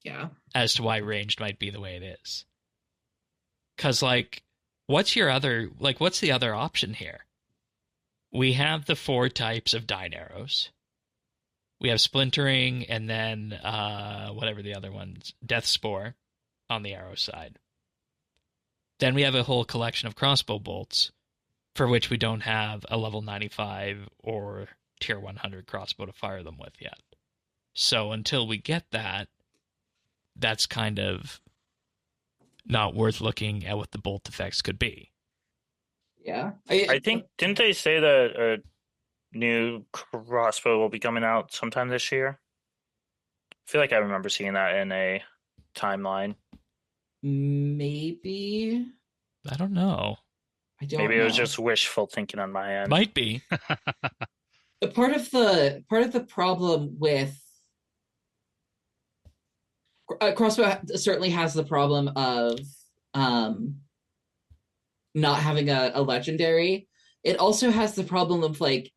Yeah. As to why ranged might be the way it is. Because, like, what's the other option here? We have the 4 types of Dyne Arrows. We have Splintering and then whatever the other one's, Death Spore on the arrow side. Then we have a whole collection of crossbow bolts for which we don't have a level 95 or tier 100 crossbow to fire them with yet. So until we get that, that's kind of not worth looking at what the bolt effects could be. Yeah. I think, didn't they say that a new crossbow will be coming out sometime this year? I feel like I remember seeing that in a timeline. Maybe. I don't know. Maybe it was just wishful thinking on my end. Might be. Part of the problem with crossbow certainly has the problem of not having a legendary. It also has the problem of like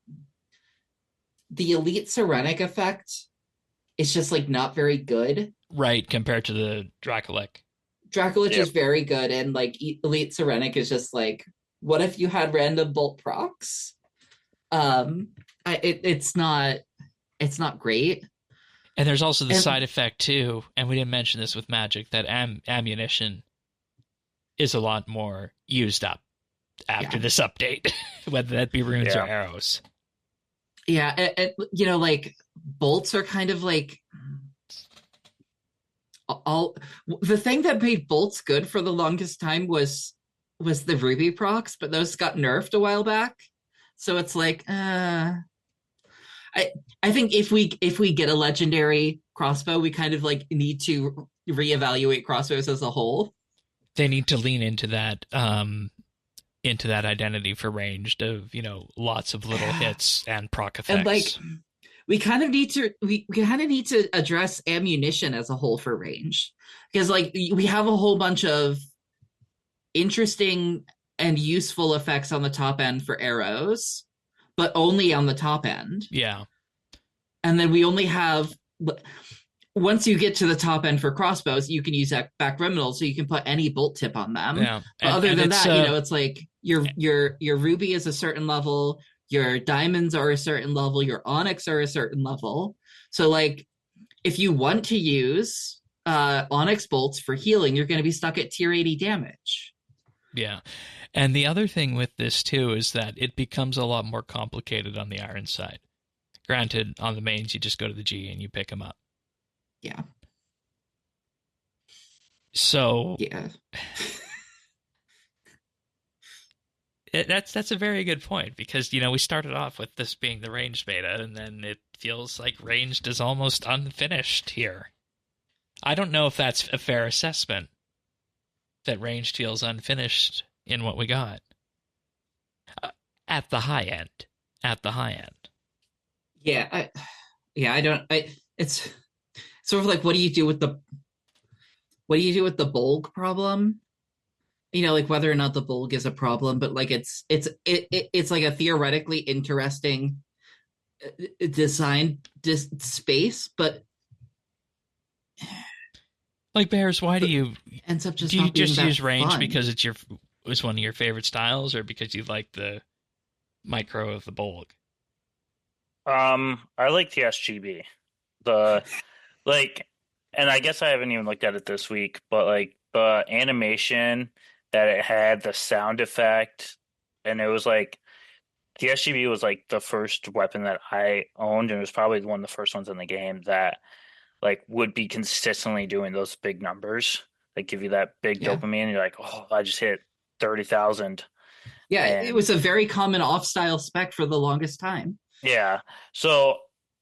the elite Serenic effect is just like not very good. Right, compared to the Dracolic. Dracolic is very good, and like elite Serenic is just like, what if you had random bolt procs? It's not great. And there's also the side effect too, and we didn't mention this with magic, that ammunition is a lot more used up after this update, whether that be runes or arrows. Yeah, you know, like bolts are kind of like all. The thing that made bolts good for the longest time was the ruby procs, but those got nerfed a while back. So it's like, I think if we get a legendary crossbow, we kind of like need to reevaluate crossbows as a whole. They need to lean into that identity for ranged of, you know, lots of little hits and proc effects. And like we kind of need to address ammunition as a whole for range, because like we have a whole bunch of interesting and useful effects on the top end for arrows, but only on the top end. Yeah. And then we only have, once you get to the top end for crossbows, you can use that back criminal, so you can put any bolt tip on them. Yeah. But other than that, you know, it's like your ruby is a certain level, your diamonds are a certain level, your onyx are a certain level. So like if you want to use onyx bolts for healing, you're going to be stuck at tier 80 damage. Yeah. And the other thing with this too is that it becomes a lot more complicated on the iron side. Granted, on the mains, you just go to the G and you pick them up. Yeah. So yeah, that's a very good point, because, you know, we started off with this being the ranged beta, and then it feels like ranged is almost unfinished here. I don't know if that's a fair assessment, that ranged feels unfinished in what we got. At the high end. Yeah, I don't. It's sort of like, what do you do with the bulk problem? Like whether or not the bulk is a problem, but like it's like a theoretically interesting design space, but Like Bears, why ends up just do you not being just that use range fun. because it's one of your favorite styles, or because you like the micro of the bulk? I like the SGB. The like, and I guess I haven't even looked at it this week, but like the animation that it had, the sound effect, and it was like the SGB was like the first weapon that I owned, and it was probably one of the first ones in the game that like would be consistently doing those big numbers. Like give you that big Yeah. dopamine. You're like, oh, I just hit 30,000. Yeah, it And was a very common off-style spec for the longest time. yeah. So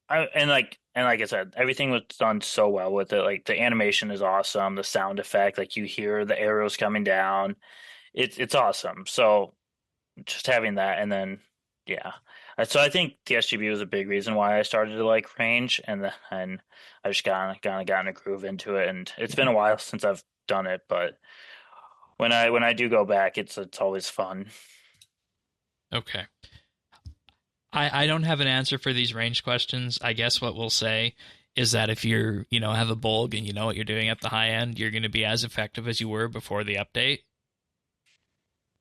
and like I said, everything was done so well with it. Like the animation is awesome, the sound effect, like you hear the arrows coming down. It's awesome. So just having that and then yeah. So I think the SGB was a big reason why I started to like range and then I just kind of gotten a groove into it, and it's been a while since I've done it, but when I do go back, it's always fun. Okay. I don't have an answer for these range questions. I guess what we'll say is that if you're, have a bulk and you know what you're doing at the high end, you're going to be as effective as you were before the update.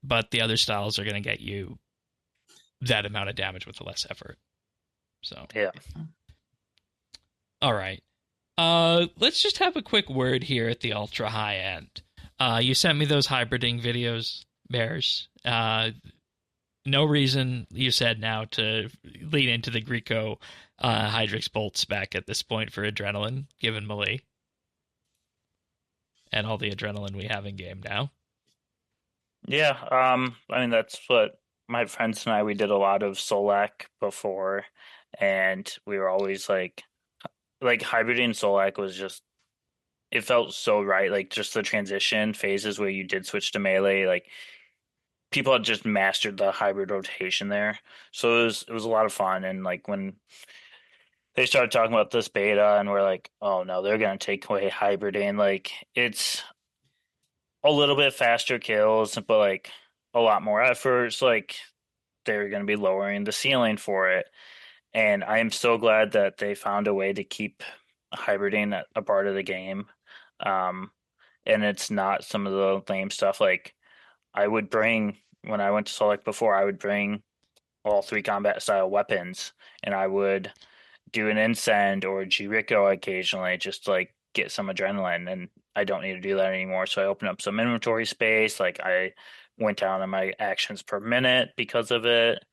But the other styles are going to get you that amount of damage with less effort. So, Yeah. all right. Let's just have a quick word here at the ultra high end. You sent me those hybriding videos, Bears. No reason, you said now, to lean into the Greco Hydrix Bolt spec at this point for adrenaline, given melee and all the adrenaline we have in game now. Yeah, I mean that's what my friends and I we did a lot of Solak before, and we were always like hybriding Solak was just it felt so right. Like just the transition phases where you did switch to melee, like people had just mastered the hybrid rotation there. So it was a lot of fun. And like when they started talking about this beta and we're like, oh no, they're gonna take away hybriding. Like it's a little bit faster kills, but like a lot more efforts. Like they're going to be lowering the ceiling for it. And I am so glad that they found a way to keep hybriding a part of the game. Um, and it's not some of the lame stuff. Like I would bring when I went to Select before, I would bring all three combat style weapons, and I would do an Incend or Jericho occasionally just to, like get some adrenaline, and I don't need to do that anymore. So I opened up some inventory space. Like I went down on my actions per minute because of it.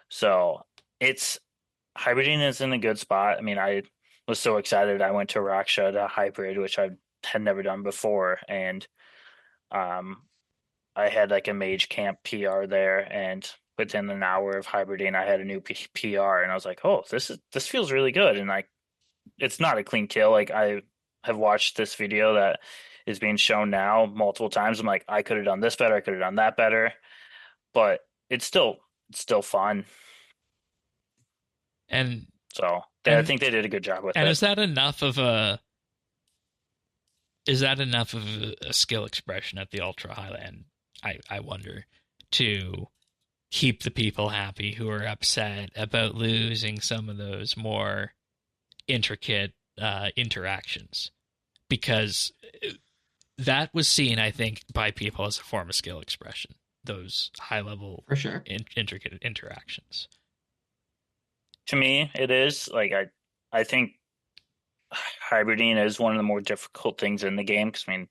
So it's hybriding is in a good spot. I mean, I was so excited. I went to Raksha to hybrid, which I had never done before, and um, I had like a mage camp PR there, and within an hour of hybriding, I had a new PR, and I was like, "Oh, this feels really good." And like, it's not a clean kill. Like I have watched this video that is being shown now multiple times. I'm like, I could have done this better. I could have done that better, but it's still fun. And So I and think they did a good job with and it. is that enough of a skill expression at the ultra high end? I wonder, to keep the people happy who are upset about losing some of those more intricate interactions, because that was seen, I think, by people as a form of skill expression. Those high level, For sure. intricate interactions. To me, it is like I think hybriding is one of the more difficult things in the game because I mean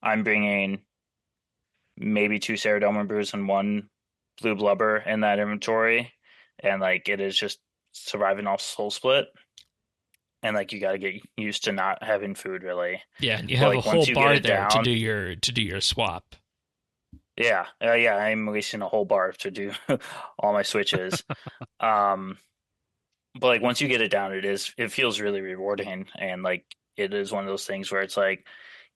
I'm bringing maybe two Ceradoma brews and one blue blubber in that inventory, and like it is just surviving off soul split, and like you got to get used to not having food really. Yeah, and you But have a like whole once you get bar it there to down, do your swap. yeah, I'm wasting a whole bar to do all my switches. Um, but like once you get it down, it feels really rewarding, and like it is one of those things where it's like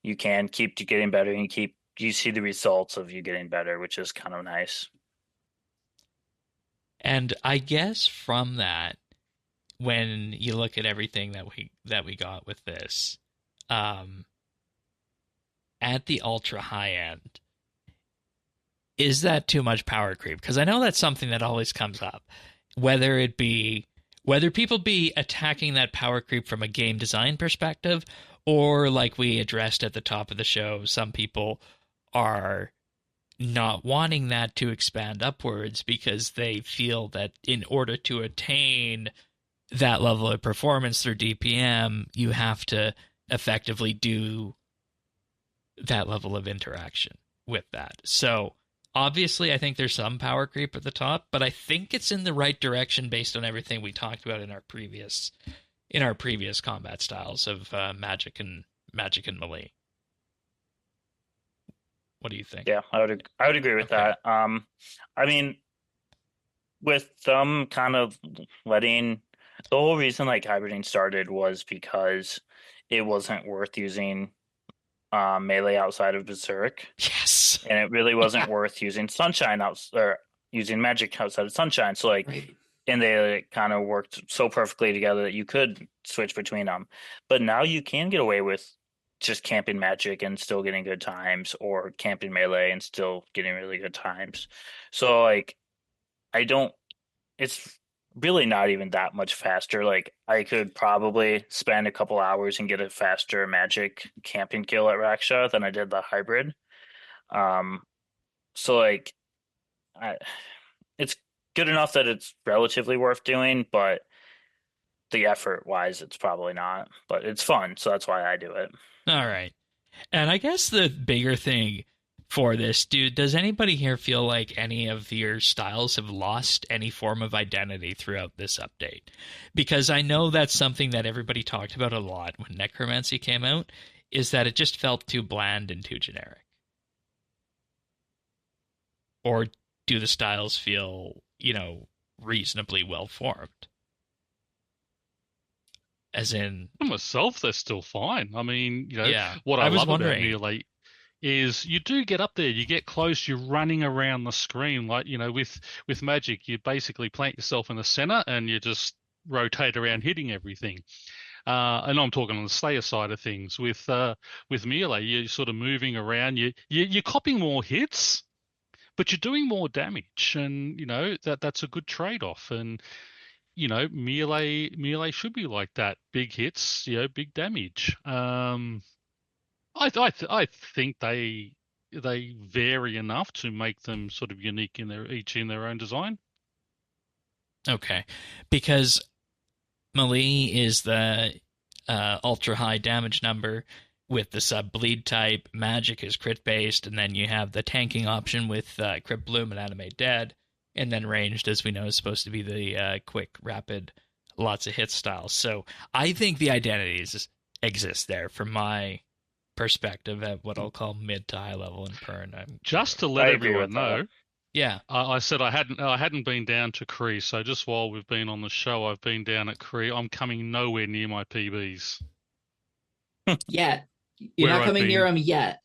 you can keep getting better and you see the results of you getting better, which is kind of nice. And I guess from that, when you look at everything that we got with this, at the ultra high end, is that too much power creep? Because I know that's something that always comes up, whether people be attacking that power creep from a game design perspective, or like we addressed at the top of the show, some people are not wanting that to expand upwards because they feel that in order to attain that level of performance through DPM, you have to effectively do that level of interaction with that. So obviously, I think there's some power creep at the top, but I think it's in the right direction based on everything we talked about in our previous combat styles of magic and melee. What do you think? Yeah, I would agree with Okay. that. I mean, with them kind of letting the whole reason like hybriding started was because it wasn't worth using melee outside of Berserk, Yes. and it really wasn't worth using Sunshine or using magic outside of Sunshine. So like, Right. and they kind of worked so perfectly together that you could switch between them. But now you can get away with just camping magic and still getting good times, or camping melee and still getting really good times. So like, I don't. It's really not even that much faster. Like I could probably spend a couple hours and get a faster magic camping kill at Raksha than I did the hybrid. Um, so like, it's good enough that it's relatively worth doing, but the effort wise, it's probably not. But it's fun, so that's why I do it. All right. And I guess the bigger thing for this, dude, does anybody here feel like any of your styles have lost any form of identity throughout this update? Because I know that's something that everybody talked about a lot when Necromancy came out, is that it just felt too bland and too generic. Or do the styles feel, reasonably well formed? As in, For myself, they're still fine. I mean, yeah, what I was love wondering. about melee is you do get up there, you get close, you're running around the screen. Like, with magic, you basically plant yourself in the center and you just rotate around hitting everything. And I'm talking on the Slayer side of things. With melee, you're sort of moving around. You're copying more hits, but you're doing more damage, and that's a good trade-off. And melee should be like that: big hits, big damage. I think they vary enough to make them sort of unique each in their own design. Okay, because melee is the ultra high damage number with the sub bleed type. Magic is crit based, and then you have the tanking option with Crypt Bloom and Animate Dead, and then ranged, as we know, is supposed to be the quick, rapid, lots of hit styles. So I think the identities exist there from my perspective at what I'll call mid to high level in Pern. Just to let I agree everyone with that. know, Yeah. I said I hadn't been down to Kree, so just while we've been on the show, I've been down at Kree. I'm coming nowhere near my PBs. Yet. You're not coming near them yet.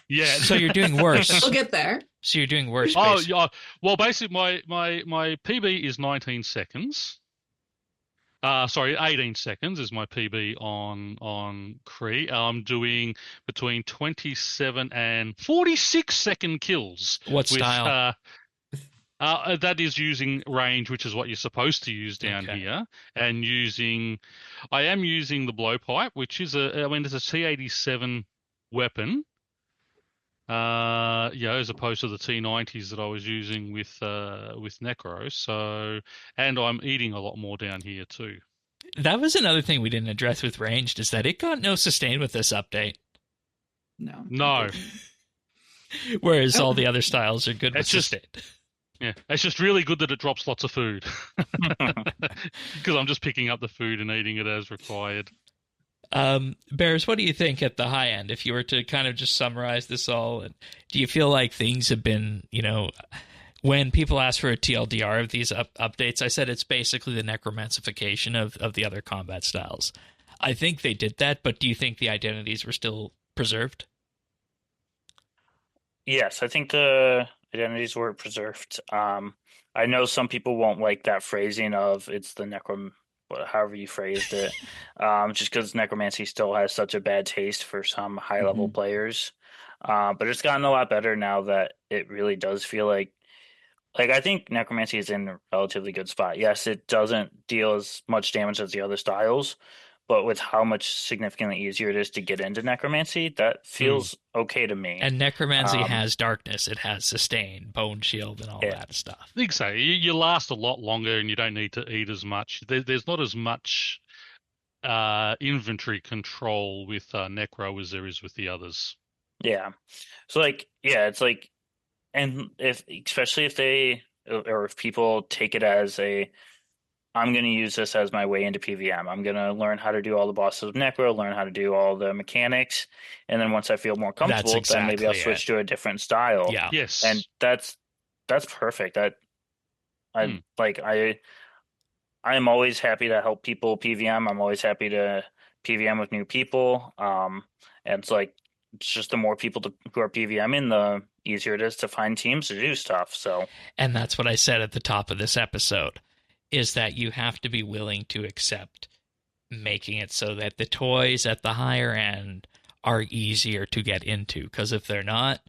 Yeah. So you're doing worse. We'll get there. So you're doing worse. Oh, yeah. Well, basically, my PB is 19 seconds. Sorry, 18 seconds is my PB on Kree. I'm doing between 27 and 46-second kills. What style? That is using range, which is what you're supposed to use down here, and I am using the blowpipe, which is it's a T87 weapon. As opposed to the T90s that I was using with Necro. So, and I'm eating a lot more down here too. That was another thing we didn't address with ranged, is that it got no sustain with this update. No. Whereas all the other styles are good with sustain. Yeah, it's just really good that it drops lots of food. Because I'm just picking up the food and eating it as required. Bears, what do you think at the high end? If you were to kind of just summarize this all, do you feel like things have been, when people ask for a TLDR of these updates, I said it's basically the necromancification of the other combat styles. I think they did that, but do you think the identities were still preserved? Yes, I think the identities were preserved. I know some people won't like that phrasing of it's the however you phrased it. Just because Necromancy still has such a bad taste for some high level players. But it's gotten a lot better now that it really does feel like I think Necromancy is in a relatively good spot. Yes, it doesn't deal as much damage as the other styles, but with how much significantly easier it is to get into Necromancy, that feels okay to me. And Necromancy has darkness, it has sustain, bone shield, and all that stuff. I think so. You last a lot longer, and you don't need to eat as much. There's not as much inventory control with Necro as there is with the others. Yeah. So it's like, and especially if they or if people take it as I'm going to use this as my way into PVM. I'm going to learn how to do all the bosses of Necro, learn how to do all the mechanics, and then once I feel more comfortable, then maybe I'll switch to a different style. Yeah. Yes. And that's perfect. I'm always happy to help people PVM. I'm always happy to PVM with new people. And it's just the more people who are PVMing, the easier it is to find teams to do stuff. So, and that's what I said at the top of this episode, is that you have to be willing to accept making it so that the toys at the higher end are easier to get into. Because if they're not,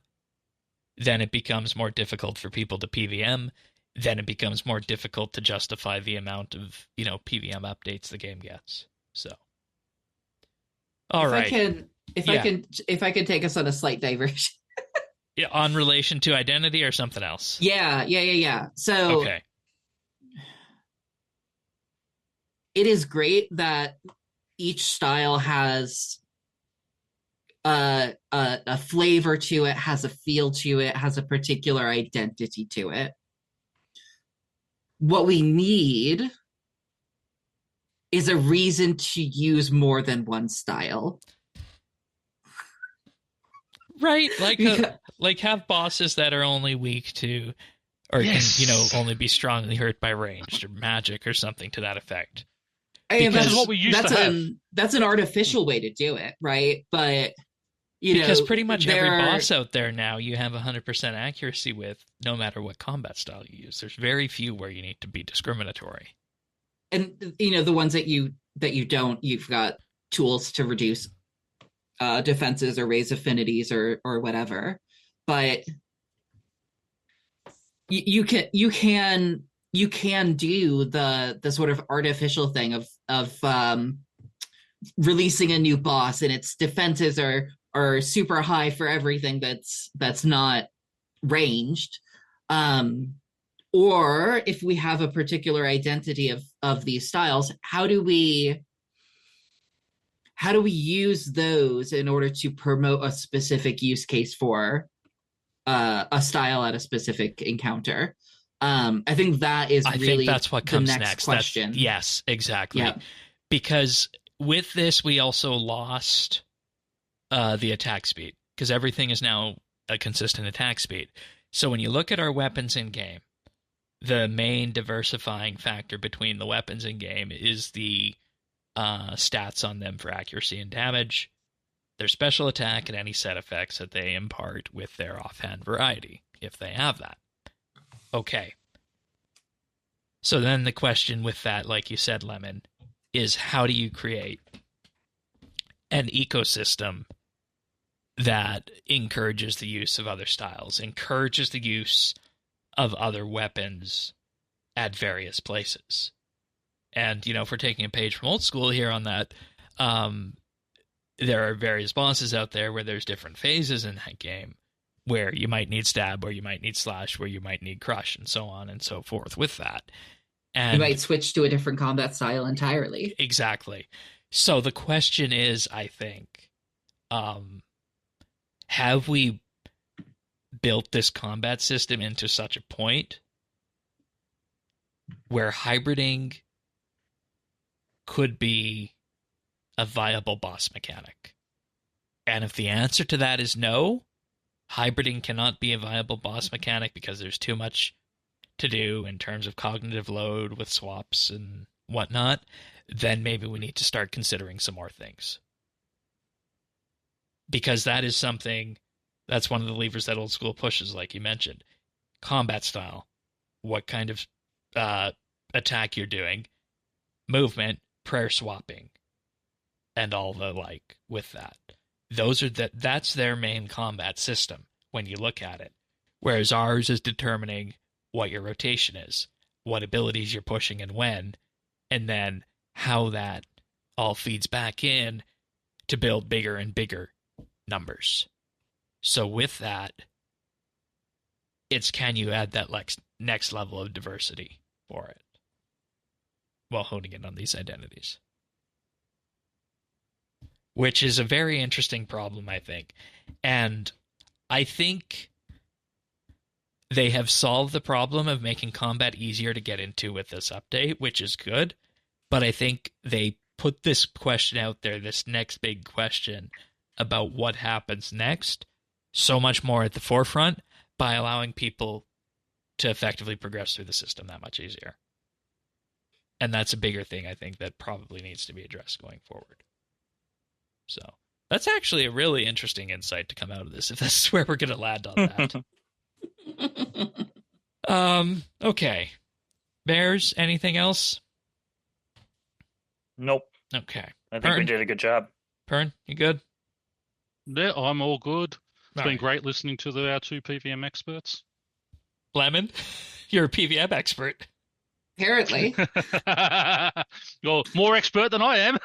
then it becomes more difficult for people to PVM. Then it becomes more difficult to justify the amount of, PVM updates the game gets. So, all right. If I can take us on a slight diversion. Yeah, on relation to identity or something else. Yeah. So, okay. It is great that each style has a flavor to it, has a feel to it, has a particular identity to it. What we need is a reason to use more than one style. Right, like have bosses that are only weak to, or can only be strongly hurt by ranged or magic or something to that effect. Because what we used to have. That's an artificial way to do it, right? But because pretty much every boss out there now you have 100% accuracy with, no matter what combat style you use. There's very few where you need to be discriminatory. And the ones that you don't, you've got tools to reduce defenses or raise affinities or whatever. But you can do the sort of artificial thing of releasing a new boss and its defenses are super high for everything that's not ranged. Or if we have a particular identity of these styles, how do we use those in order to promote a specific use case for a style at a specific encounter? I think that's what comes next. Question. Yes, exactly. Yeah. Because with this, we also lost the attack speed, because everything is now a consistent attack speed. So when you look at our weapons in game, the main diversifying factor between the weapons in game is the stats on them for accuracy and damage, their special attack, and any set effects that they impart with their offhand variety, if they have that. Okay. So then the question with that, like you said, Lemon, is how do you create an ecosystem that encourages the use of other styles, encourages the use of other weapons at various places? And, if we're taking a page from Old School here on that, there are various bosses out there where there's different phases in that game, where you might need stab, where you might need slash, where you might need crush, and so on and so forth with that. And you might switch to a different combat style entirely. Exactly. So the question is, I think, have we built this combat system into such a point where hybriding could be a viable boss mechanic? And if the answer to that is no, hybriding cannot be a viable boss mechanic because there's too much to do in terms of cognitive load with swaps and whatnot, then maybe we need to start considering some more things. Because that is something, that's one of the levers that Old School pushes, like you mentioned. Combat style, what kind of attack you're doing, movement, prayer swapping, and all the like with that. That's their main combat system when you look at it. Whereas ours is determining what your rotation is, what abilities you're pushing and when, and then how that all feeds back in to build bigger and bigger numbers. So with that, it's can you add that next level of diversity for it while honing in on these identities. Which is a very interesting problem, I think. And I think they have solved the problem of making combat easier to get into with this update, which is good. But I think they put this question out there, this next big question about what happens next, so much more at the forefront by allowing people to effectively progress through the system that much easier. And that's a bigger thing, I think, that probably needs to be addressed going forward. So that's actually a really interesting insight to come out of this, if this is where we're going to land on that. Okay. Bears, anything else? Nope. Okay. I think we did a good job. Pern, you good? Yeah, I'm all good. It's All been right. great listening to our two PVM experts. Lemon, you're a PVM expert. Apparently. You're more expert than I am.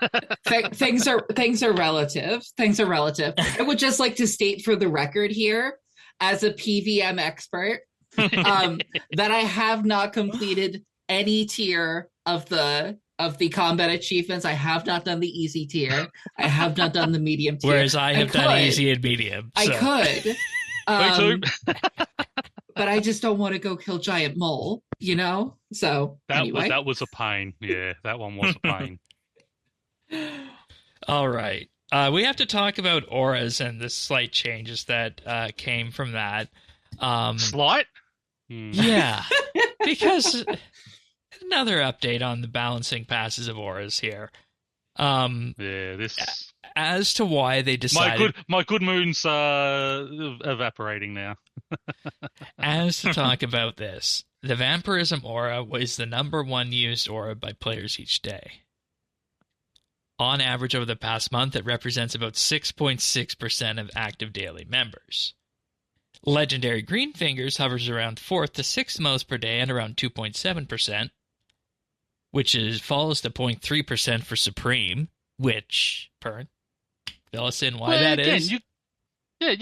Things are relative. Things are relative. I would just like to state for the record here, as a PVM expert, that I have not completed any tier of the combat achievements. I have not done the easy tier. I have not done the medium tier. Whereas I have done easy and medium. So. I could. Me too. But I just don't want to go kill giant mole, you know? So anyway. That was a pain. Yeah, that one was a pain. All right. We have to talk about auras and the slight changes that came from that. Slight? Yeah. Because another update on the balancing passes of auras here. This... As to why they decided... My good moon's evaporating now. As to talk about this, the Vampirism aura was the #1 used aura by players each day. On average over the past month, it represents about 6.6% of active daily members. Legendary Green Fingers hovers around 4th to 6th most per day and around 2.7%, which follows the 0.3% for Supreme, which, Pern, fill us in why that is. You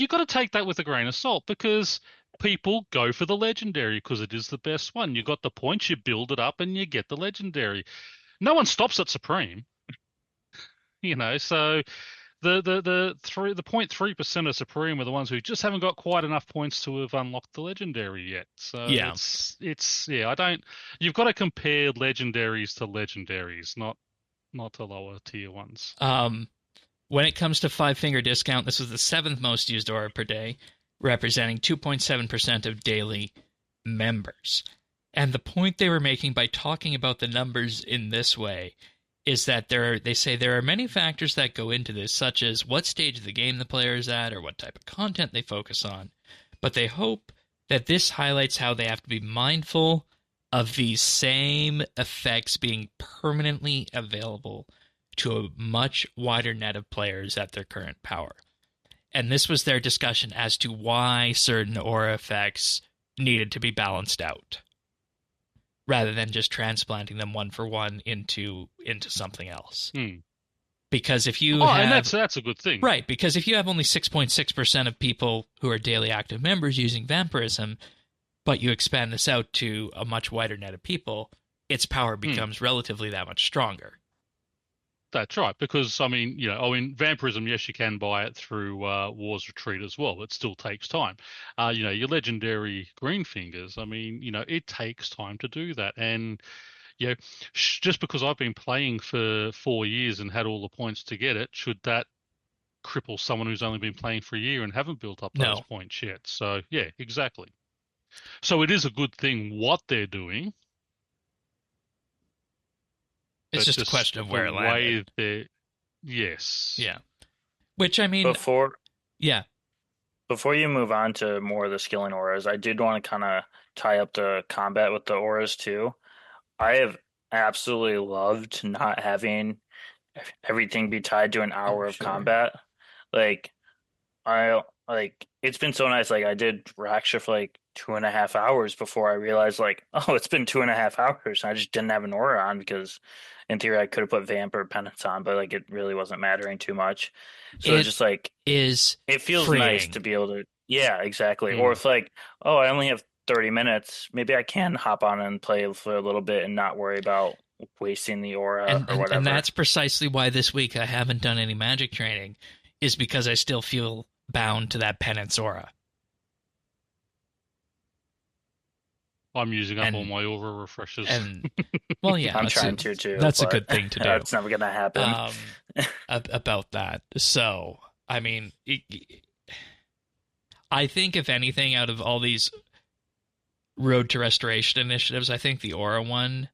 got to take that with a grain of salt, because people go for the legendary because it is the best one. You got the points, you build it up, and you get the legendary. No one stops at Supreme, you know. So the 0.3% of Supreme are the ones who just haven't got quite enough points to have unlocked the legendary yet. So yeah, You've got to compare legendaries to legendaries, not to lower tier ones. When it comes to 5-finger discount, this was the 7th most used aura per day, representing 2.7% of daily members. And the point they were making by talking about the numbers in this way is that they say there are many factors that go into this, such as what stage of the game the player is at or what type of content they focus on. But they hope that this highlights how they have to be mindful of these same effects being permanently available to a much wider net of players at their current power. And this was their discussion as to why certain aura effects needed to be balanced out, rather than just transplanting them one for one into something else. Because if you have... and that's a good thing. Right, because if you have only 6.6% of people who are daily active members using Vampirism, but you expand this out to a much wider net of people, its power becomes relatively that much stronger. That's right, because, Vampirism, yes, you can buy it through War's Retreat as well. It still takes time. Your legendary Green Fingers, it takes time to do that. And, just because I've been playing for 4 years and had all the points to get it, should that cripple someone who's only been playing for a year and haven't built up those points yet? So, yeah, exactly. So it is a good thing what they're doing. It's just a question of where it landed. Yes. Yeah. Which, Before you move on to more of the skilling auras, I did want to kind of tie up the combat with the auras too. I have absolutely loved not having everything be tied to an hour of sure. combat. Like it's been so nice. Like I did Raksha for like 2.5 hours before I realized like, oh, it's been 2.5 hours. I just didn't have an aura on because in theory I could have put Vamp or Penance on, but like it really wasn't mattering too much. So it's It just like is it feels nice freeing. to be able to, yeah, exactly. Or if like, oh, I only have 30 minutes, maybe I can hop on and play for a little bit and not worry about wasting the aura or whatever. And that's precisely why this week I haven't done any magic training, is because I still feel bound to that penance aura. I'm using up all my aura refreshers. And well, yeah, I'm trying to too. That's a good thing to do. That's never gonna happen. About that. So, I mean, I think if anything, out of all these Road to Restoration initiatives, I think the aura one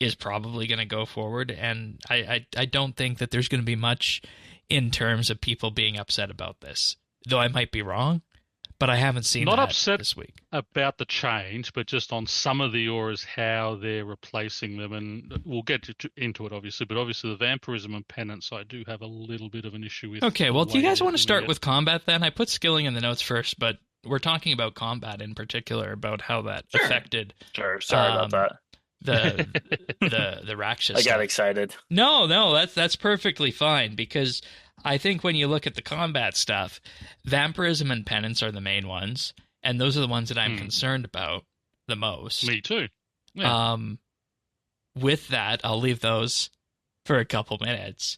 is probably going to go forward, and I don't think that there's going to be much in terms of people being upset about this, though I might be wrong, but I haven't seen not that upset this week about the change, but just on some of the auras, how they're replacing them, and we'll get into it obviously, but obviously the Vampirism and Penance I do have a little bit of an issue with. Okay, well, do you guys want to start with combat then? I put skilling in the notes first, but we're talking about combat in particular, about how that affected. Sure, sorry about that. the Rakshas. I got excited. No, that's perfectly fine, because I think when you look at the combat stuff, Vampirism and Penance are the main ones, and those are the ones that I'm concerned about the most. Me too. Yeah. With that, I'll leave those for a couple minutes.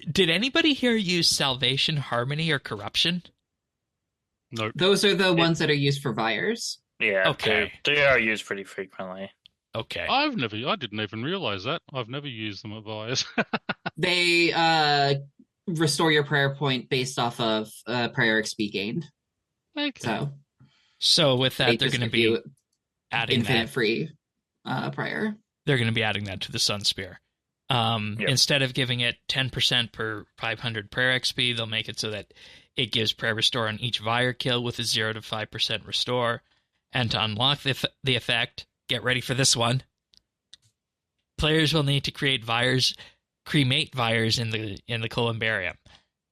Did anybody here use Salvation, Harmony, or Corruption? No. Those are the ones that are used for Vyres. Yeah, okay. They are used pretty frequently. Okay. I didn't even realize that. I've never used them at Vyres. They restore your prayer point based off of prayer XP gained. Okay. So with that, they're going to be adding infinite free prayer. They're going to be adding that to the Sun Spear. Instead of giving it 10% per 500 prayer XP, they'll make it so that it gives prayer restore on each Vyre kill with a 0 to 5% restore. And to unlock the effect, get ready for this one. Players will need to cremate Vyres in the Columbarium.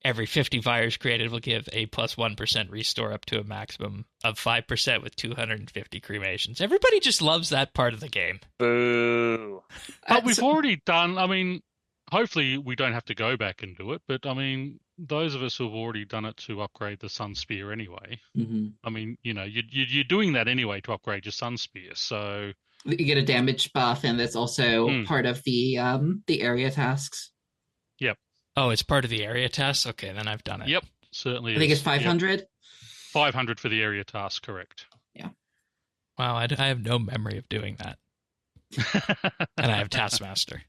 Every 50 Vyres created will give a plus 1% restore up to a maximum of 5% with 250 cremations. Everybody just loves that part of the game. Boo. But we've already done, I mean, hopefully we don't have to go back and do it, but I mean, those of us who have already done it to upgrade the Sun Spear anyway, I mean, you know, you're doing that anyway to upgrade your Sun Spear, so... You get a damage buff, and that's also part of the area tasks. Yep. Oh, it's part of the area tasks? Okay, then I've done it. Yep, certainly I think it's 500? Yep. 500 for the area task, correct. Yeah. Wow, I have no memory of doing that. And I have Taskmaster.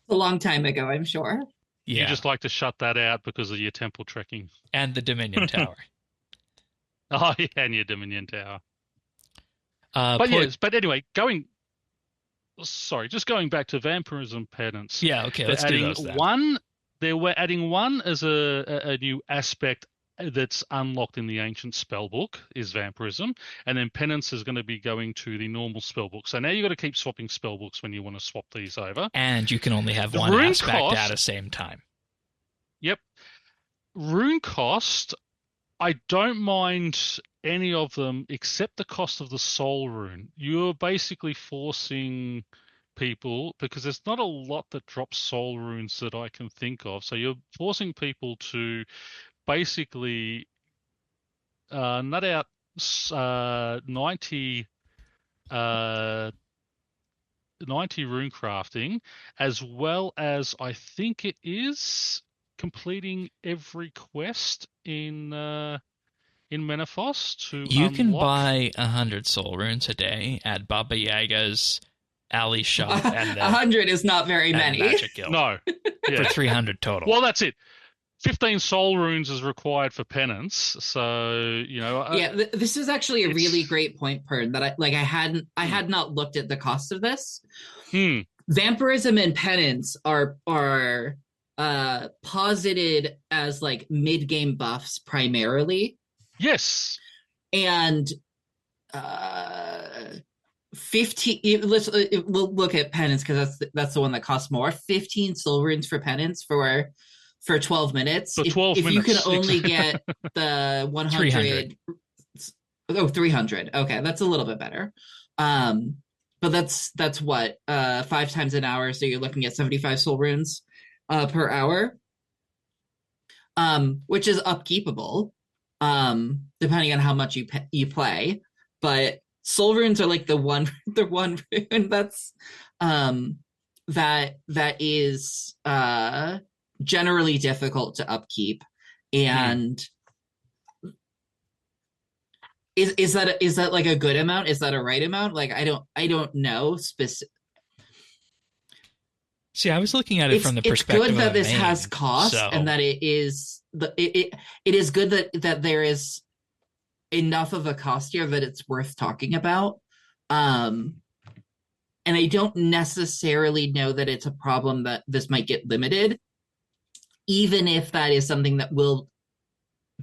A long time ago, I'm sure. Yeah. You just like to shut that out because of your temple trekking. And the Dominion Tower. Oh, yeah, and your Dominion Tower. But anyway, just going back to Vampirism Penance. Yeah, okay, let's do those then. They were adding one as a new aspect that's unlocked in the ancient spellbook is Vampirism, and then Penance is going to be going to the normal spellbook. So now you've got to keep swapping spellbooks when you want to swap these over. And you can only have one aspect at the same time. Yep. Rune cost, I don't mind any of them except the cost of the soul rune. You're basically forcing people, because there's not a lot that drops soul runes that I can think of, so you're forcing people to basically nut out 90 rune crafting, as well as I think it is completing every quest in Menethos to You unlock. can buy 100 soul runes a day at Baba Yaga's alley shop. And 100 is not very many. Magic Guild. No. For 300 total. Well, that's it. 15 soul runes is required for penance, so you know. This is actually a really great point, Pern. That I had not looked at the cost of this. Vampirism and penance are posited as like mid-game buffs primarily. Yes, and We'll look at penance because that's the one that costs more. 15 soul runes for penance for 12 minutes. For 12 if you can minutes. only get the 100, 300. 300. Okay, that's a little bit better. But that's what 5 times an hour, so you're looking at 75 soul runes per hour. Which is upkeepable, depending on how much you play. But soul runes are like the one rune that's that is generally difficult to upkeep. And is that like a good amount? Is that a right amount? Like I don't know specific. See, I was looking at it from the perspective of it's good that this main, has cost, so. and that it is good that there is enough of a cost here that it's worth talking about. And I don't necessarily know that it's a problem that this might get limited, even if that is something that will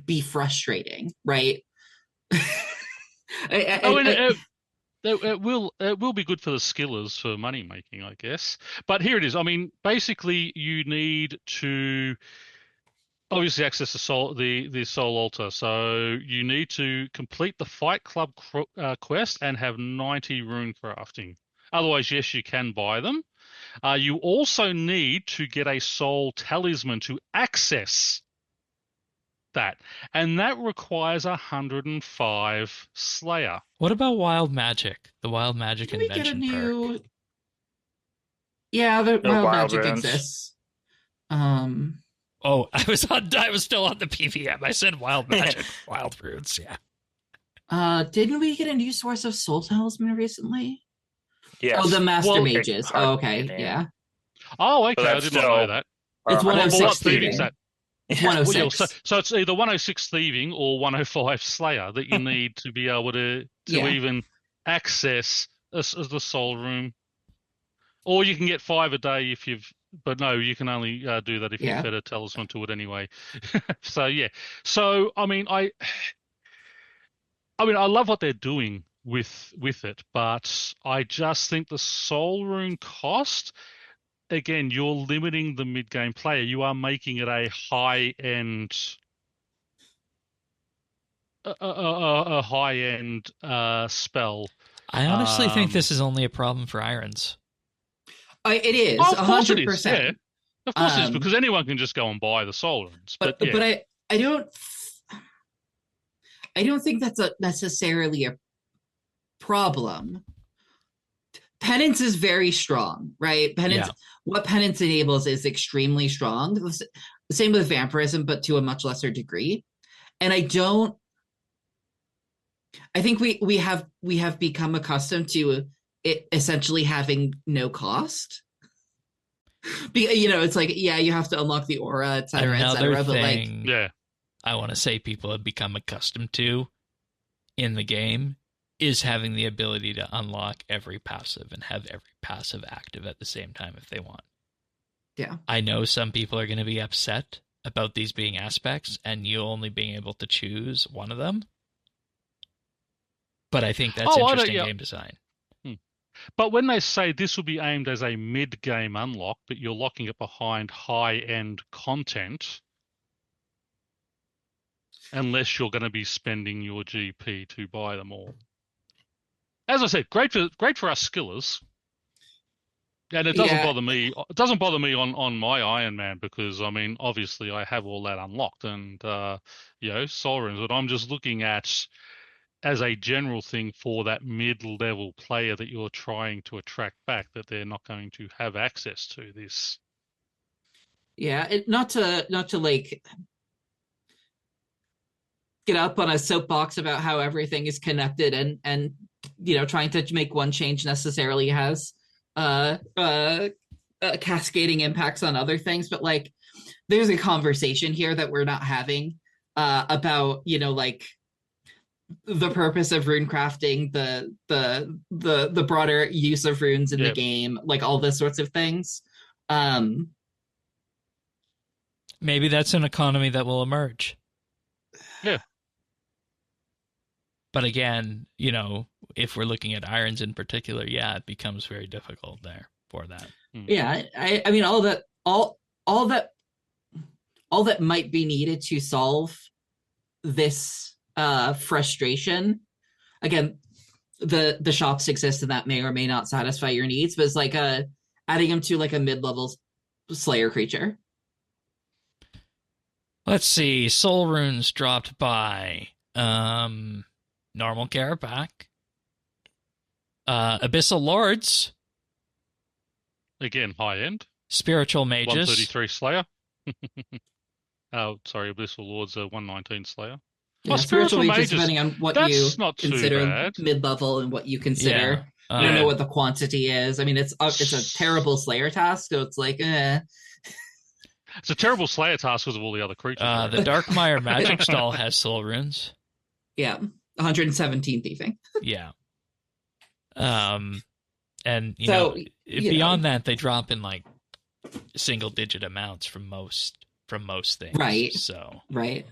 be frustrating, right? It will be good for the skillers for money making, I guess. But here it is. I mean, basically, you need to obviously access the soul altar. So you need to complete the Fight Club quest and have 90 rune crafting. Otherwise, yes, you can buy them. You also need to get a soul talisman to access that, and that requires 105 Slayer. What about wild magic? The wild magic Can we get a invention new perk. Yeah, the No wild wild magic runes. exists. Oh, I was still on the PVM. I said wild magic, wild runes. Yeah. Didn't we get a new source of soul talisman recently? Yes. Oh, the master Well, mages. Oh, okay, yeah. Oh, okay. But I that's did not know still- that. It's Well, 106 what thieving's thieving. that? It's Yeah. 106. Well, yeah, so it's either 106 thieving or 105 Slayer that you need to be able to Yeah. even access the soul room. Or you can get 5 a day if you've, but no, you can only do that if you fed a talisman to it anyway. So yeah, so I mean, I love what they're doing with it, but I just think the soul rune cost. Again, you're limiting the mid-game player. You are making it a high-end, spell. I honestly think this is only a problem for irons. It is, Oh, of course 100%. it is. Yeah. Of course it is, because anyone can just go and buy the soul runes. But yeah. I don't think that's necessarily a problem. Penance is very strong, right? What penance enables is extremely strong. The same with vampirism, but to a much lesser degree. And I think we have become accustomed to it essentially having no cost. It's like, yeah, you have to unlock the aura, etc., etc. But like, yeah, I want to say people have become accustomed to in the game is having the ability to unlock every passive and have every passive active at the same time if they want. Yeah. I know some people are going to be upset about these being aspects and you only being able to choose one of them. But I think that's interesting game design. But when they say this will be aimed as a mid-game unlock, but you're locking it behind high-end content, unless you're going to be spending your GP to buy them all. As I said, great for us skillers. And it doesn't bother me. It doesn't bother me on my Iron Man because I mean, obviously, I have all that unlocked and soul runes. But I'm just looking at as a general thing for that mid-level player that you're trying to attract back, that they're not going to have access to this. Yeah, not to like get up on a soapbox about how everything is connected and trying to make one change necessarily has cascading impacts on other things, but like there's a conversation here that we're not having about like the purpose of rune crafting, the broader use of runes in the game, like all those sorts of things. Maybe that's an economy that will emerge. Yeah. But again, if we're looking at irons in particular, yeah, it becomes very difficult there for that. Yeah, I mean, all that might be needed to solve this frustration. Again, the shops exist and that may or may not satisfy your needs, but it's like adding them to like a mid-level Slayer creature. Let's see. Soul Runes dropped by Normal Carapac. Abyssal Lords. Again, high end. Spiritual Mages. 133 Slayer. Oh, sorry, Abyssal Lords are 119 Slayer. Yeah, spiritual mages, depending on what you consider mid-level and what you consider. Yeah. I don't know what the quantity is. I mean, it's a terrible Slayer task, so it's like, It's a terrible Slayer task because of all the other creatures. The Darkmire Magic Stall has Soul Runes. Yeah, 117 thieving. Yeah. And beyond that, they drop in like single-digit amounts from most things. Right. So right.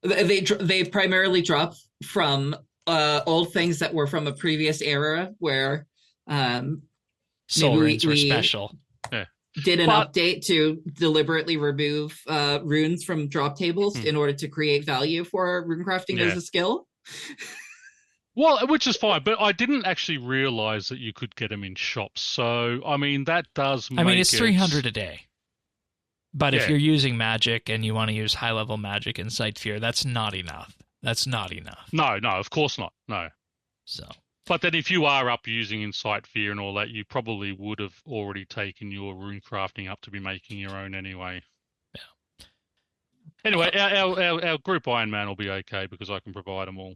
They primarily drop from old things that were from a previous era where Soul Runes were special. Did an update to deliberately remove runes from drop tables in order to create value for rune crafting as a skill. Well, which is fine, but I didn't actually realize that you could get them in shops. So, I mean, that does make I mean, it's 300 a day. But if you're using magic and you want to use high-level magic and Sight Fear, that's not enough. That's not enough. No, of course not. No. So. But then if you are up using Insight Fear and all that, you probably would have already taken your rune crafting up to be making your own anyway. Yeah. Anyway, our group Iron Man will be okay because I can provide them all.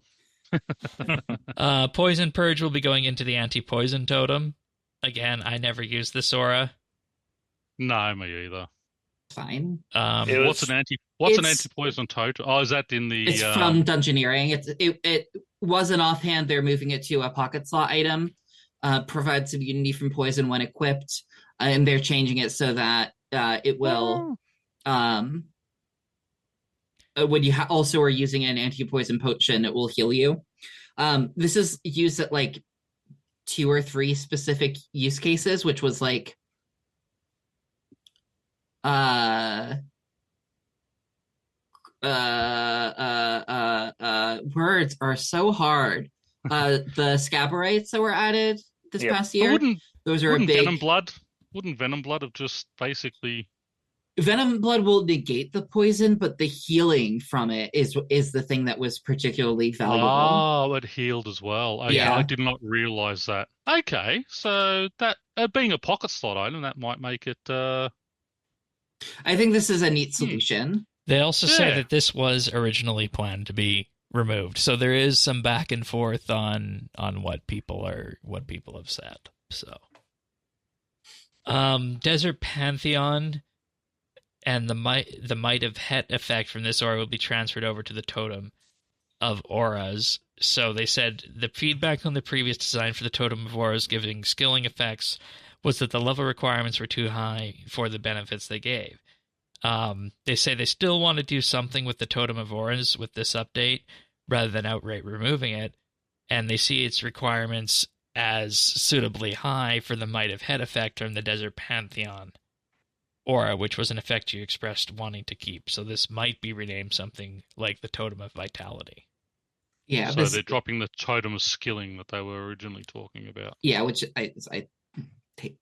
Poison Purge will be going into the anti-poison totem. Again, I never used this aura. No, me either. Fine. What's an anti-poison totem? Oh, is that in the? It's from Dungeoneering. It wasn't offhand. They're moving it to a pocket slot item. Provides immunity from poison when equipped, and they're changing it so that it will. When you also are using an anti-poison potion, it will heal you. This is used at like 2 or 3 specific use cases, which was like words are so hard. The Scaborites that were added this past year. Those are a big. Wouldn't Venom Blood have just basically? Venom Blood will negate the poison, but the healing from it is the thing that was particularly valuable. Oh, it healed as well. Okay, I did not realize that. Okay, so that being a pocket slot item, that might make it. I think this is a neat solution. They also say that this was originally planned to be removed, so there is some back and forth on what people have said. So, Desert Pantheon. And the Might of Het effect from this aura will be transferred over to the Totem of Auras. So they said the feedback on the previous design for the Totem of Auras giving skilling effects was that the level requirements were too high for the benefits they gave. They say they still want to do something with the Totem of Auras with this update rather than outright removing it. And they see its requirements as suitably high for the Might of Het effect from the Desert Pantheon aura, which was an effect you expressed wanting to keep. So this might be renamed something like the Totem of Vitality. Yeah. So they're dropping the Totem of Skilling that they were originally talking about. Yeah, which I take.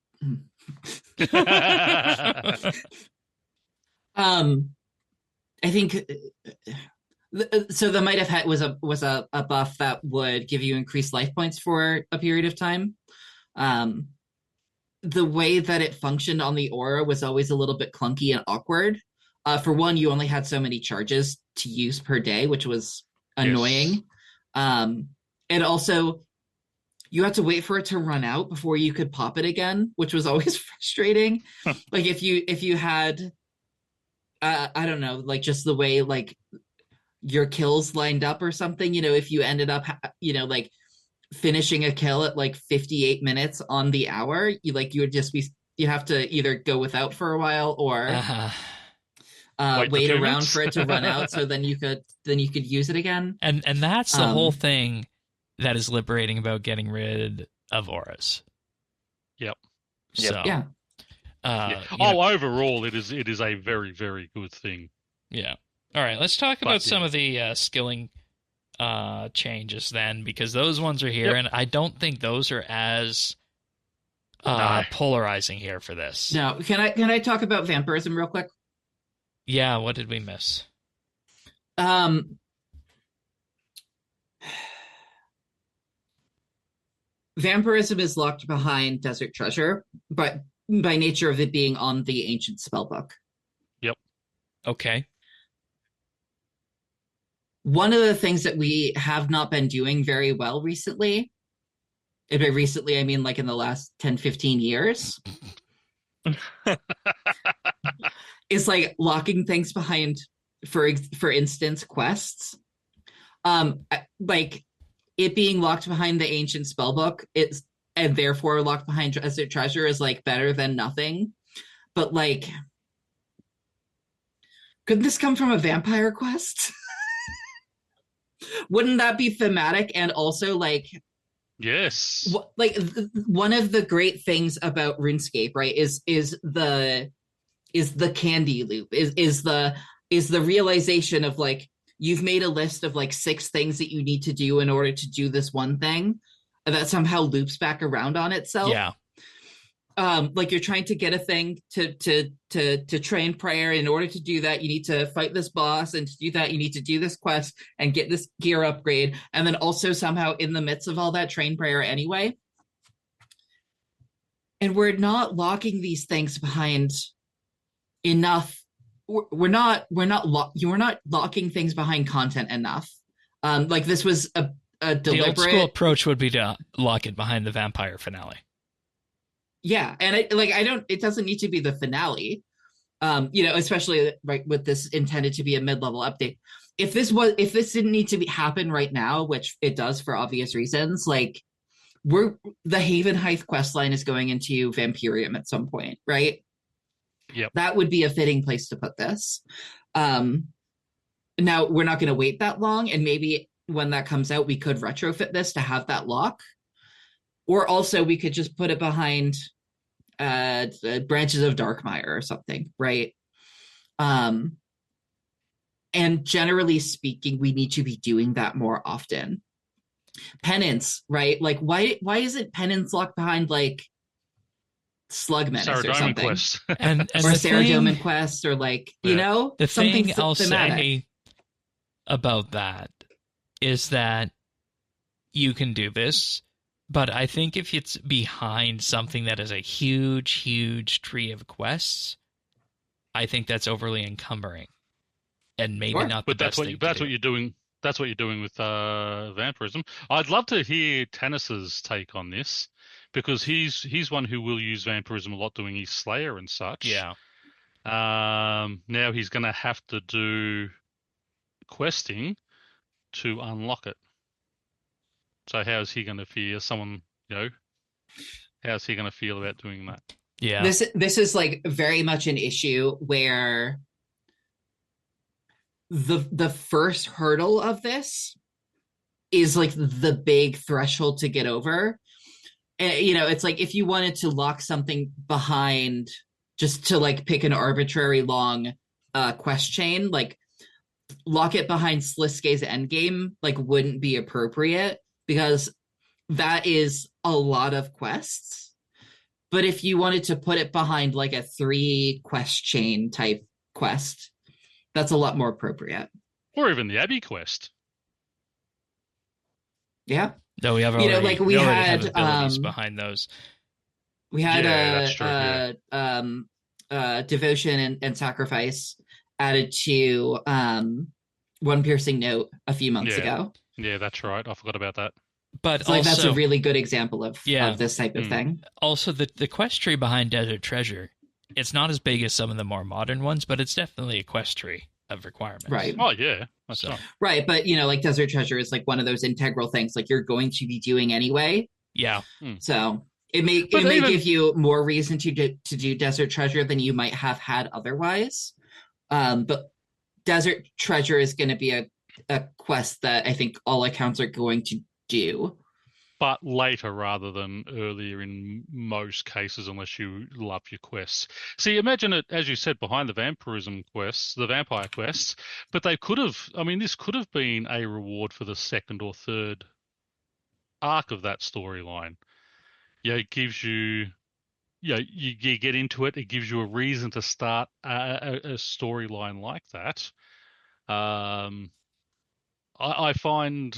I think so. The Might of Het was a buff that would give you increased life points for a period of time. The way that it functioned on the aura was always a little bit clunky and awkward. For one, you only had so many charges to use per day, which was annoying. Yes. And also, you had to wait for it to run out before you could pop it again, which was always frustrating. Like if you had, I don't know, like just the way like your kills lined up or something. If you ended up, like finishing a kill at like 58 minutes on the hour, you have to either go without for a while or wait around for it to run out, so then you could use it again. And that's the whole thing that is liberating about getting rid of auras. Yep. So, Yeah. Overall, it is a very, very good thing. Yeah. All right, let's talk about some yeah. of the skilling changes then, because those ones are here, Yep. and I don't think those are as No. polarizing here for this. Now, can I talk about vampirism real quick? Yeah, what did we miss? Vampirism is locked behind Desert Treasure, but by nature of it being on the ancient spellbook. Yep. Okay. One of the things that we have not been doing very well recently, and by recently I mean like in the last 10, 15 years, is like locking things behind, for instance, quests. Like it being locked behind the ancient spellbook, and therefore locked behind Desert Treasure is like better than nothing. But like, could this come from a vampire quest? Wouldn't that be thematic? And also like, yes, like one of the great things about RuneScape, right, is the candy loop, is the realization of like, you've made a list of like 6 things that you need to do in order to do this one thing, and that somehow loops back around on itself. Yeah. Like you're trying to get a thing to train prayer. In order to do that, you need to fight this boss, and to do that, you need to do this quest and get this gear upgrade, and then also somehow in the midst of all that, train prayer anyway. And we're not locking these things behind enough. We're not locking things behind content enough. Like this was a deliberate. The old school approach would be to lock it behind the vampire finale. Yeah, and it doesn't need to be the finale, especially right with this intended to be a mid-level update. If this didn't need to happen right now, which it does for obvious reasons, like the Haven Hearth questline is going into Vampirium at some point, right? Yep. That would be a fitting place to put this. Now we're not going to wait that long, and maybe when that comes out, we could retrofit this to have that lock. Or also we could just put it behind Branches of Darkmire or something, right? And generally speaking, we need to be doing that more often. Penance, right? Like why isn't Penance locked behind like Slug Menace or something? Quest. and or Saradomin Quest, or like, the something thing I'll thematic. say about that is that you can do this, but I think if it's behind something that is a huge, huge tree of quests, I think that's overly encumbering, and maybe Sure. not the But that's best thing. what you're doing. That's what you're doing with vampirism. I'd love to hear Tannis's take on this, because he's one who will use vampirism a lot, doing his Slayer and such. Yeah. Now he's going to have to do questing to unlock it. So how's he going to feel? How's he going to feel about doing that? Yeah. This is like very much an issue where the first hurdle of this is like the big threshold to get over. And, it's like if you wanted to lock something behind, just to like pick an arbitrary long quest chain, like lock it behind Sliske's endgame, like wouldn't be appropriate, because that is a lot of quests. But if you wanted to put it behind like a 3 quest chain type quest, that's a lot more appropriate. Or even the Abbey quest. Yeah. No, we have already, like we have had abilities behind those. We had that's true, devotion and sacrifice added to One Piercing Note a few months ago. Yeah, that's right. I forgot about that. But so also, that's a really good example of this type of thing. Also, the quest tree behind Desert Treasure, it's not as big as some of the more modern ones, but it's definitely a quest tree of requirements. Right. Oh, yeah. That's right. Right, but, like Desert Treasure is like one of those integral things like you're going to be doing anyway. Yeah. So it may give you more reason to do Desert Treasure than you might have had otherwise. But Desert Treasure is going to be a quest that I think all accounts are going to do. But later rather than earlier in most cases, unless you love your quests. See, imagine it, as you said, behind the vampirism quests, the vampire quests, but they could have, I mean, this could have been a reward for the second or third arc of that storyline. Yeah, it gives you, you get into it, it gives you a reason to start a storyline like that. I find,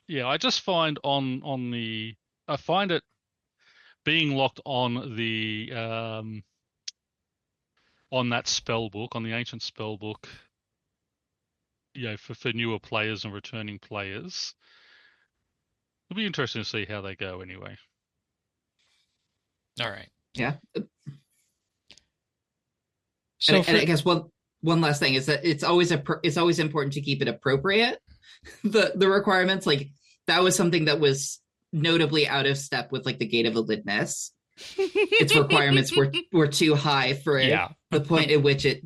I just find I find it being locked on the on that spell book, on the ancient spell book, for newer players and returning players. It'll be interesting to see how they go anyway. All right. Yeah. So and I guess one last thing is that it's always important to keep it appropriate. The requirements, like that was something that was notably out of step with like the Gate of Elidness. Its requirements were too high for the point at which it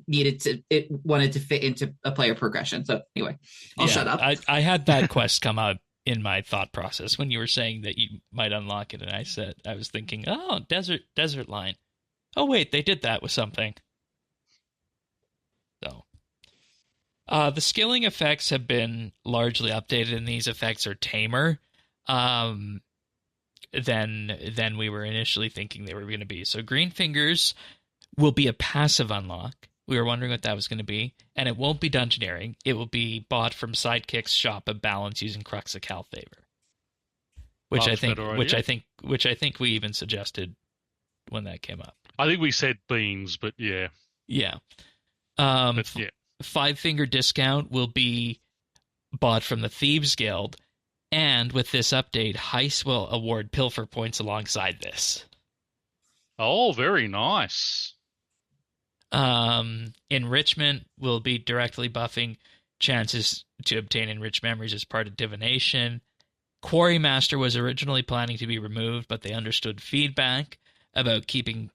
wanted to fit into a player progression. So anyway, I'll shut up. I had that quest come up in my thought process when you were saying that you might unlock it, and I was thinking, oh, desert line. Oh wait, they did that with something. So the skilling effects have been largely updated, and these effects are tamer than we were initially thinking they were going to be. So Green Fingers will be a passive unlock. We were wondering what that was going to be, and it won't be dungeoneering. It will be bought from Sidekick's Shop of Balance using Crux of Calfavor, which I think we even suggested when that came up. I think we said beans, but yeah. Yeah. But, yeah. 5-finger discount will be bought from the Thieves Guild, and with this update, Heist will award pilfer points alongside this. Oh, very nice. Enrichment will be directly buffing chances to obtain enriched memories as part of divination. Quarrymaster was originally planning to be removed, but they understood feedback about keeping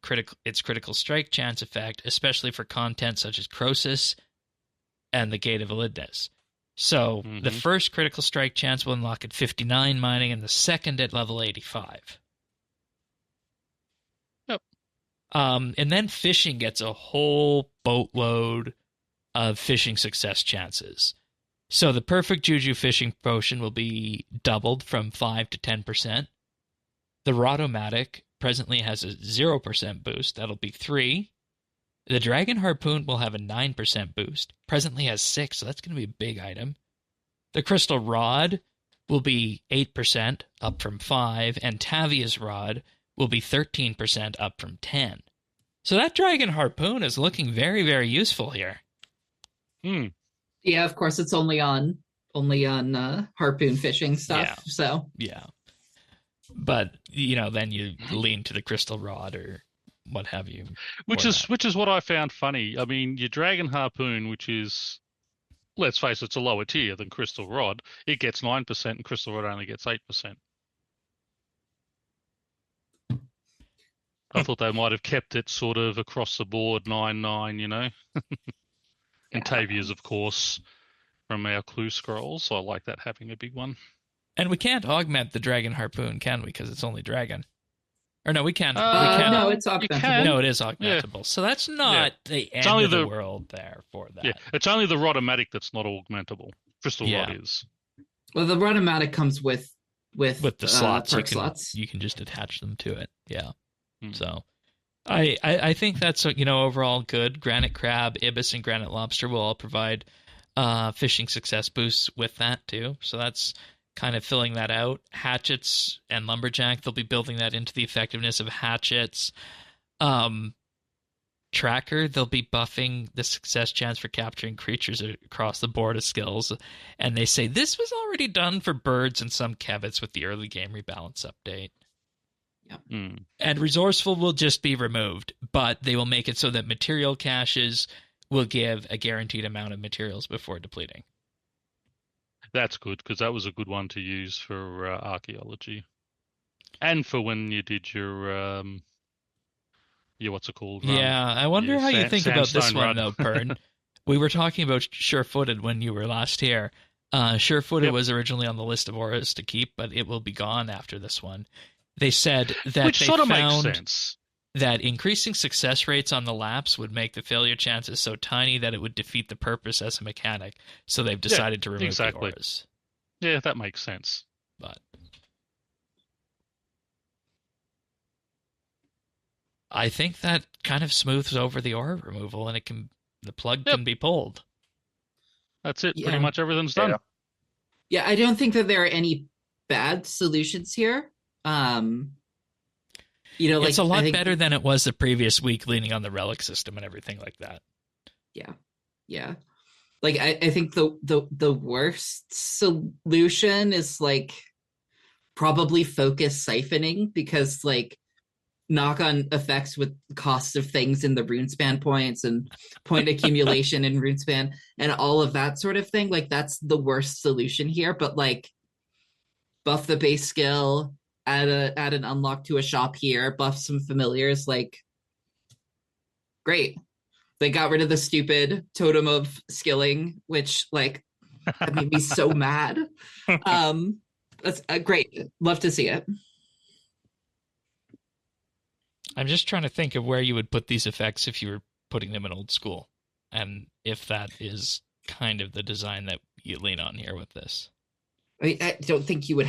its critical strike chance effect, especially for content such as Croesus and the Gate of Elidness. So the first critical strike chance will unlock at 59 mining, and the second at level 85. Yep. And then fishing gets a whole boatload of fishing success chances. So the perfect Juju fishing potion will be doubled from 5 to 10%. The Rotomatic presently has a 0% boost. That'll be 3. The Dragon Harpoon will have a 9% boost. Presently has 6, so that's going to be a big item. The Crystal Rod will be 8%, up from 5, and Tavia's Rod will be 13%, up from 10. So that Dragon Harpoon is looking very, very useful here. Yeah, of course, it's only on harpoon fishing stuff. Yeah. So yeah, but then you lean to the Crystal Rod or what have you. Which is what I found funny. I mean, your Dragon Harpoon, which is, let's face it, it's a lower tier than Crystal Rod. It gets 9%, and Crystal Rod only gets 8%. I thought they might have kept it sort of across the board 9-9, And Tavia's, of course, from our clue scrolls. So I like that having a big one. And we can't augment the Dragon Harpoon, can we? Because it's only dragon. Or no, we can't. No, it's augmentable. No, it is augmentable. Yeah. So that's not the end of the world there for that. Yeah, it's only the Rotomatic that's not augmentable. Crystal Rod is. Well, the Rotomatic comes with the slots. Slots. You can just attach them to it. Yeah. So I think that's overall good. Granite Crab, Ibis, and Granite Lobster will all provide fishing success boosts with that too. So that's kind of filling that out. Hatchets and Lumberjack, they'll be building that into the effectiveness of hatchets. Tracker, they'll be buffing the success chance for capturing creatures across the board of skills. And they say this was already done for birds and some kevets with the early game rebalance update. Yeah. And Resourceful will just be removed, but they will make it so that material caches will give a guaranteed amount of materials before depleting. That's good, because that was a good one to use for archaeology. And for when you did your what's it called? Yeah, I wonder how you think about this one, though, Pern. We were talking about sure-footed when you were last here. Surefooted Yep. was originally on the list of auras to keep, but it will be gone after this one. They said that Which they sort of makes found sense. that increasing success rates on the laps would make the failure chances so tiny that it would defeat the purpose as a mechanic. So they've decided to remove exactly. the auras. Yeah, that makes sense. But I think that kind of smooths over the aura removal, and the plug can be pulled. That's it. Yeah. Pretty much everything's done. Yeah, I don't think that there are any bad solutions here. It's a lot better than it was the previous week, leaning on the relic system and everything like that. Yeah. Like I think the worst solution is like probably focus siphoning, because like knock-on effects with cost of things in the runespan points and point accumulation in runespan and all of that sort of thing, like that's the worst solution here. But like buff the base skill, add an unlock to a shop here, buff some familiars, like great. They got rid of the stupid totem of skilling, which like that made me so mad. That's great. Love to see it. I'm just trying to think of where you would put these effects if you were putting them in old school, and if that is kind of the design that you lean on here with this. I mean, I don't think you would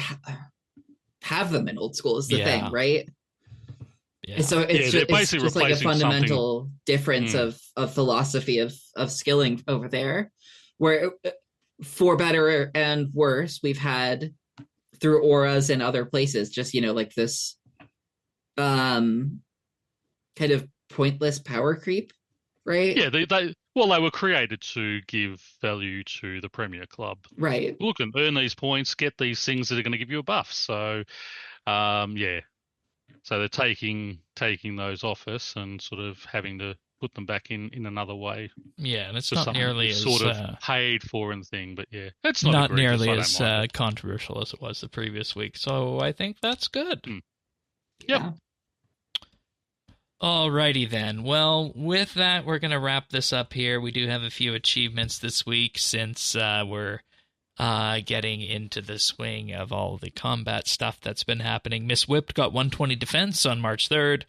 have them in old school is the thing, right? Yeah. So it's just like a fundamental difference of philosophy of skilling over there, where for better and worse, we've had through auras and other places, just, like this kind of pointless power creep, right? Yeah, they were created to give value to the Premier Club. Right. Look and earn these points, get these things that are going to give you a buff. So, so they're taking those off us and sort of having to put them back in another way. Yeah, and it's not nearly as sort of paid for and thing, but yeah, it's not nearly as controversial as it was the previous week. So I think that's good. Yep. Yeah. Alrighty then. Well, with that, we're going to wrap this up here. We do have a few achievements this week since we're getting into the swing of all the combat stuff that's been happening. Miss Whipped got 120 defense on March 3rd.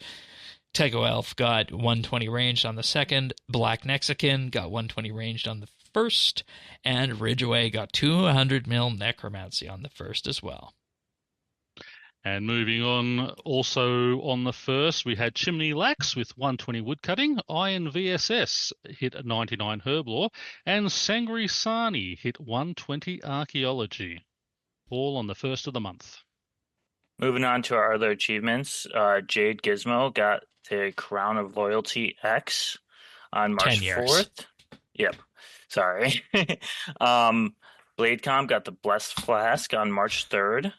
Tego Elf got 120 ranged on the 2nd. Black Mexican got 120 ranged on the 1st. And Ridgeway got 200 mil Necromancy on the 1st as well. And moving on, also on the 1st, we had Chimney Lax with 120 woodcutting, Iron VSS hit 99 herblore, and Sangri Sani hit 120 archaeology, all on the 1st of the month. Moving on to our other achievements, Jade Gizmo got the Crown of Loyalty X on March 4th. Yep, sorry. Bladecom got the Blessed Flask on March 3rd.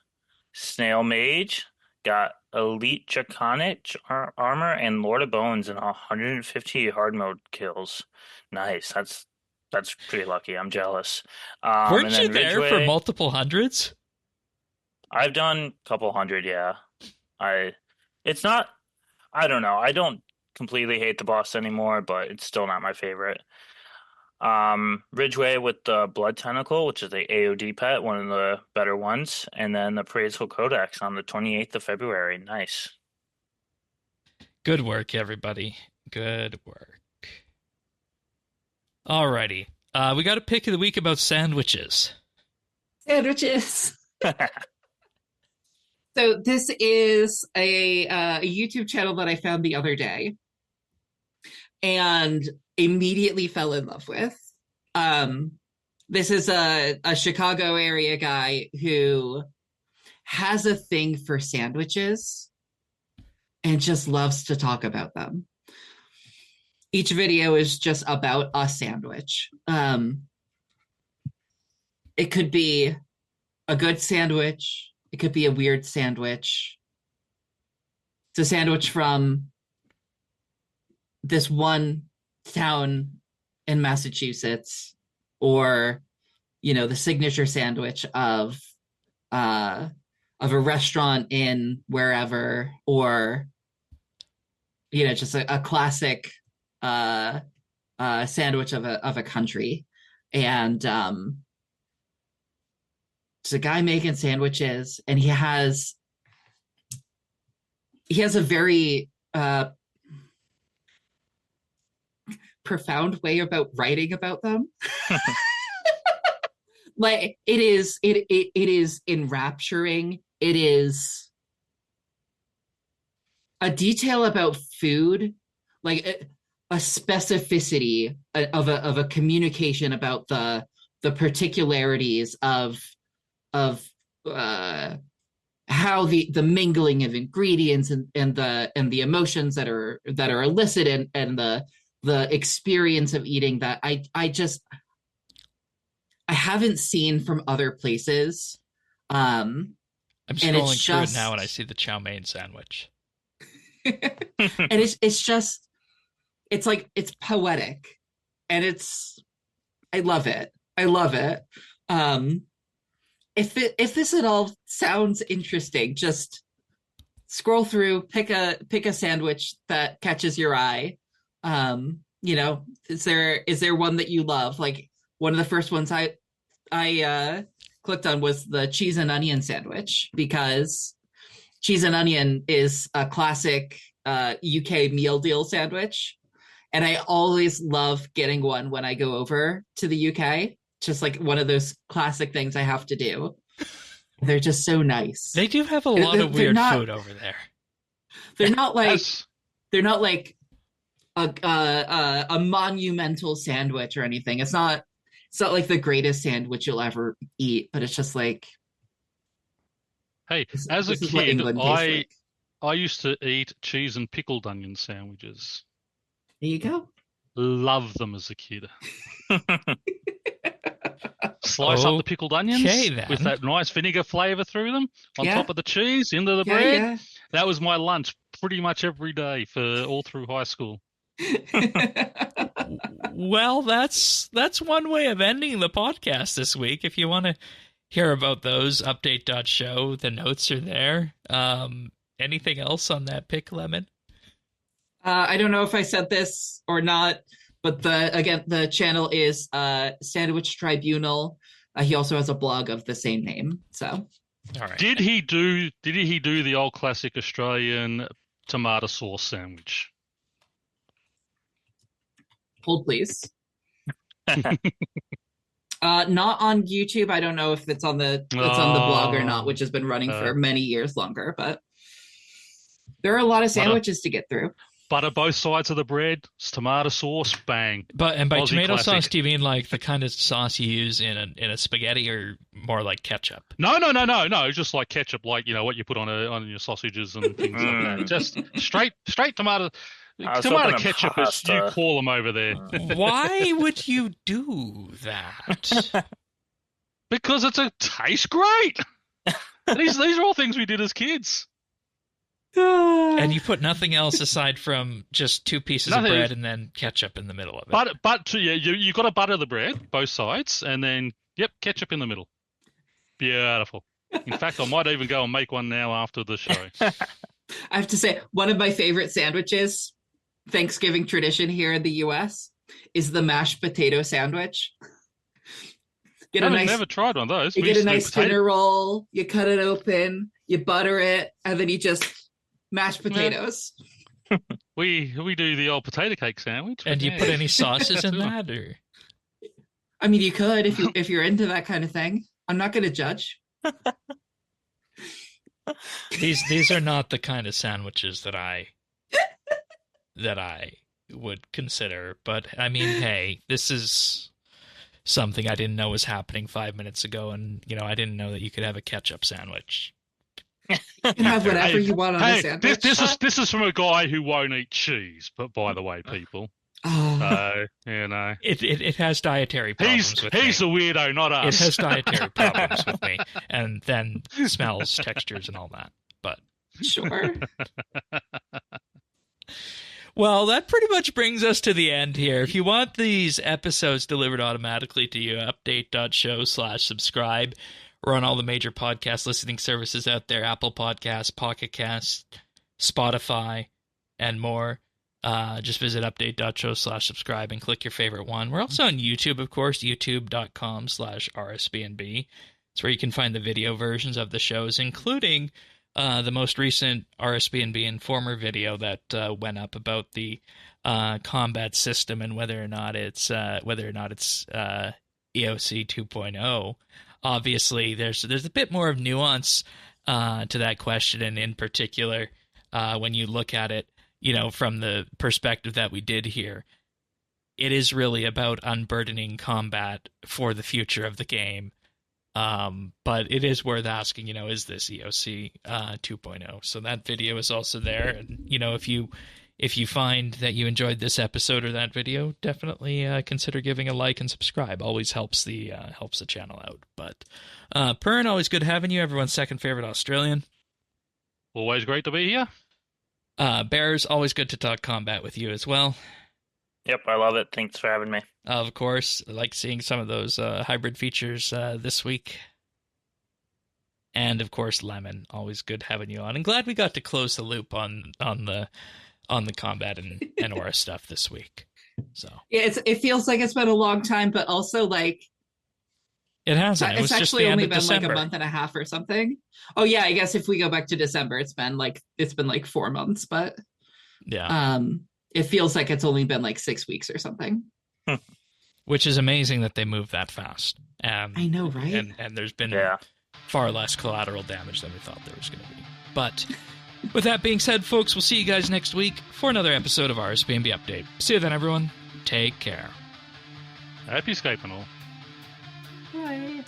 Snail Mage got Elite Draconic armor and Lord of Bones and 150 hard mode kills. Nice. That's pretty lucky. I'm jealous. Weren't you there for multiple hundreds? I've done a couple hundred, yeah. I don't know. I don't completely hate the boss anymore, but it's still not my favorite. Ridgeway with the Blood Tentacle, which is the AOD pet, one of the better ones, and then the Praiseful Codex on the 28th of February. Nice. Good work, everybody. Good work. Alrighty. We got a pick of the week about sandwiches. Sandwiches. So this is a YouTube channel that I found the other day and immediately fell in love with. This is a Chicago area guy who has a thing for sandwiches and just loves to talk about them. Each video is just about a sandwich. It could be a good sandwich. It could be a weird sandwich. It's a sandwich from this one town in Massachusetts, or the signature sandwich of a restaurant in wherever, or just a classic sandwich of a country. And There's a guy making sandwiches, and he has a very profound way about writing about them. Like it is enrapturing. It is a detail about food, like a specificity of a communication about the particularities of how the mingling of ingredients and the emotions that are elicited and the experience of eating that I haven't seen from other places. I'm scrolling through it now and I see the chow mein sandwich. And it's like it's poetic, and I love it. If this at all sounds interesting, just scroll through, pick a sandwich that catches your eye. Is there one that you love? Like one of the first ones I clicked on was the cheese and onion sandwich, because cheese and onion is a classic UK meal deal sandwich. And I always love getting one when I go over to the UK. Just like one of those classic things I have to do. They're just so nice. They do have a lot of weird food over there. They're not like a monumental sandwich or anything. It's not like the greatest sandwich you'll ever eat, but it's just like, hey, as a kid, I used to eat cheese and pickled onion sandwiches. There you go. Love them as a kid. Slice up the pickled onions with that nice vinegar flavor through them on top of the cheese into the bread. Yeah. That was my lunch pretty much every day for all through high school. Well, that's one way of ending the podcast this week. If you want to hear about those, update.show, the notes are there. Anything else on that pick, Lemon? I don't know if I said this or not, but the channel is Sandwich Tribunal. He also has a blog of the same name. So, all right. Did he do the old classic Australian tomato sauce sandwich? Hold please. Not on YouTube. I don't know if it's on the blog or not, which has been running for many years longer. But there are a lot of sandwiches to get through. Butter both sides of the bread, tomato sauce, bang. And by Aussie tomato classic. sauce, do you mean like the kind of sauce you use in a spaghetti, or more like ketchup? No. Just like ketchup, like what you put on your sausages and things like that. Just straight tomato ketchup, as you call them over there. Why would you do that? Because it tastes great. These are all things we did as kids. And you put nothing else aside from just two pieces of bread and then ketchup in the middle of it. But you got to butter the bread, both sides, and then, ketchup in the middle. Beautiful. In fact, I might even go and make one now after the show. I have to say, one of my favorite sandwiches, Thanksgiving tradition here in the U.S., is the mashed potato sandwich. I've never tried one of those. You get a nice dinner roll, you cut it open, you butter it, and then you just mashed potatoes. Yeah. We do the old potato cake sandwich. And do you put any sauces in that, or? I mean, you could if you're into that kind of thing. I'm not going to judge. These are not the kind of sandwiches that I would consider. But I mean, hey, this is something I didn't know was happening 5 minutes ago, and I didn't know that you could have a ketchup sandwich. You can have whatever you want on a sandwich. This is from a guy who won't eat cheese. But by the way, people, it has dietary problems with me. He's a weirdo, not us. It has dietary problems with me, and then smells, textures, and all that. But sure. Well, that pretty much brings us to the end here. If you want these episodes delivered automatically to you, update.show/subscribe. We're on all the major podcast listening services out there: Apple Podcasts, Pocket Cast, Spotify, and more. Just visit update.show/subscribe and click your favorite one. We're also on YouTube, of course, youtube.com/RSBANDB. It's where you can find the video versions of the shows, including the most recent RSBNB Informer video that went up about the combat system and whether or not it's EOC 2.0. Obviously, there's a bit more of nuance to that question, and in particular, when you look at it, from the perspective that we did here, it is really about unburdening combat for the future of the game. But it is worth asking, is this EOC 2.0? So that video is also there, and if you find that you enjoyed this episode or that video, definitely consider giving a like and subscribe. Always helps the channel out. But Pern, always good having you. Everyone's second favorite Australian. Always great to be here. Bears, always good to talk combat with you as well. Yep, I love it. Thanks for having me. Of course, I like seeing some of those hybrid features this week. And of course, Lemon, always good having you on. And glad we got to close the loop on the combat and aura stuff this week. So yeah, it feels like it's been a long time, but also like it hasn't. It's actually only been December. like a month and a half or something. Oh yeah, I guess if we go back to December, it's been like 4 months, but yeah. It feels like it's only been like 6 weeks or something. Which is amazing that they move that fast. I know, right? And there's been far less collateral damage than we thought there was going to be. But with that being said, folks, we'll see you guys next week for another episode of RSBANDB Update. See you then, everyone. Take care. Happy Skype and all. Bye.